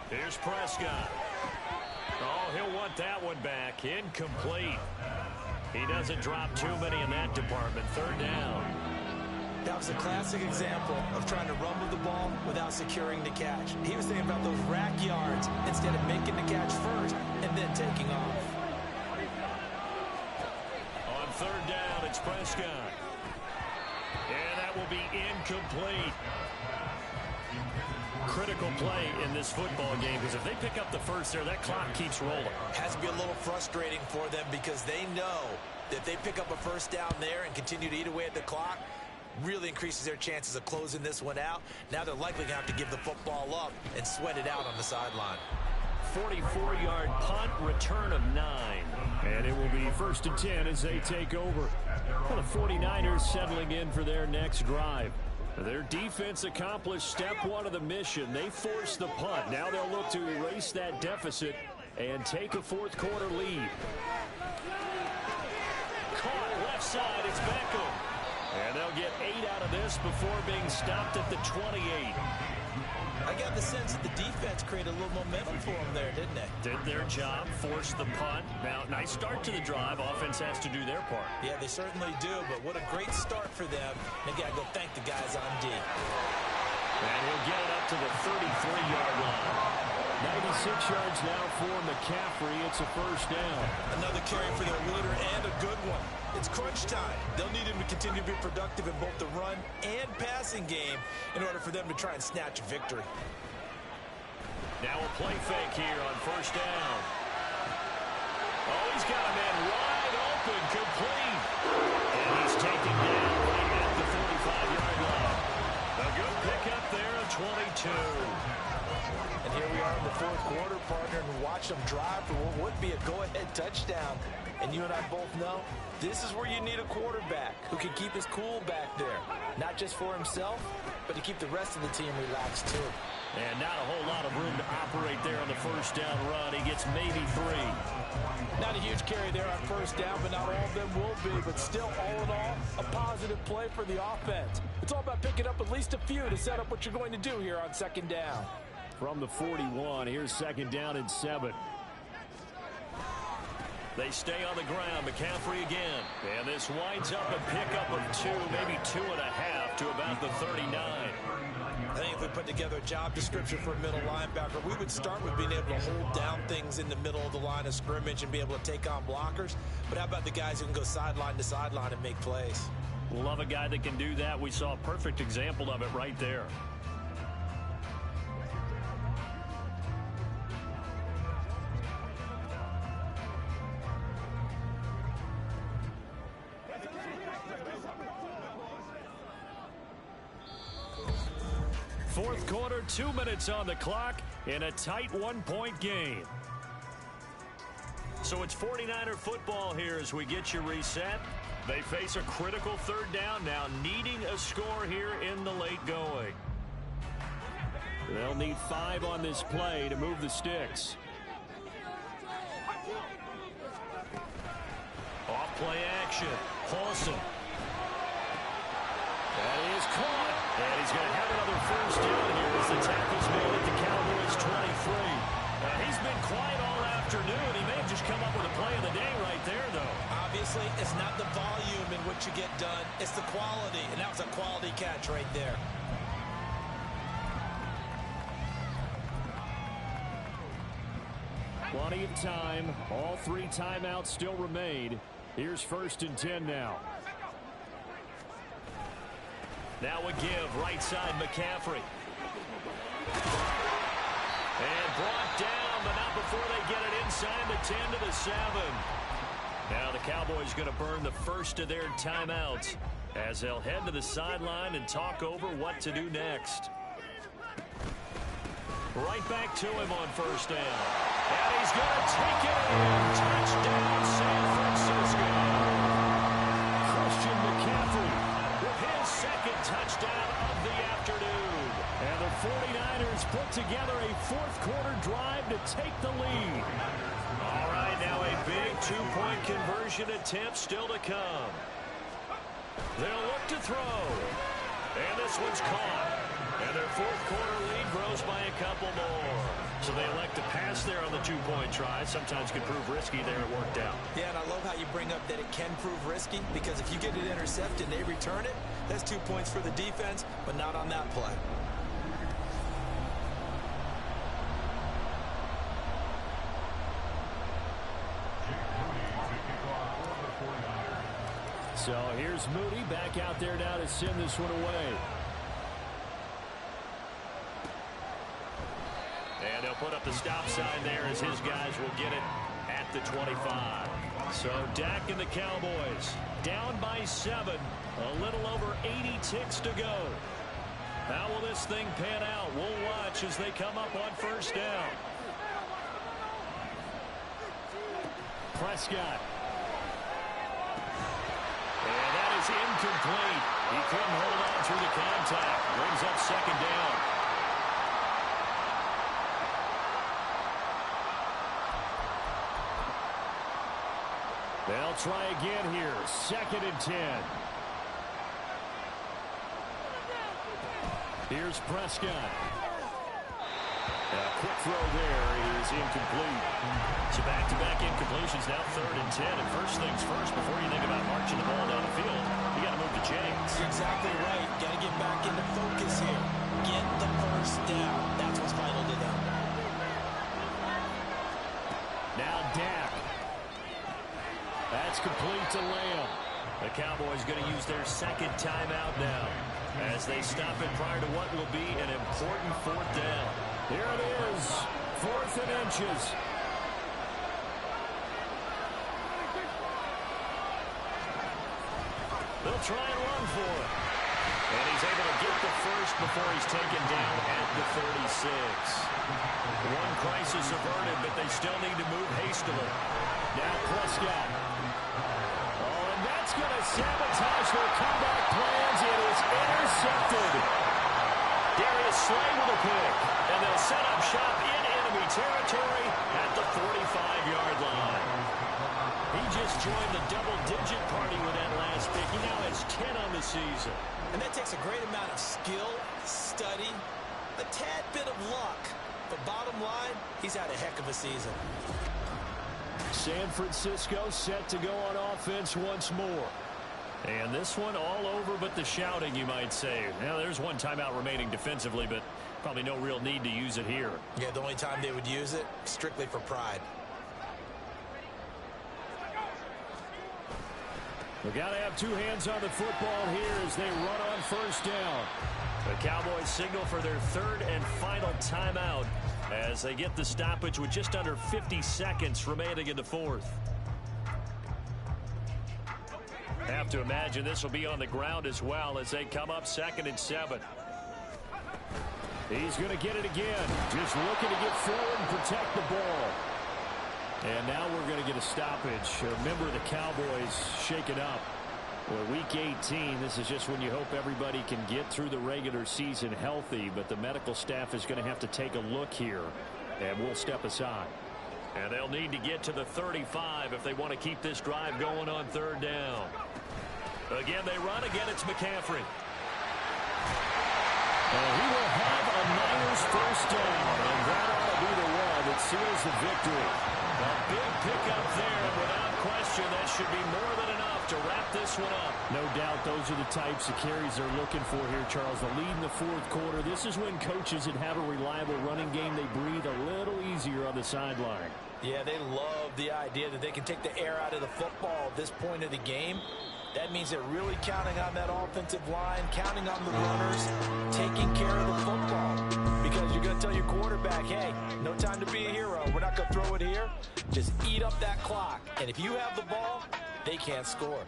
Speaker 2: Here's Prescott. Oh, he'll want that one back. Incomplete. He doesn't drop too many in that department. 3rd down.
Speaker 9: That was a classic example of trying to run with the ball without securing the catch. He was thinking about those rack yards instead of making the catch first and then taking off.
Speaker 2: On 3rd down, it's Prescott. And that will be incomplete. Critical play in this football game because if they pick up the first there, that clock keeps rolling.
Speaker 9: Has to be a little frustrating for them because they know that if they pick up a first down there and continue to eat away at the clock, really increases their chances of closing this one out. Now they're likely going to have to give the football up and sweat it out on the sideline.
Speaker 2: 44-yard punt, return of 9. And it will be 1st and 10 as they take over. Well, the 49ers settling in for their next drive. Their defense accomplished step 1 of the mission. They forced the punt. Now they'll look to erase that deficit and take a 4th quarter lead. Caught left side, it's Beckham. And they'll get 8 out of this before being stopped at the 28.
Speaker 9: I got the sense that the defense created a little momentum for them there, didn't they?
Speaker 2: Did their job, forced the punt. Now, nice start to the drive. Offense has to do their part.
Speaker 9: Yeah, they certainly do, but what a great start for them. They got to go thank the guys on D.
Speaker 2: And he'll get it up to the 33-yard line. 96 yards now for McCaffrey. It's a 1st down.
Speaker 9: Another carry for their leader and a good one. It's crunch time. They'll need him to continue to be productive in both the run and passing game in order for them to try and snatch a victory.
Speaker 2: Now a play fake here on 1st down. Oh, he's got a man wide open, complete. And he's taken down right at the 45-yard line. A good pickup there of 22.
Speaker 9: And here we are in the 4th quarter, partner, and watch them drive for what would be a go-ahead touchdown. And you and I both know this is where you need a quarterback who can keep his cool back there. Not just for himself, but to keep the rest of the team relaxed too.
Speaker 2: And not a whole lot of room to operate there on the 1st down run. He gets maybe 3.
Speaker 6: Not a huge carry there on 1st down, but not all of them will be. But still, all in all, a positive play for the offense. It's all about picking up at least a few to set up what you're going to do here on 2nd down.
Speaker 2: From the 41, here's 2nd down and 7. They stay on the ground. McCaffrey again. And this winds up a pickup of 2, maybe 2.5 to about the 39.
Speaker 9: I think if we put together a job description for a middle linebacker, we would start with being able to hold down things in the middle of the line of scrimmage and be able to take on blockers. But how about the guys who can go sideline to sideline and make plays?
Speaker 2: Love a guy that can do that. We saw a perfect example of it right there. Fourth quarter, 2 minutes on the clock in a tight one-point game.
Speaker 4: So it's 49er football here as we get you reset. They face a critical third down now, needing a score here in the late going.
Speaker 2: They'll need 5 on this play to move the sticks.
Speaker 4: Off play action. Paulson.
Speaker 2: That is caught.
Speaker 4: And he's going to have another first down here as the tackle's made at the Cowboys 23.
Speaker 2: He's been quiet all afternoon. He may have just come up with a play of the day right there, though.
Speaker 9: Obviously, it's not the volume in which you get done. It's the quality, and that was a quality catch right there.
Speaker 2: Plenty of time. All 3 timeouts still remain. Here's 1st and 10 now.
Speaker 4: Now a give, right side McCaffrey. And brought down, but not before they get it inside the 10 to the 7. Now the Cowboys going to burn the first of their timeouts as they'll head to the sideline and talk over what to do next. Right back to him on first down. And he's going to take it in. Touchdown, San Francisco.
Speaker 2: Christian McCaffrey with his second touchdown of the afternoon. And the 49ers put together a fourth quarter drive to take the lead.
Speaker 4: All right, now a big two-point conversion attempt still to come. They'll look to throw. And this one's caught. And their fourth quarter lead grows by a couple more. So they elect to pass there on the two-point try. Sometimes can prove risky there. It worked out.
Speaker 9: Yeah, and I love how you bring up that it can prove risky, because if you get it intercepted and they return it, that's 2 points for the defense, but not on that play.
Speaker 2: So here's Moody back out there now to send this one away.
Speaker 4: And they'll put up the stop sign there as his guys will get it at the 25. So Dak and the Cowboys down by 7. A little over 80 ticks to go. How will this thing pan out? We'll watch as they come up on first down.
Speaker 2: Prescott.
Speaker 4: And that is incomplete. He couldn't hold on through the contact. Brings up second down.
Speaker 2: They'll try again here. 2nd and 10. Here's Prescott. A quick throw there is incomplete.
Speaker 4: So back-to-back incompletions, now 3rd and 10. And first things first, before you think about marching the ball down the field, you got to move the chains.
Speaker 9: You're exactly right. Got to get back into focus here. Get the first down. That's what's vital to them.
Speaker 2: Now Dak. That's complete to Lamb.
Speaker 4: The Cowboys going to use their second timeout now as they stop it prior to what will be an important 4th down.
Speaker 2: Here it is. 4th and inches.
Speaker 4: They'll try and run for it. And he's able to get the first before he's taken down at the 36. One crisis averted, but they still need to move hastily.
Speaker 2: Now Prescott. Oh, and that's going to sabotage their comeback plans. It is intercepted.
Speaker 4: Darius Slay with a pick. And they'll set up shop in enemy territory at the 45-yard line.
Speaker 2: He just joined the double-digit party with that last pick. He now has 10 on the season.
Speaker 9: And that takes a great amount of skill, study, a tad bit of luck. But bottom line, he's had a heck of a season.
Speaker 2: San Francisco set to go on offense once more.
Speaker 4: And this one all over but the shouting, you might say. Now, there's one timeout remaining defensively, but probably no real need to use it here.
Speaker 9: Yeah, the only time they would use it, strictly for pride.
Speaker 2: We've got to have 2 hands on the football here as they run on first down.
Speaker 4: The Cowboys signal for their 3rd and final timeout as they get the stoppage with just under 50 seconds remaining in the 4th. Have to imagine this will be on the ground as well as they come up 2nd and 7.
Speaker 2: He's going to get it again. Just looking to get forward and protect the ball. And now we're going to get a stoppage. Remember, the Cowboys shaken up. Well, week 18, this is just when you hope everybody can get through the regular season healthy, but the medical staff is going to have to take a look here, and we'll step aside.
Speaker 4: And they'll need to get to the 35 if they want to keep this drive going on third down. Again, they run. Again, it's McCaffrey.
Speaker 2: He will have a Niners first down, and that ought to be the one that seals the victory.
Speaker 4: A big pickup there, and without question, that should be more than enough to wrap this one up.
Speaker 2: No doubt those are the types of carries they're looking for here, Charles. The lead in the fourth quarter. This is when coaches that have a reliable running game, they breathe a little easier on the sideline.
Speaker 3: Yeah, they love the idea that they can take the air out of the football at this point of the game. That means they're really counting on that offensive line, counting on the runners, taking care of the football. Because you're going to tell your quarterback, hey, no time to be a hero. We're not going to throw it here. Just eat up that clock. And if you have the ball, they can't score.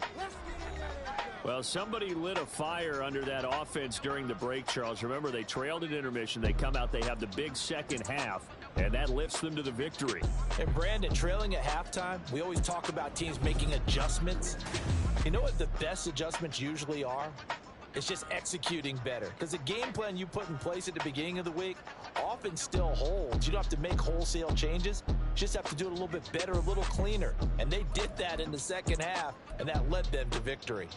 Speaker 2: Well, somebody lit a fire under that offense during the break, Charles. Remember, they trailed at intermission. They come out, they have the big second half, and that lifts them to the victory.
Speaker 3: And, Brandon, trailing at halftime, we always talk about teams making adjustments. You know what the best adjustments usually are? It's just executing better. Because the game plan you put in place at the beginning of the week often still holds. You don't have to make wholesale changes. You just have to do it a little bit better, a little cleaner. And they did that in the second half, and that led them to victory.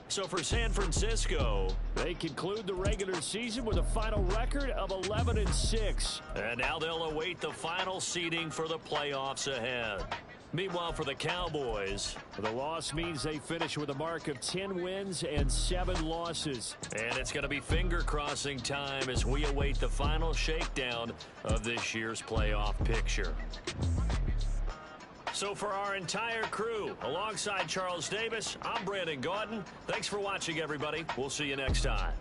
Speaker 4: So for San Francisco,
Speaker 2: they conclude the regular season with a final record of 11-6.
Speaker 4: And now they'll await the final seeding for the playoffs ahead. Meanwhile, for the Cowboys,
Speaker 2: the loss means they finish with a mark of 10 wins and 7 losses.
Speaker 4: And it's going to be finger-crossing time as we await the final shakedown of this year's playoff picture. So for our entire crew, alongside Charles Davis, I'm Brandon Gaudin. Thanks for watching, everybody. We'll see you next time.